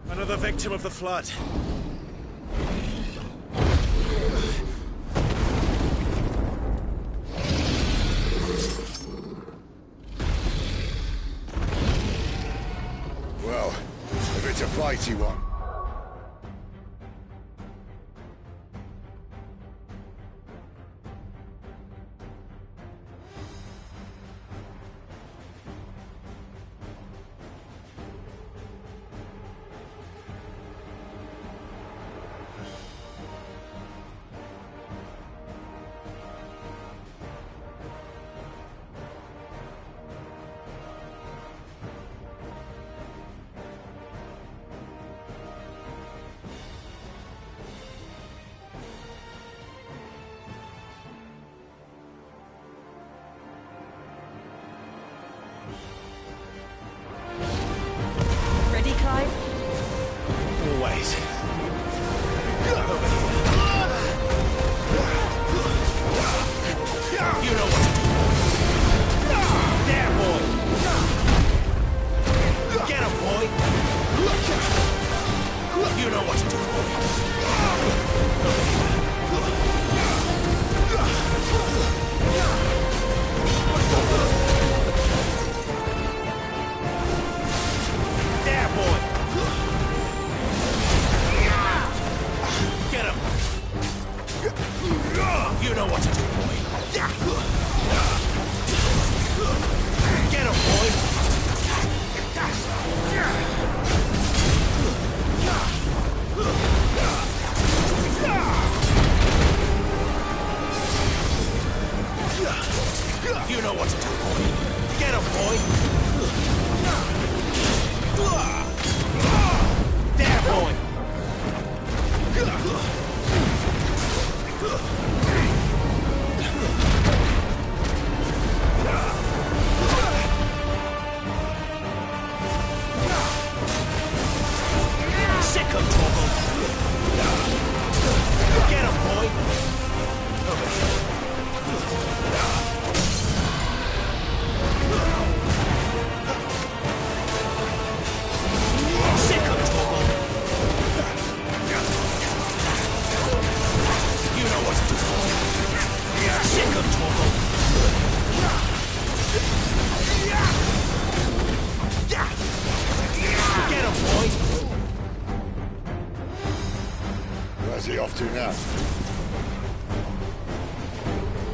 Another victim of the Flood. Well, if it's a fighty one. Ready, Clive? Always. You know what to do. There, boy. Get him, boy. You know what to do, There, boy. Get him. You know what to do, boy. Get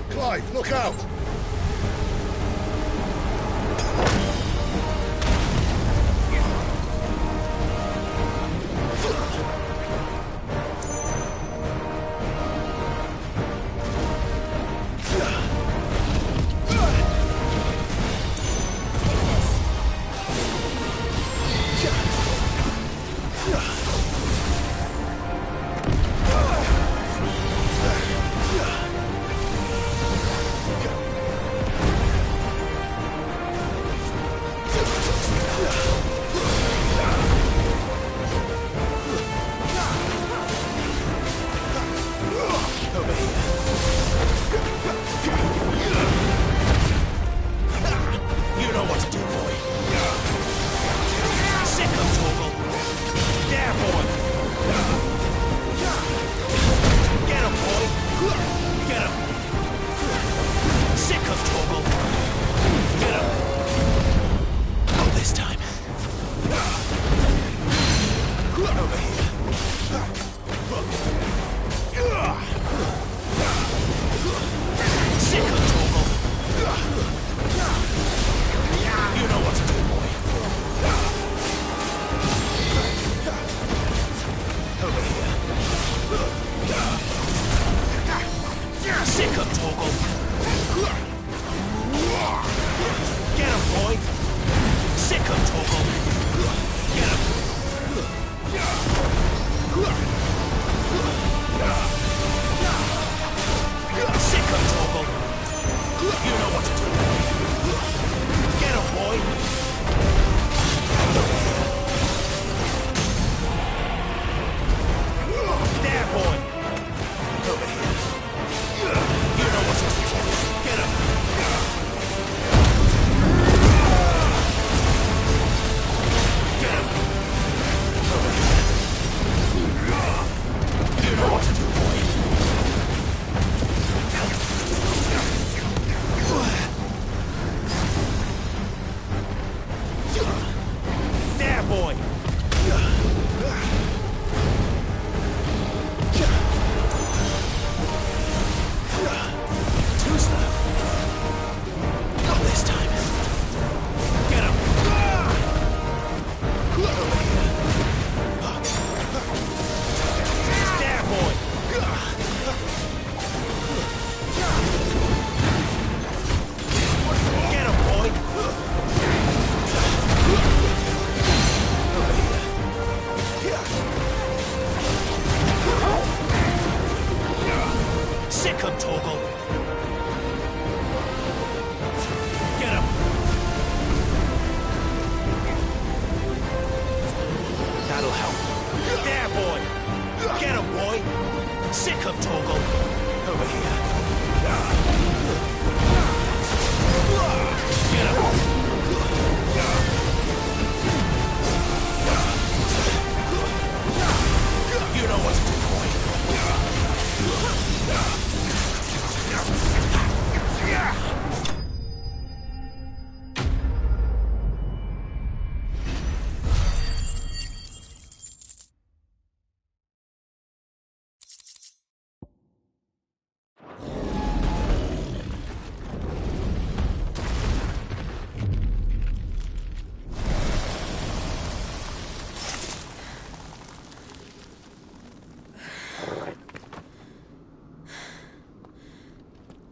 Clive, look out!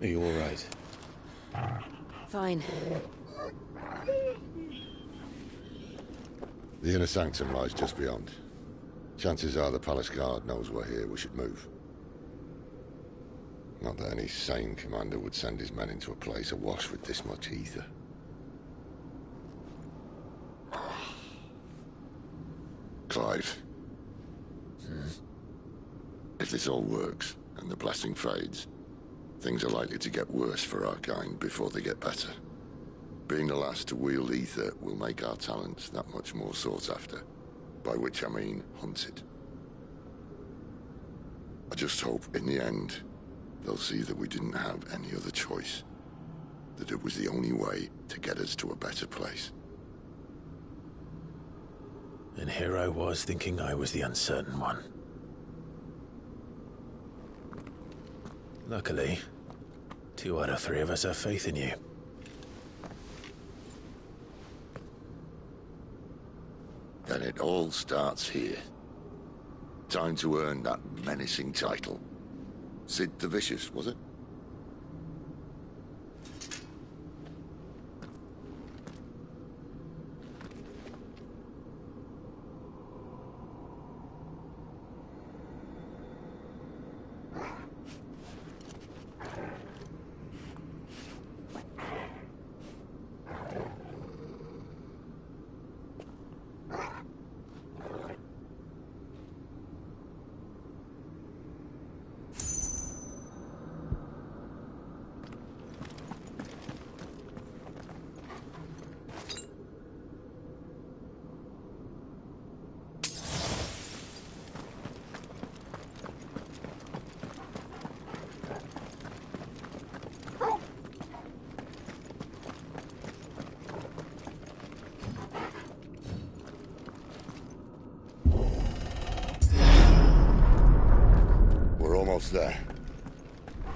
Are you all right? Fine. The inner sanctum lies just beyond. Chances are the palace guard knows we're here. We should move. Not that any sane commander would send his men into a place awash with this much ether. Clive. If this all works, and the blessing fades, things are likely to get worse for our kind before they get better. Being the last to wield ether will make our talents that much more sought after, by which I mean hunted. I just hope, in the end, they'll see that we didn't have any other choice, that it was the only way to get us to a better place. And here I was thinking I was the uncertain one. Luckily, 2 out of 3 of us have faith in you. Then it all starts here. Time to earn that menacing title. Sid the Vicious, was it? Almost there.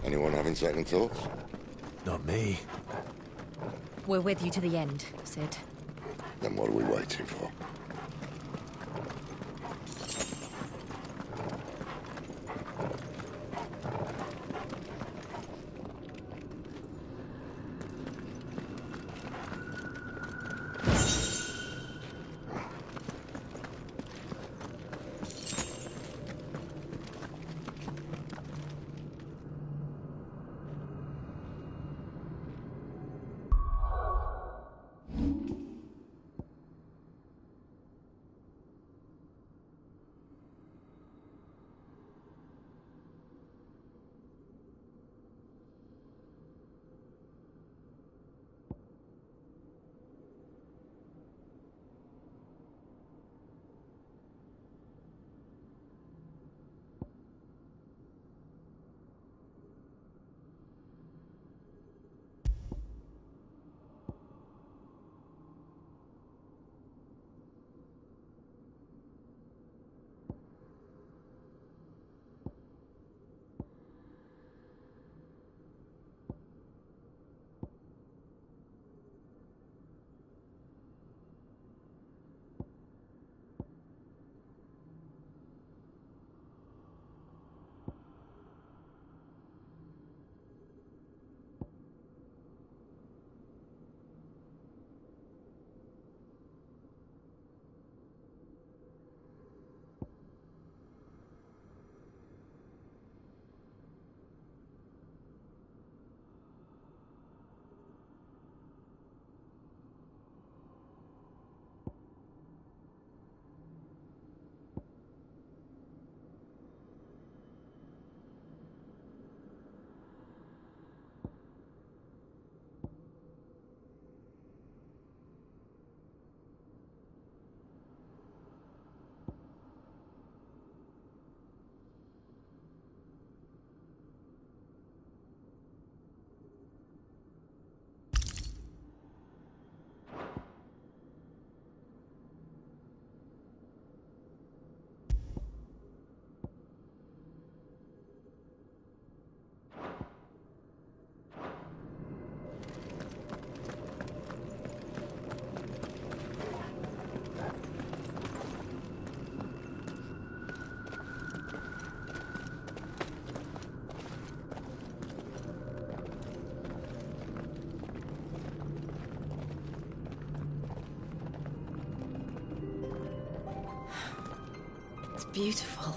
Anyone having second thoughts? Not me. We're with you to the end, Sid. Then what are we waiting for? Beautiful.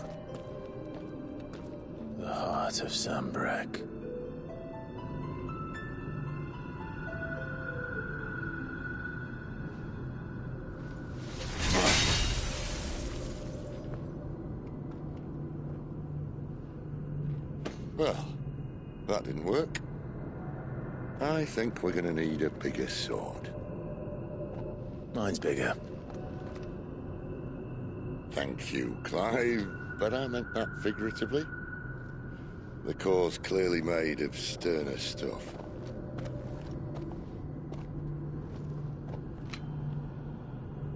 The heart of Sambrek. Well, that didn't work. I think we're gonna need a bigger sword. Mine's bigger. Thank you, Clive, but I meant that figuratively. The core's clearly made of sterner stuff.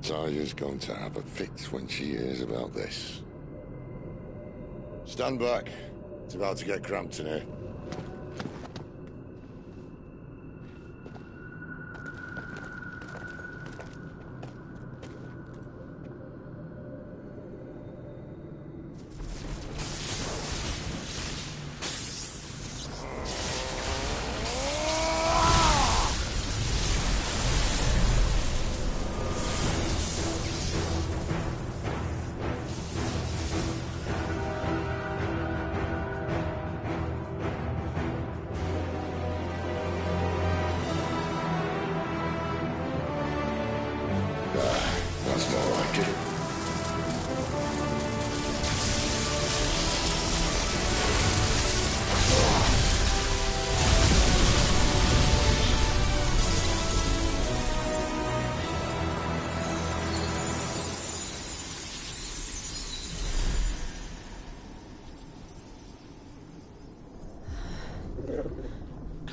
Taya's going to have a fit when she hears about this. Stand back. It's about to get cramped in here.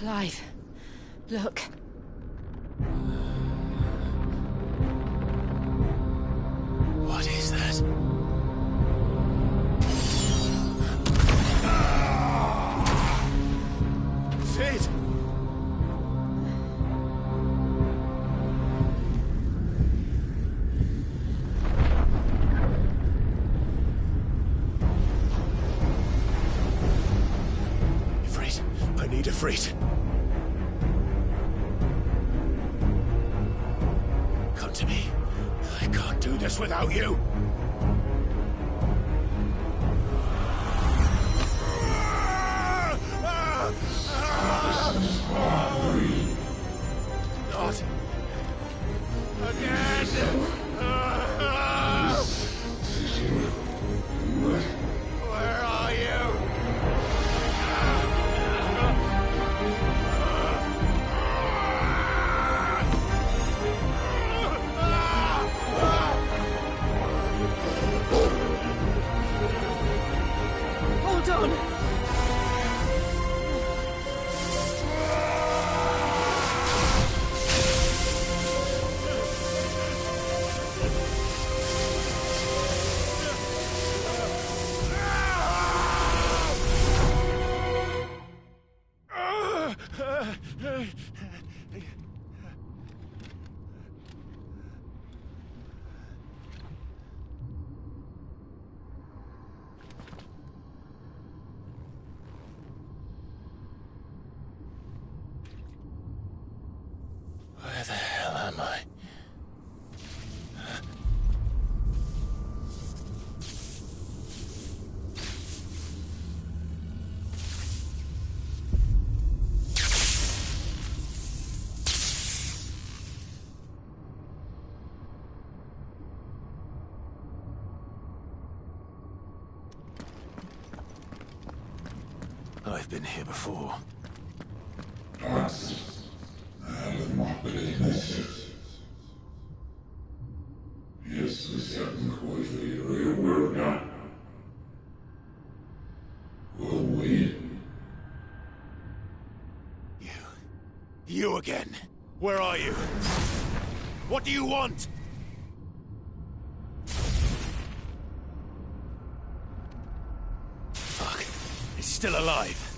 Clive, look. What is that? Sid! Ifrit, I need Ifrit. Come to me. I can't do this without you. Not again. Where are you? Hold on! Where the hell am I? I've been here before. You again. Where are you? What do you want? Fuck. It's still alive.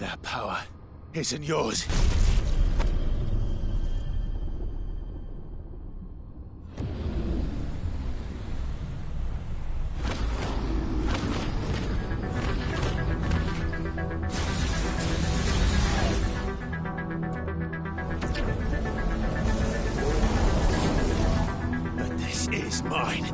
That power isn't yours. But this is mine.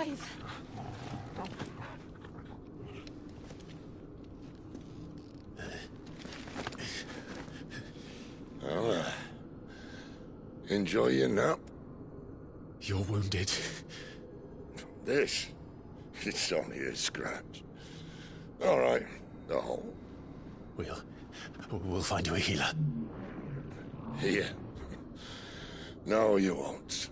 alive. Well, enjoy your nap. You're wounded. This? It's only a scratch. All right, the hole. We'll find you a healer. Here? No, you won't.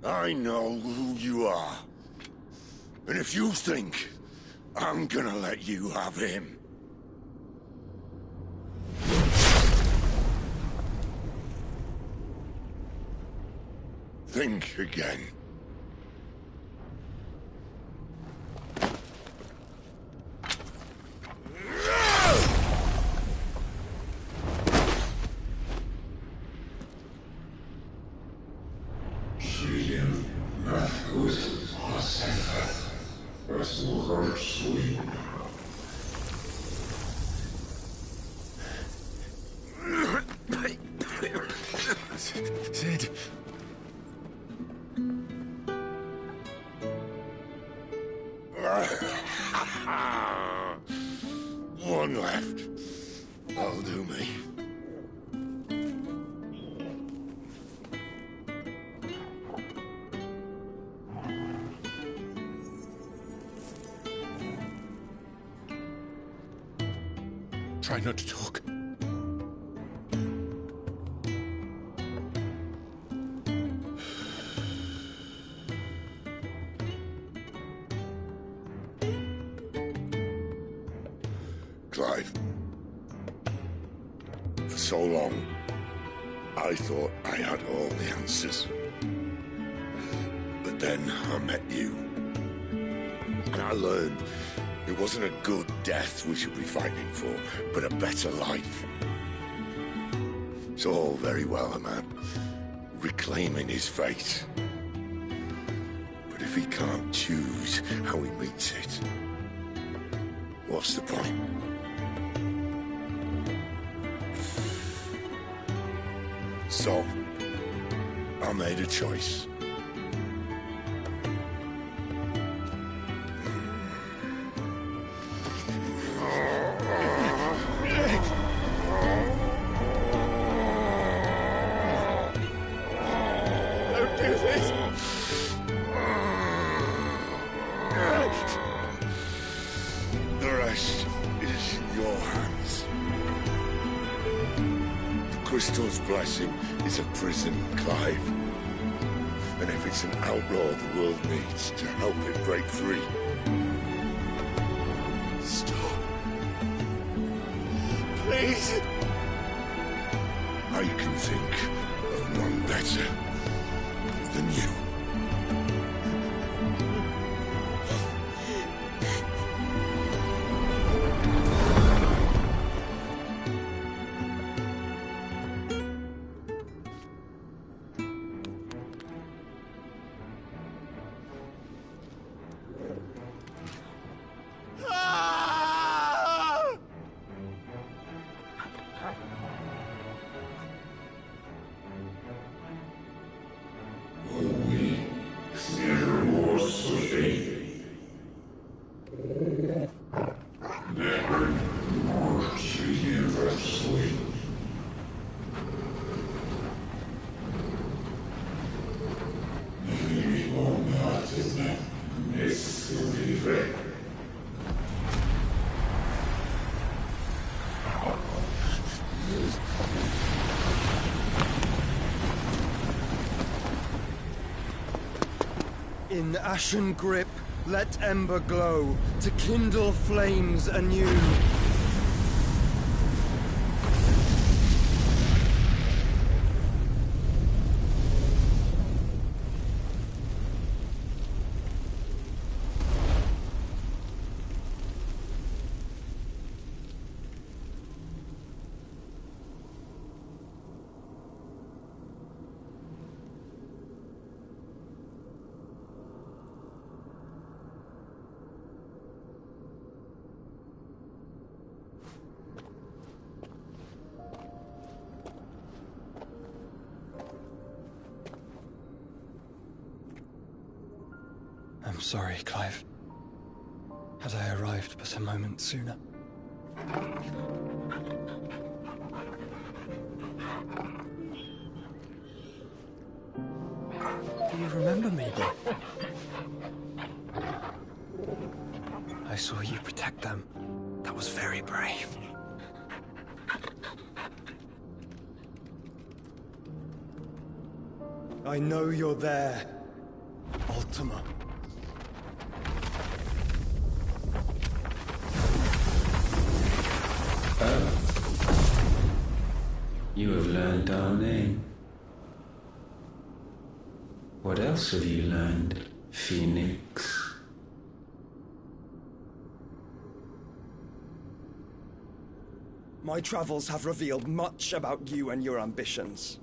I know who you are. And if you think I'm gonna let you have him... think again. Sid. One left. That'll do me. Try not to talk. Clive. For so long, I thought I had all the answers. But then I met you. And I learned it wasn't a good death we should be fighting for, but a better life. It's all very well, a man reclaiming his fate. But if he can't choose how he meets it, what's the point? So, I made a choice. Don't do this! The rest is in your hands. The crystal's blessing is a prison, Clive. And if it's an outlaw the world needs to help it break free... Stop. Please! I can think of none better than you. In ashen grip, let ember glow, to kindle flames anew. I'm sorry, Clive. Had I arrived but a moment sooner. Do you remember me, boy? I saw you protect them. That was very brave. I know you're there, Ultima. You have learned our name. What else have you learned, Phoenix? My travels have revealed much about you and your ambitions.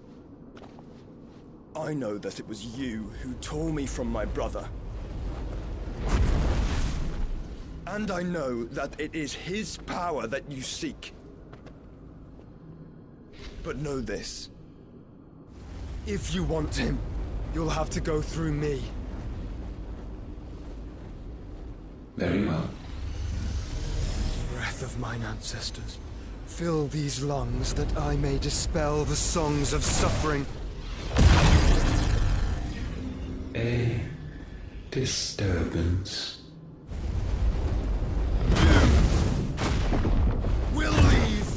I know that it was you who tore me from my brother. And I know that it is his power that you seek. But know this. If you want him, you'll have to go through me. Very well. Breath of mine ancestors, fill these lungs that I may dispel the songs of suffering. A disturbance. We'll leave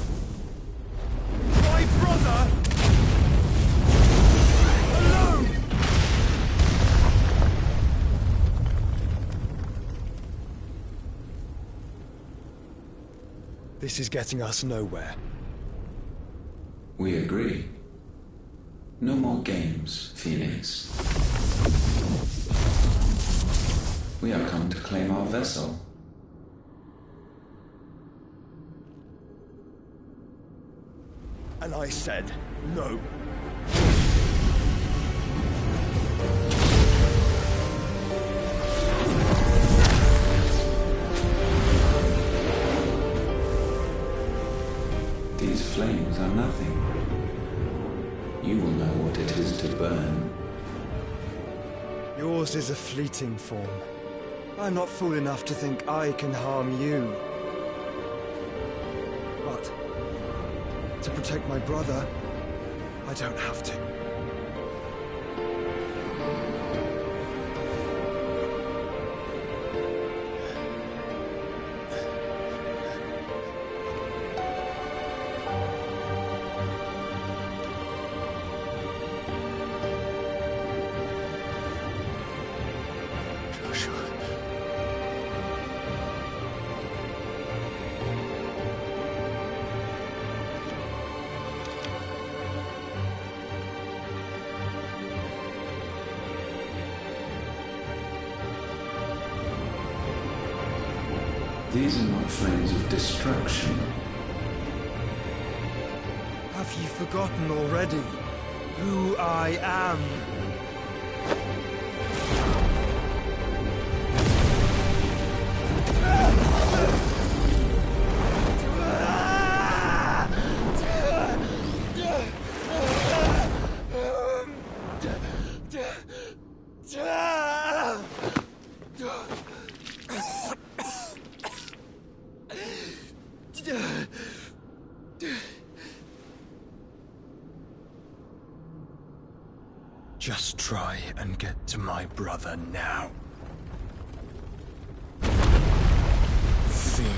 my brother alone. This is getting us nowhere. We agree. No more games, Phoenix. We have come to claim our vessel. And I said no. These flames are nothing. You will know what it is to burn. Yours is a fleeting form. I'm not fool enough to think I can harm you. But to protect my brother, I don't have to. These are not flames of destruction. Have you forgotten already who I am? Just try and get to my brother now. Fiend.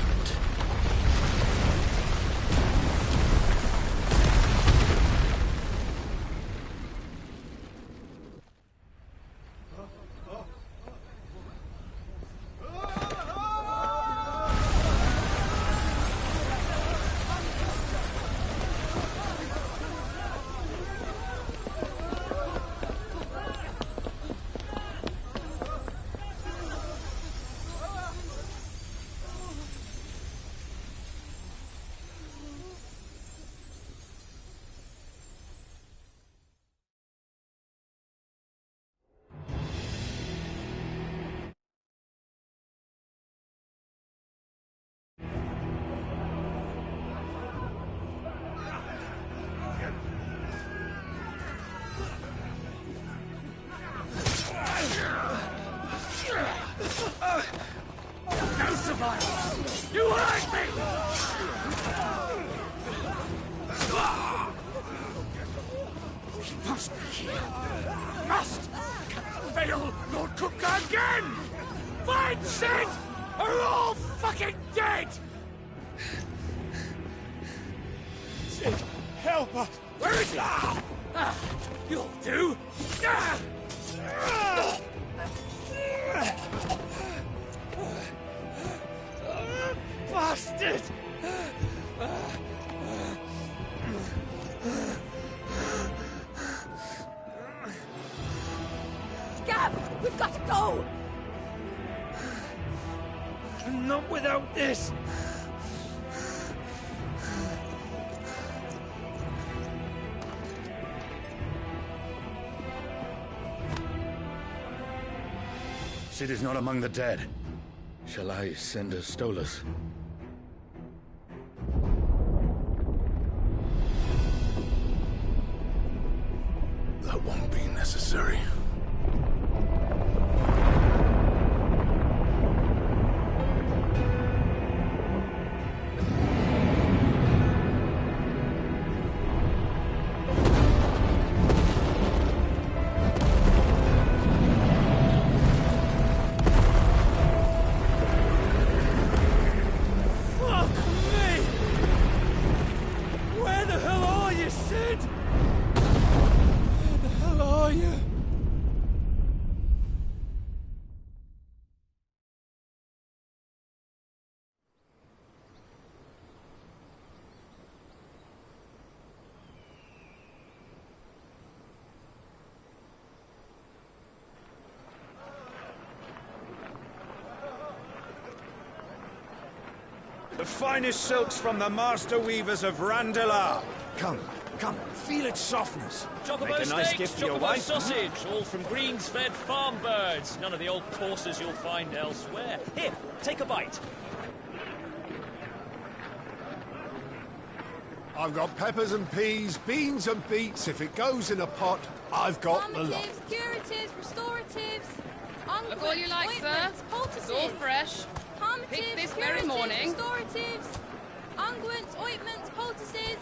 No survivors! You hurt me! He must be here. Must! Can't fail Lord Cook again! Find Sid! Or we're all fucking dead! Sid, help us! Where is he? You'll do! Bastard! Gab! We've got to go! Not without this! Sid is not among the dead. Shall I send a Stolas? That won't be necessary. Fuck me! Where the hell are you, Sid? Where the hell are you? The finest silks from the master weavers of Randalar. Come, feel its softness. Chocobo Make a nice steaks, gift for your chocobo wife. sausage, all from greens-fed farm birds. None of the old courses you'll find elsewhere. Here, take a bite. I've got peppers and peas, beans and beets. If it goes in a pot, I've got the lot. Calmatives, curatives, restoratives, unguents, Look all you like, sir. ointments, poultices. It's all fresh. Calmatives, Picked this very curatives, morning. Restoratives, unguents, ointments, poultices.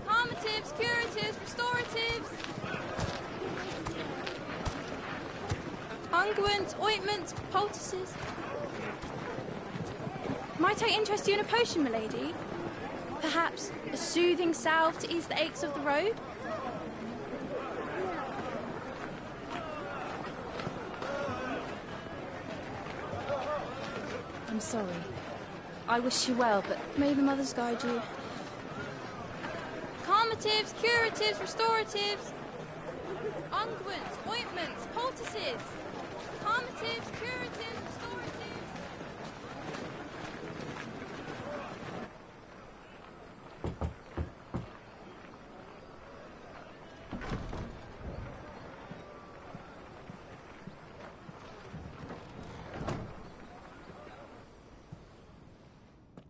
Calmatives, curatives, restoratives. Unguents, ointments, poultices. Might I interest you in a potion, milady? Perhaps a soothing salve to ease the aches of the road? I'm sorry. I wish you well, but may the mothers guide you. Calmatives, curatives, restoratives. Unguents, ointments, poultices. Calmatives, curatives, restoratives.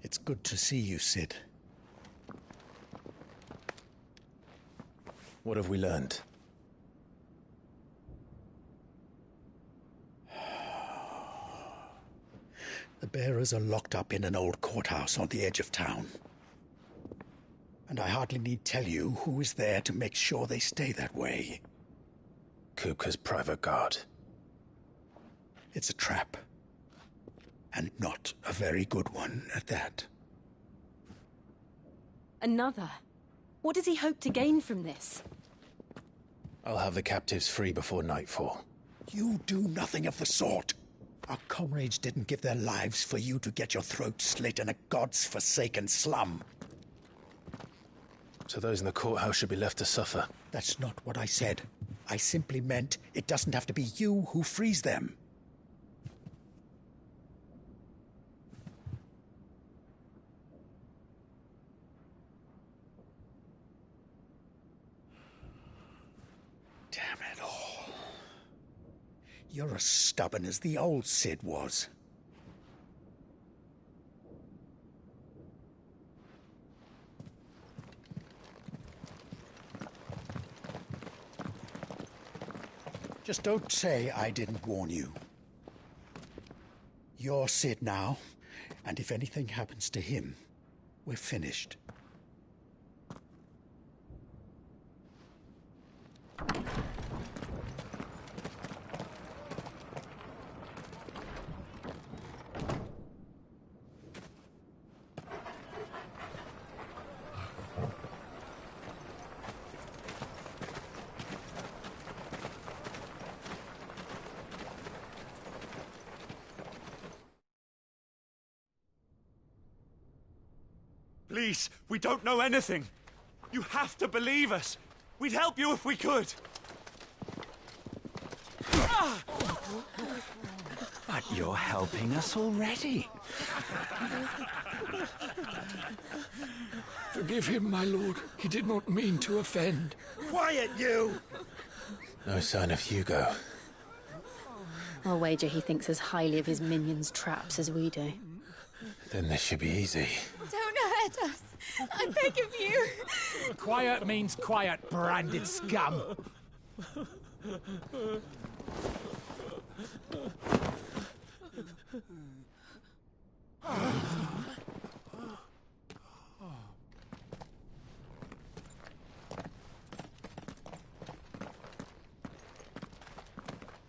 It's good to see you, Sid. What have we learned? The bearers are locked up in an old courthouse on the edge of town. And I hardly need tell you who is there to make sure they stay that way. Kupka's private guard. It's a trap. And not a very good one at that. Another? What does he hope to gain from this? I'll have the captives free before nightfall. You do nothing of the sort. Our comrades didn't give their lives for you to get your throat slit in a god's forsaken slum. So those in the courthouse should be left to suffer. That's not what I said. I simply meant it doesn't have to be you who frees them. Damn it all. You're as stubborn as the old Sid was. Just don't say I didn't warn you. You're Sid now, and if anything happens to him, we're finished. Please, we don't know anything. You have to believe us. We'd help you if we could. But you're helping us already. Forgive him, my lord. He did not mean to offend. Quiet, you! No sign of Hugo. I'll wager he thinks as highly of his minions' traps as we do. Then this should be easy. Don't hurt us. I beg of you. Quiet means quiet, branded scum.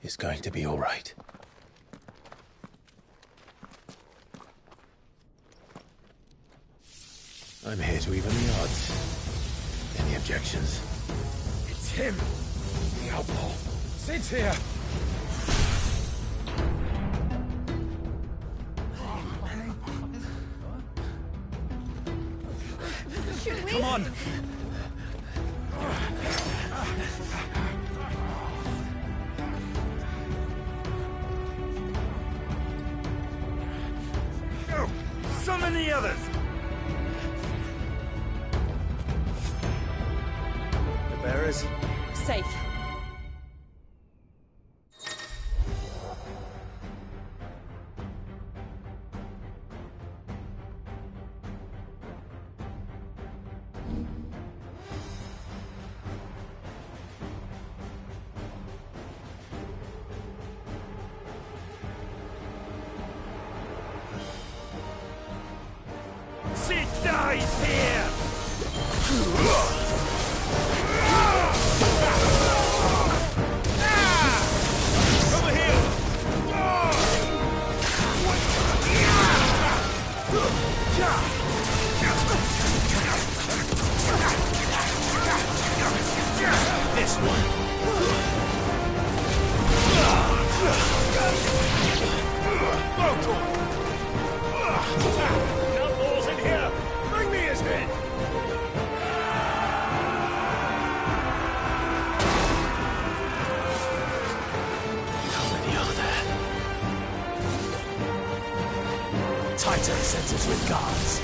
It's going to be all right. I'm here to even the odds. Any objections? It's him, the outlaw. Sid's here. Should we? Come on. Go! Summon the others! The bearers? Safe. Sid dies here! Over here! This one. Outlaws in here! Bring me his head! How many are there? Tighter sentence with guards.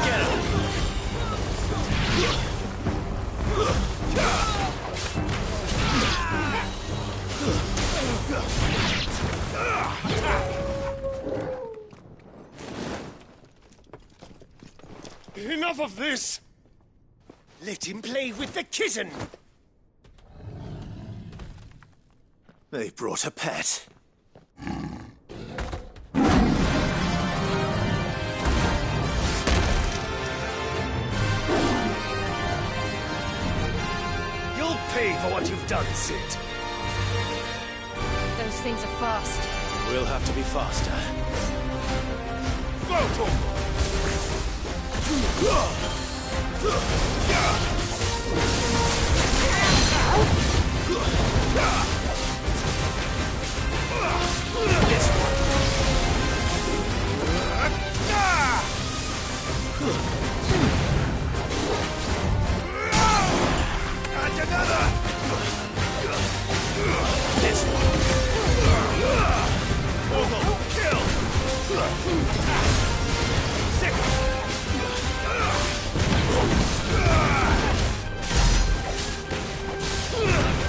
Get him! Get him! Enough of this! Let him play with the kitten! They brought a pet. You'll pay for what you've done, Sid. Those things are fast. We'll have to be faster. This one. And another! This one. Morgul, kill! Sick!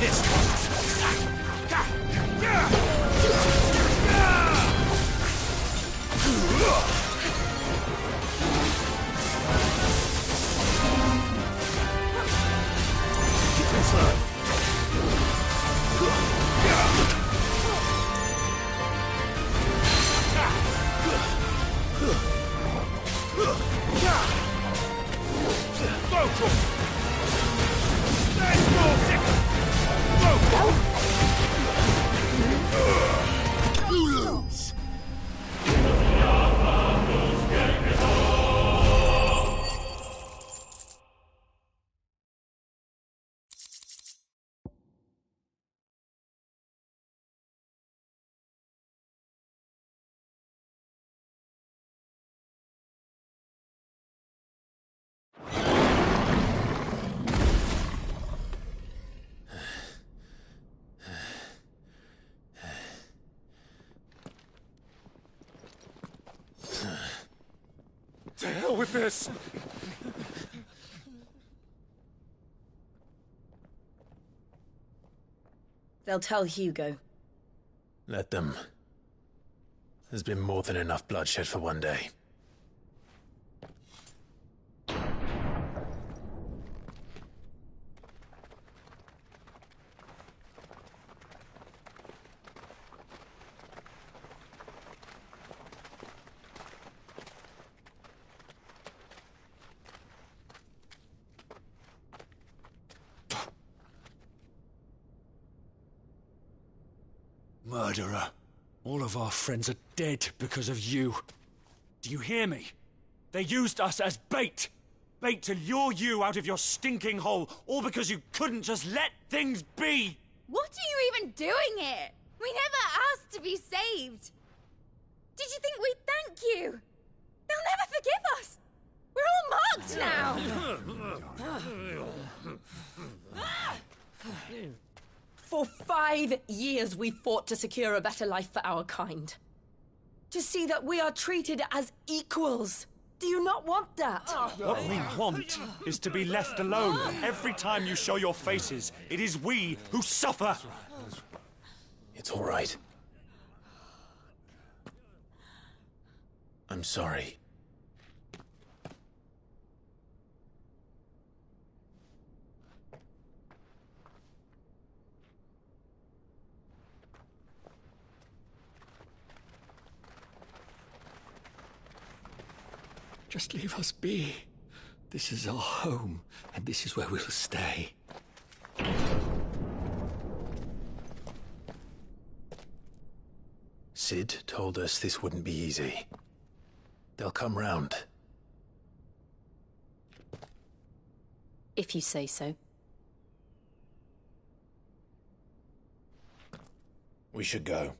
This one. To hell with this! They'll tell Hugo. Let them. There's been more than enough bloodshed for one day. Murderer. All of our friends are dead because of you. Do you hear me? They used us as bait. Bait to lure you out of your stinking hole, all because you couldn't just let things be. What are you even doing here? We never asked to be saved. Did you think we'd thank you? They'll never forgive us. We're all marked now. For 5 years we fought to secure a better life for our kind. To see that we are treated as equals. Do you not want that? What we want is to be left alone. Every time you show your faces, it is we who suffer. It's all right. I'm sorry. Just leave us be. This is our home, and this is where we'll stay. Sid told us this wouldn't be easy. They'll come round. If you say so. We should go.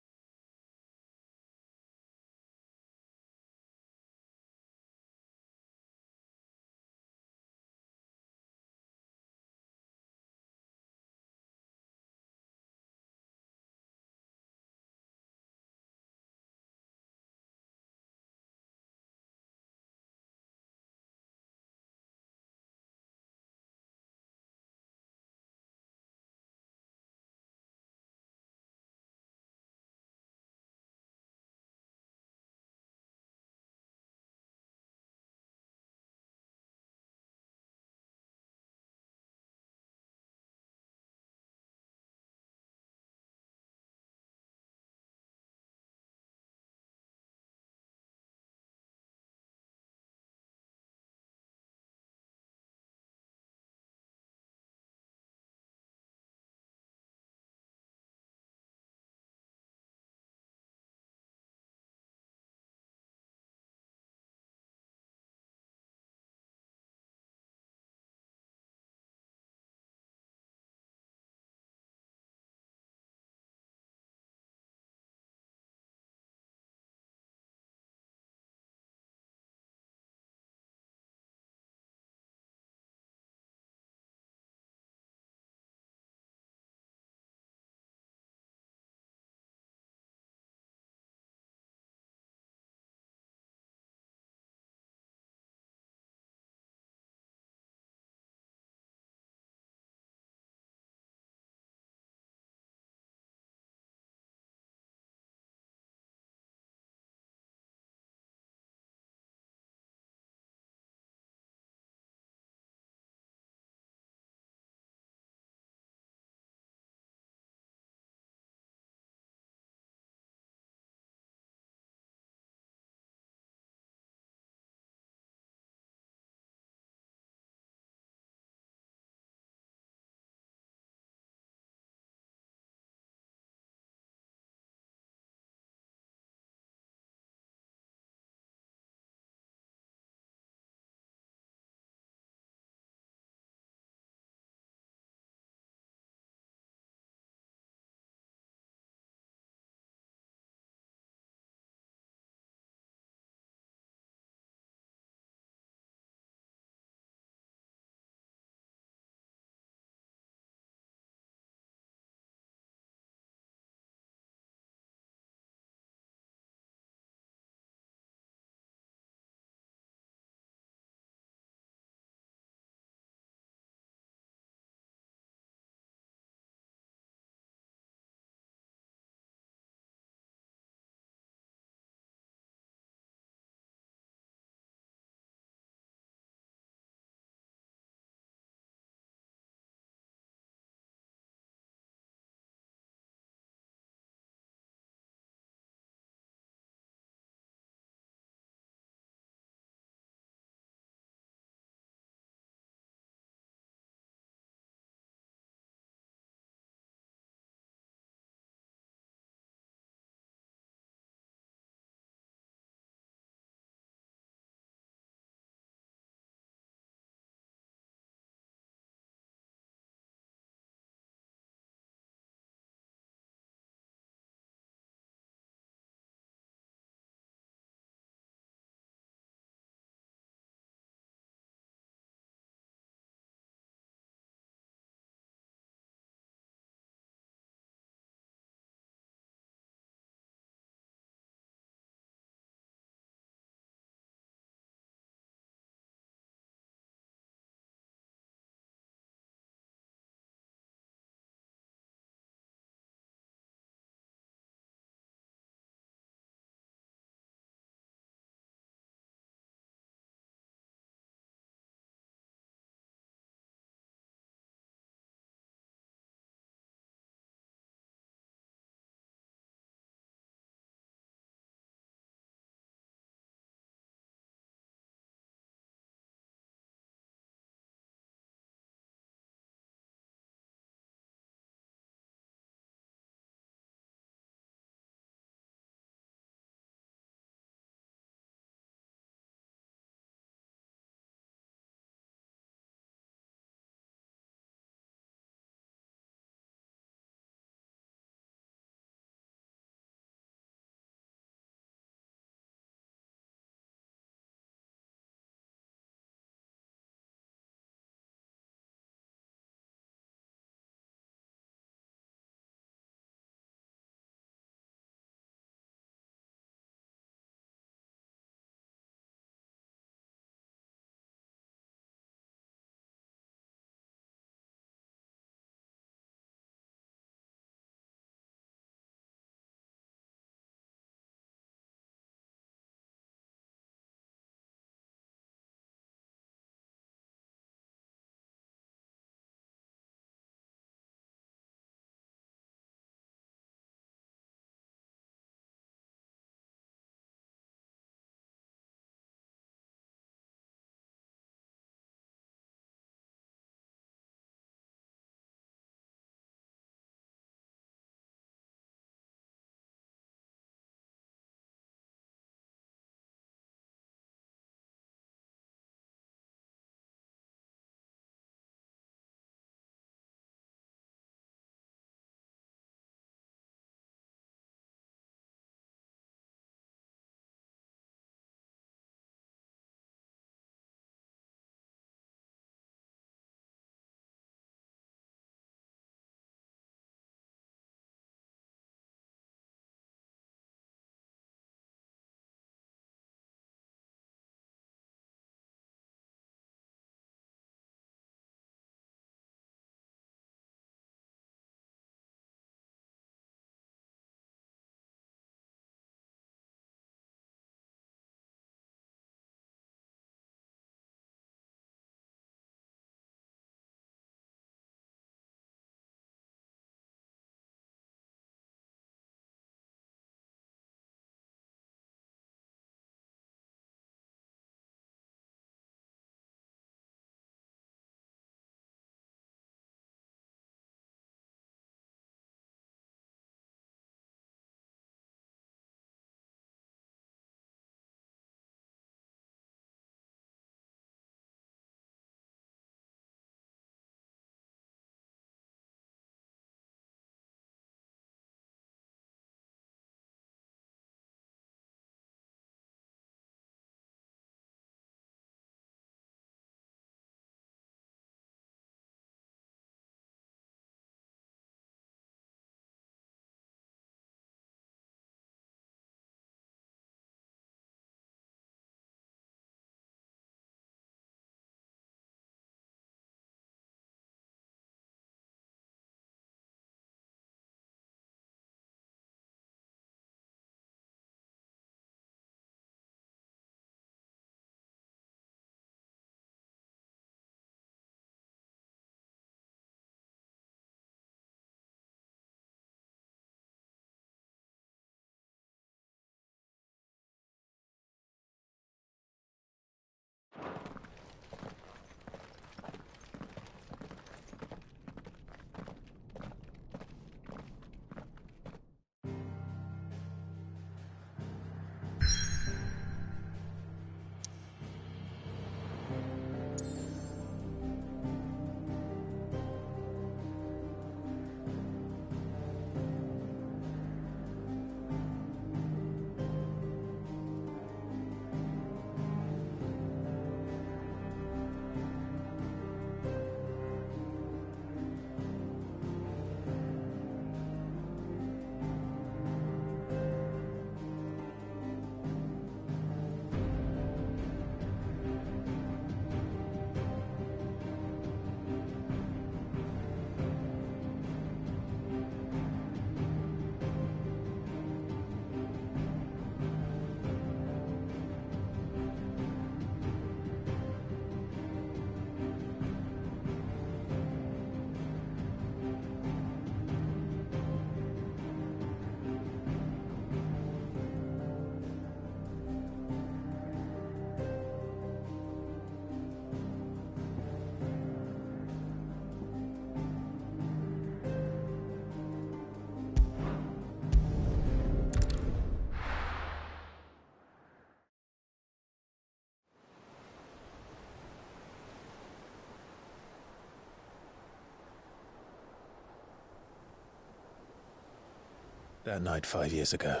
That night 5 years ago,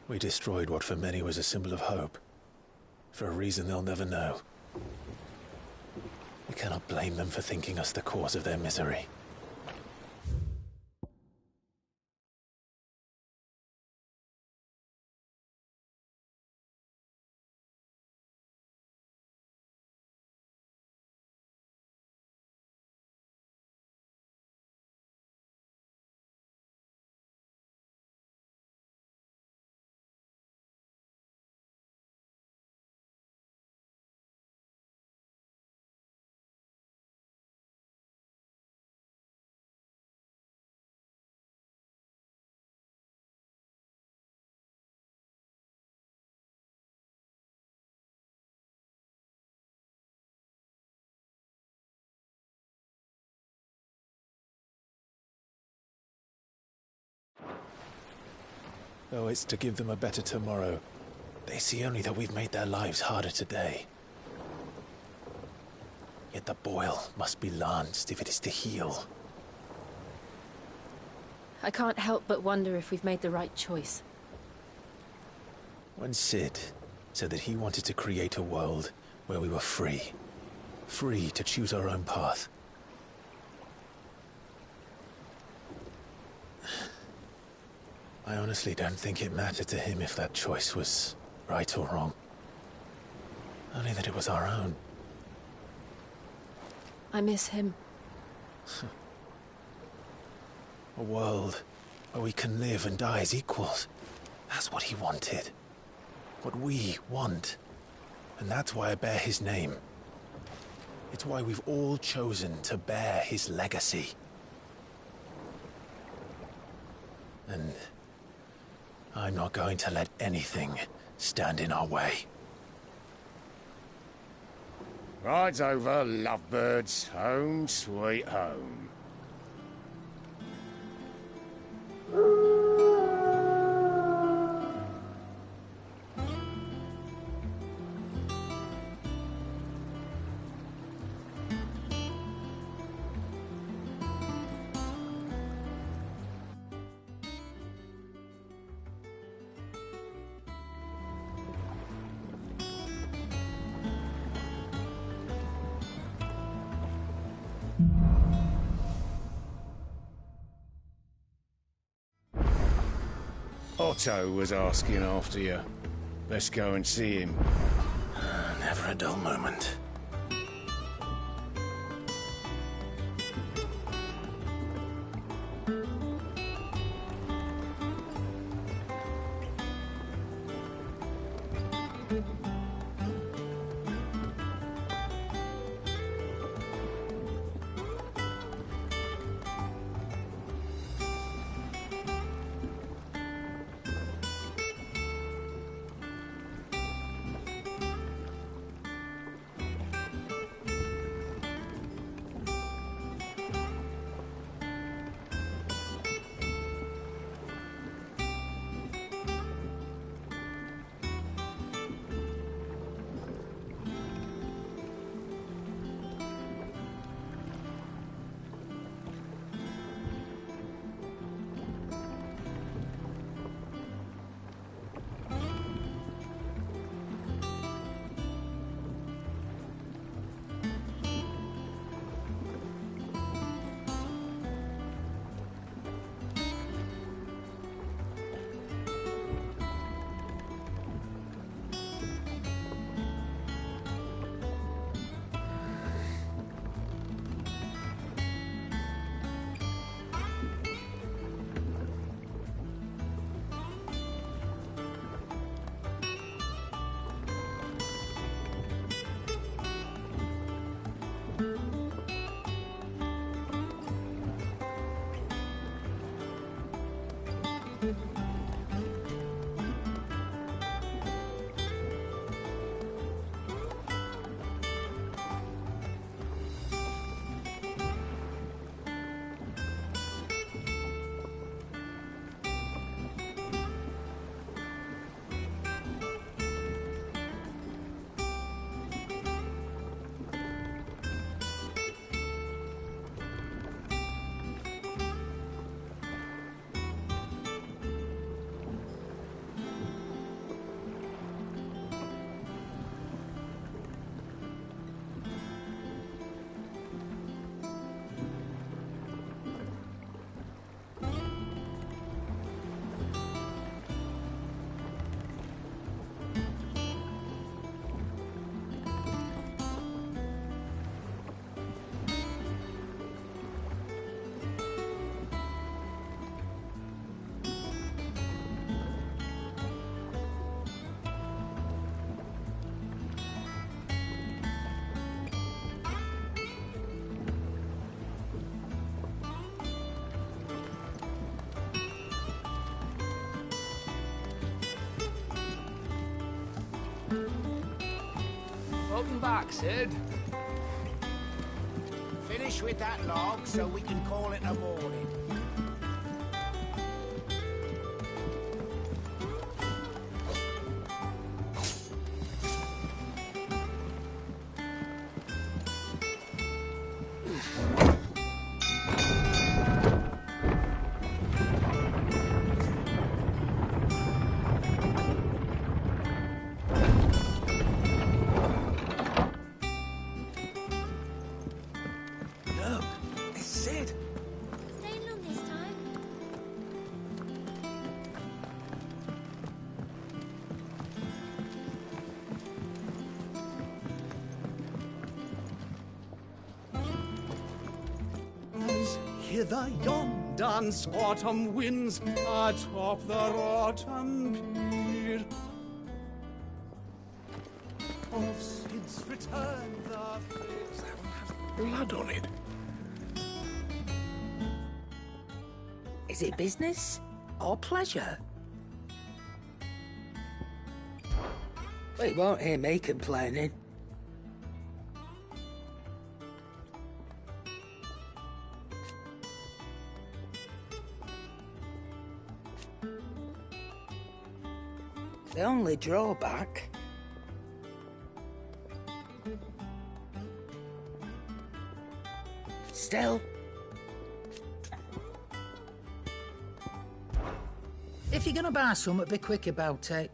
we destroyed what for many was a symbol of hope. For a reason they'll never know. We cannot blame them for thinking us the cause of their misery. Though it's to give them a better tomorrow, they see only that we've made their lives harder today. Yet the boil must be lanced if it is to heal. I can't help but wonder if we've made the right choice. When Sid said that he wanted to create a world where we were free. Free to choose our own path. I honestly don't think it mattered to him if that choice was right or wrong. Only that it was our own. I miss him. A world where we can live and die as equals. That's what he wanted. What we want. And that's why I bear his name. It's why we've all chosen to bear his legacy. And I'm not going to let anything stand in our way. Rides over, lovebirds. Home, sweet home. Otto was asking after you. Let's go and see him. Never a dull moment. Welcome back, Sid. Finish with that log so we can call it a morning. Hither yon dance autumn winds atop the autumn pier. Of Sid's return the face Blood on it. Is it business or pleasure? Well, you won't hear me complaining. The only drawback... Still... If you're gonna buy something, be quick about it.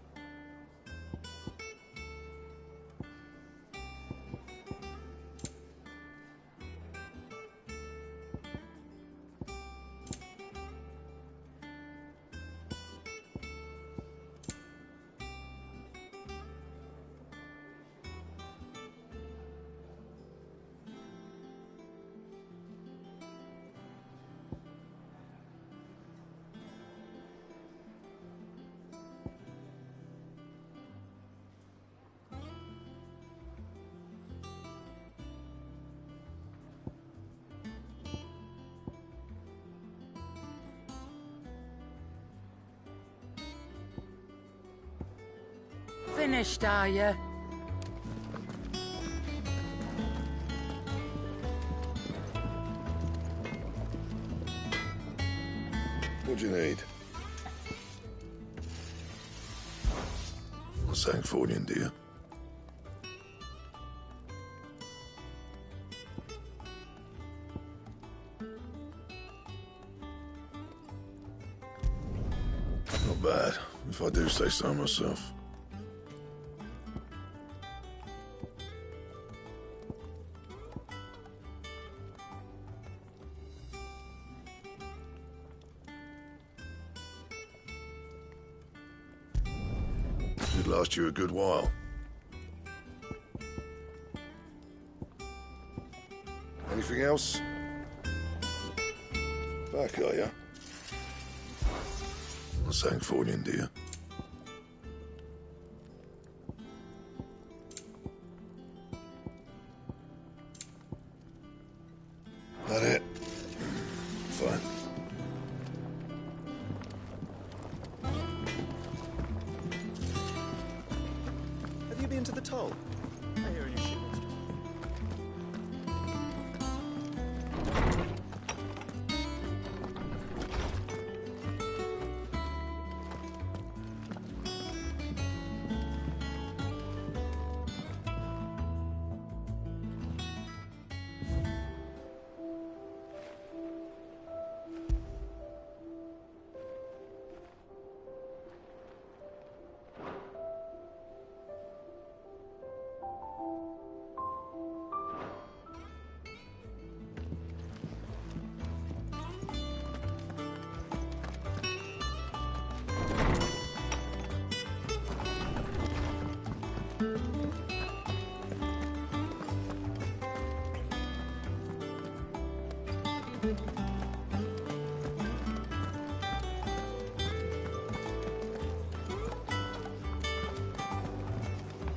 Finished, are you? What do you need? What's that for you, dear? Not bad, if I do say so myself. Should last you a good while. Anything else? Back, are ya? What's that for you, dear? That it? Fine. Have you been to the toll? I hear a new shipment's coming.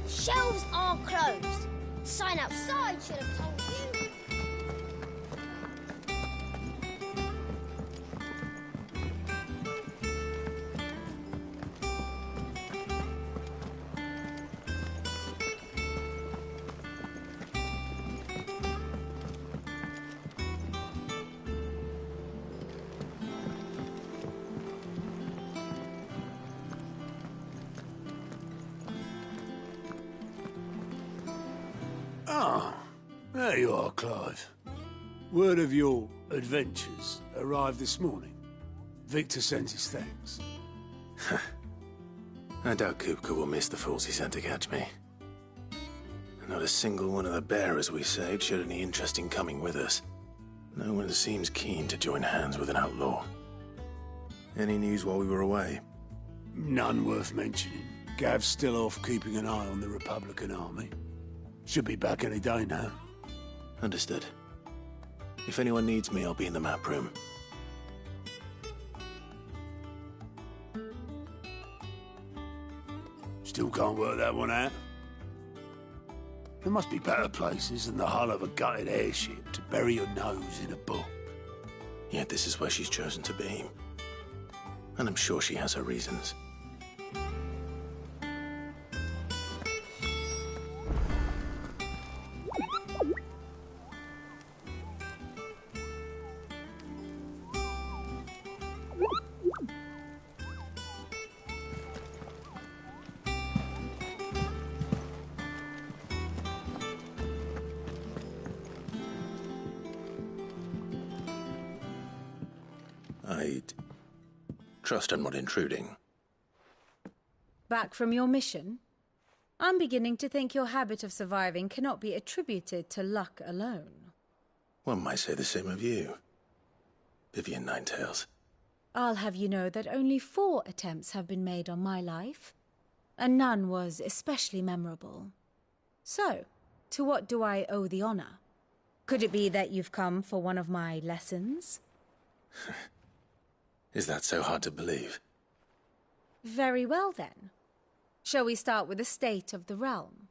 Shelves are closed. Sign outside should have told you. Ah, there you are, Clive. Word of your adventures arrived this morning. Victor sends his thanks. I doubt Kupka will miss the fools he sent to catch me. Not a single one of the bearers we saved showed any interest in coming with us. No one seems keen to join hands with an outlaw. Any news while we were away? None worth mentioning. Gav's still off keeping an eye on the Republican army. Should be back any day now. Understood. If anyone needs me, I'll be in the map room. Still can't work that one out. There must be better places than the hull of a gutted airship to bury your nose in a book. Yet this is where she's chosen to be. And I'm sure she has her reasons. I'd trust I'm not intruding. Back from your mission? I'm beginning to think your habit of surviving cannot be attributed to luck alone. One might say the same of you, Vivian Ninetails. I'll have you know that only 4 attempts have been made on my life, and none was especially memorable. So, to what do I owe the honor? Could it be that you've come for one of my lessons? Is that so hard to believe? Very well, then. Shall we start with the state of the realm?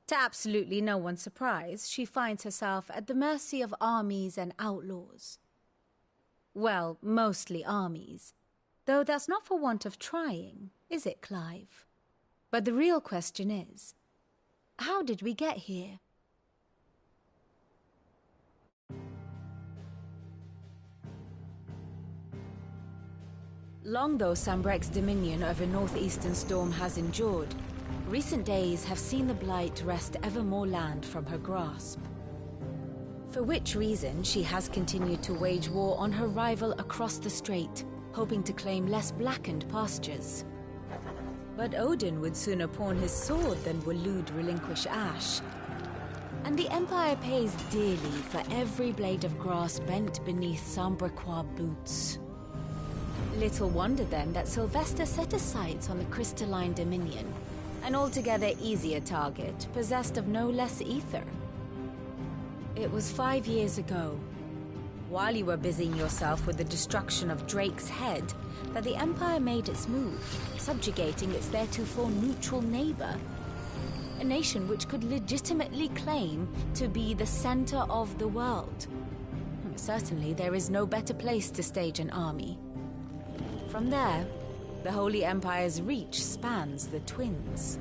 To absolutely no one's surprise, she finds herself at the mercy of armies and outlaws. Well, mostly armies. Though that's not for want of trying, is it, Clive? But the real question is, how did we get here? Long though Sambrek's dominion over northeastern Storm has endured, recent days have seen the Blight wrest ever more land from her grasp. For which reason she has continued to wage war on her rival across the strait, hoping to claim less blackened pastures. But Odin would sooner pawn his sword than Waloed relinquish Ash. And the Empire pays dearly for every blade of grass bent beneath Sambrequois boots. Little wonder then that Sylvester set his sights on the crystalline dominion, an altogether easier target, possessed of no less ether. It was 5 years ago, while you were busying yourself with the destruction of Drake's head, that the Empire made its move, subjugating its theretofore neutral neighbor. A nation which could legitimately claim to be the center of the world. Certainly there is no better place to stage an army. From there, the Holy Empire's reach spans the Twins.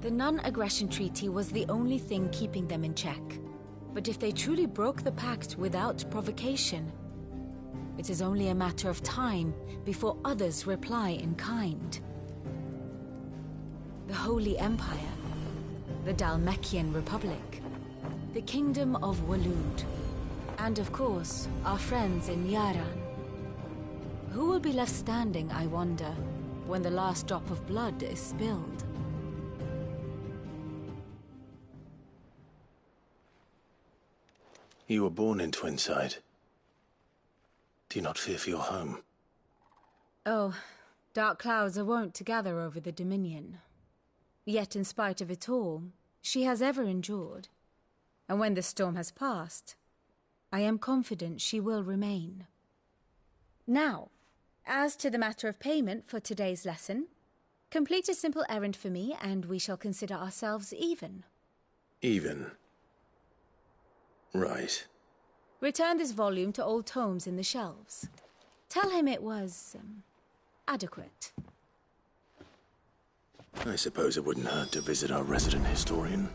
The non-aggression treaty was the only thing keeping them in check. But if they truly broke the pact without provocation, it is only a matter of time before others reply in kind. The Holy Empire, the Dhalmekian Republic, the Kingdom of Waloed, and of course, our friends in Yaran. Who will be left standing, I wonder, when the last drop of blood is spilled? You were born in Twinside. Do you not fear for your home? Oh, dark clouds are wont to gather over the Dominion. Yet in spite of it all, she has ever endured. And when the storm has passed, I am confident she will remain. Now, as to the matter of payment for today's lesson, complete a simple errand for me and we shall consider ourselves even. Even? Right. Return this volume to old tomes in the shelves. Tell him it was, adequate. I suppose it wouldn't hurt to visit our resident historian.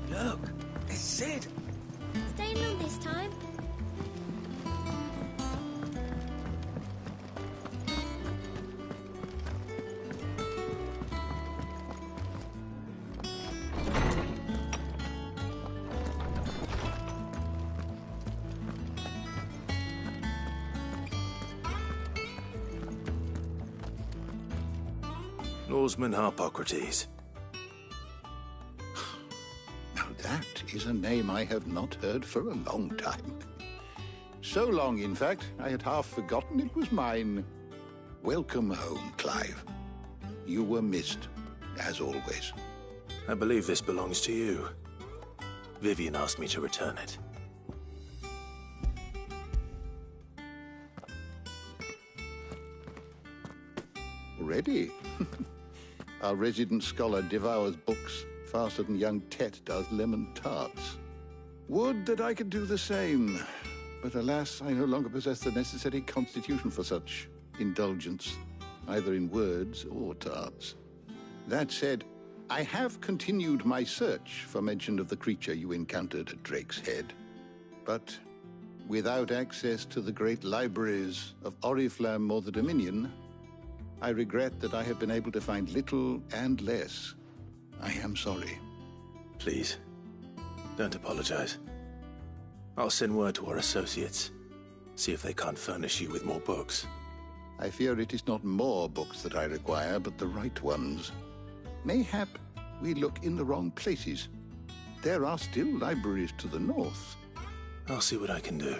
Look, it's Sid. Staying long this time? Oarsman Harpocrates. Now that is a name I have not heard for a long time. So long, in fact, I had half forgotten it was mine. Welcome home, Clive. You were missed, as always. I believe this belongs to you. Vivian asked me to return it. Ready? Our resident scholar devours books faster than young Tet does lemon tarts. Would that I could do the same. But alas, I no longer possess the necessary constitution for such indulgence, either in words or tarts. That said, I have continued my search for mention of the creature you encountered at Drake's Head. But without access to the great libraries of Oriflamme or the Dominion, I regret that I have been able to find little and less. I am sorry. Please, don't apologize. I'll send word to our associates. See if they can't furnish you with more books. I fear it is not more books that I require, but the right ones. Mayhap we look in the wrong places. There are still libraries to the north. I'll see what I can do.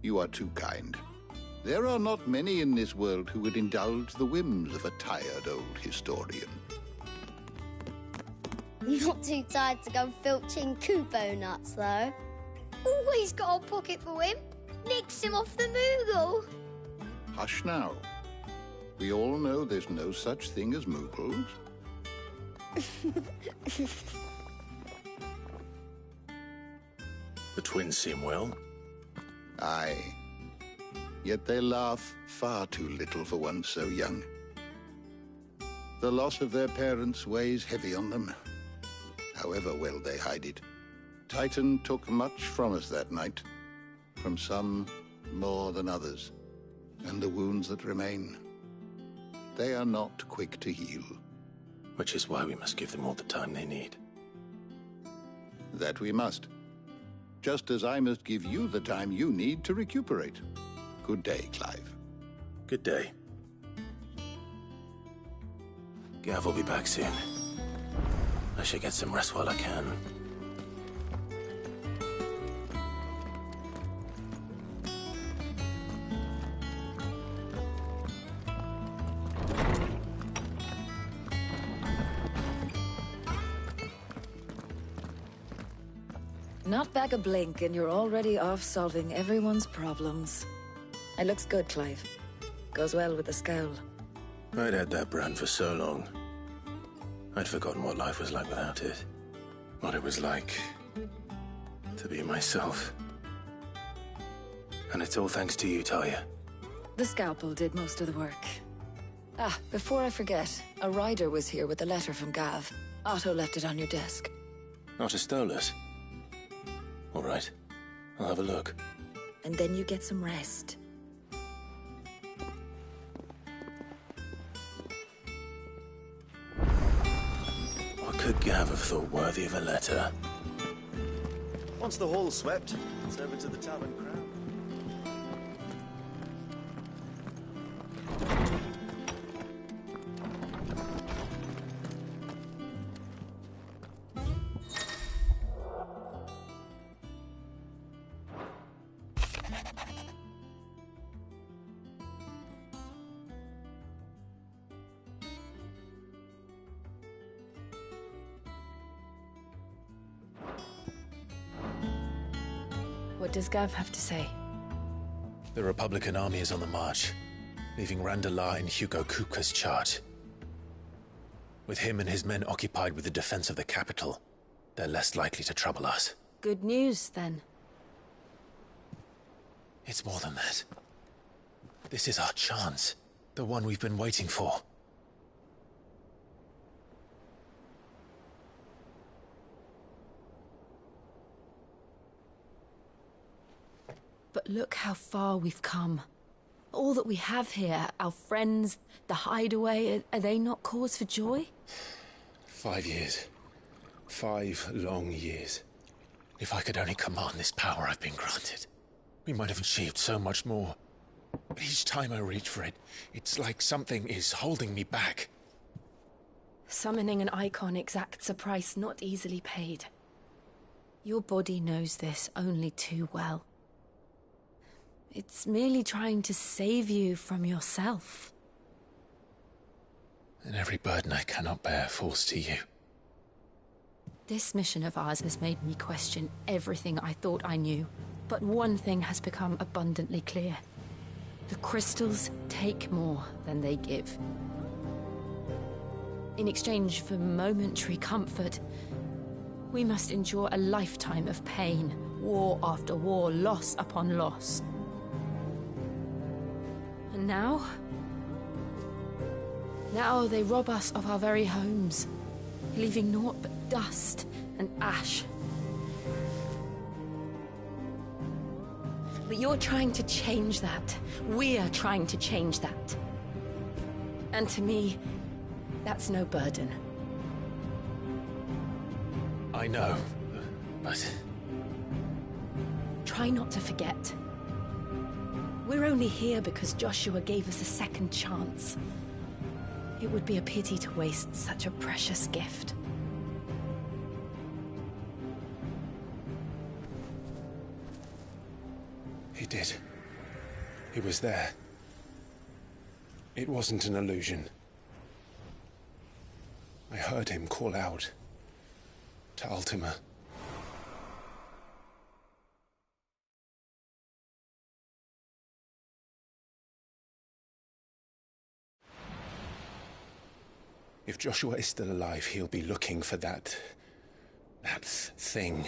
You are too kind. There are not many in this world who would indulge the whims of a tired old historian. Not too tired to go filching Kupo nuts, though. Always got a pocket for him. Nicks him off the Moogle. Hush now. We all know there's no such thing as Moogles. The twins seem well. Aye. Yet they laugh far too little for one so young. The loss of their parents weighs heavy on them, however well they hide it. Titan took much from us that night, from some more than others, and the wounds that remain, they are not quick to heal. Which is why we must give them all the time they need. That we must. Just as I must give you the time you need to recuperate. Good day, Clive. Good day. Gav will be back soon. I should get some rest while I can. Not back a blink and you're already off solving everyone's problems. It looks good, Clive. Goes well with the scowl. I'd had that brand for so long. I'd forgotten what life was like without it. What it was like to be myself. And it's all thanks to you, Talia. The scalpel did most of the work. Ah, before I forget, a rider was here with a letter from Gav. Otto left it on your desk. Otto stole it. All right. I'll have a look. And then you get some rest. What could Gav have thought worthy of a letter? Once the hall's swept, it's over to the Tavern Crown. What does Gav have to say? The Republican army is on the march, leaving Randalar in Hugo Kupka's charge. With him and his men occupied with the defense of the capital, they're less likely to trouble us. Good news, then. It's more than that. This is our chance. The one we've been waiting for. But look how far we've come. All that we have here, our friends, the hideaway, are they not cause for joy? 5 years. 5 long years. If I could only command this power I've been granted, we might have achieved so much more. But each time I reach for it, it's like something is holding me back. Summoning an icon exacts a price not easily paid. Your body knows this only too well. It's merely trying to save you from yourself. And every burden I cannot bear falls to you. This mission of ours has made me question everything I thought I knew. But one thing has become abundantly clear. The crystals take more than they give. In exchange for momentary comfort, we must endure a lifetime of pain, war after war, loss upon loss. And now they rob us of our very homes, leaving naught but dust and ash. But you're trying to change that. We're trying to change that. And to me, that's no burden. I know, but... Try not to forget. We're only here because Joshua gave us a second chance. It would be a pity to waste such a precious gift. He did. He was there. It wasn't an illusion. I heard him call out to Ultima. If Joshua is still alive, he'll be looking for that thing.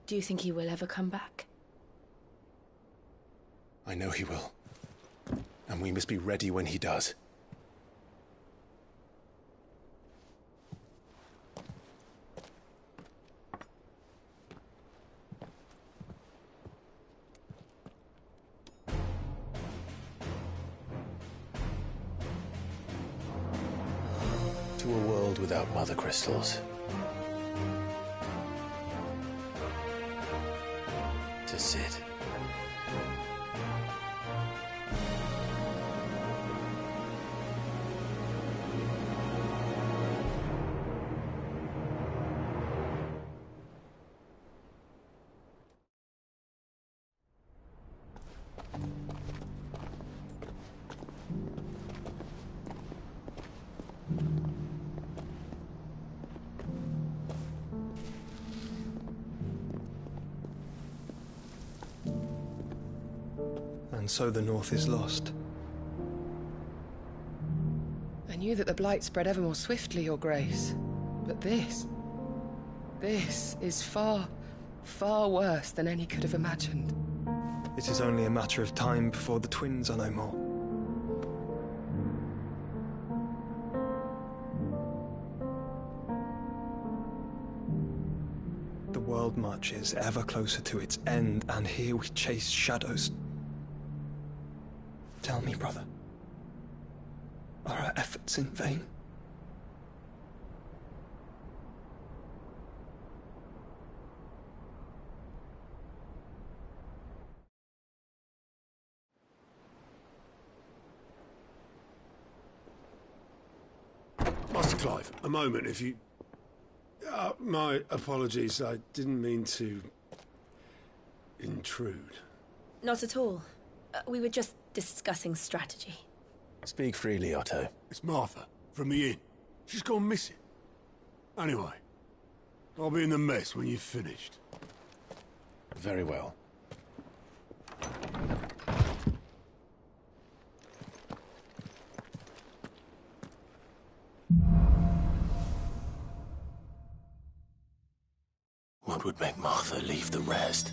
Do you think he will ever come back? I know he will. And we must be ready when he does. To a world without mother crystals. To Sid. And so the North is lost. I knew that the Blight spread ever more swiftly, Your Grace. But this is far, far worse than any could have imagined. It is only a matter of time before the twins are no more. The world marches ever closer to its end, and here we chase shadows. Tell me, brother, are our efforts in vain? Master Clive, a moment, if you... my apologies, I didn't mean to... intrude. Not at all. We were just discussing strategy. Speak freely, Otto. It's Martha, from the inn. She's gone missing. Anyway, I'll be in the mess when you've finished. Very well. What would make Martha leave the rest?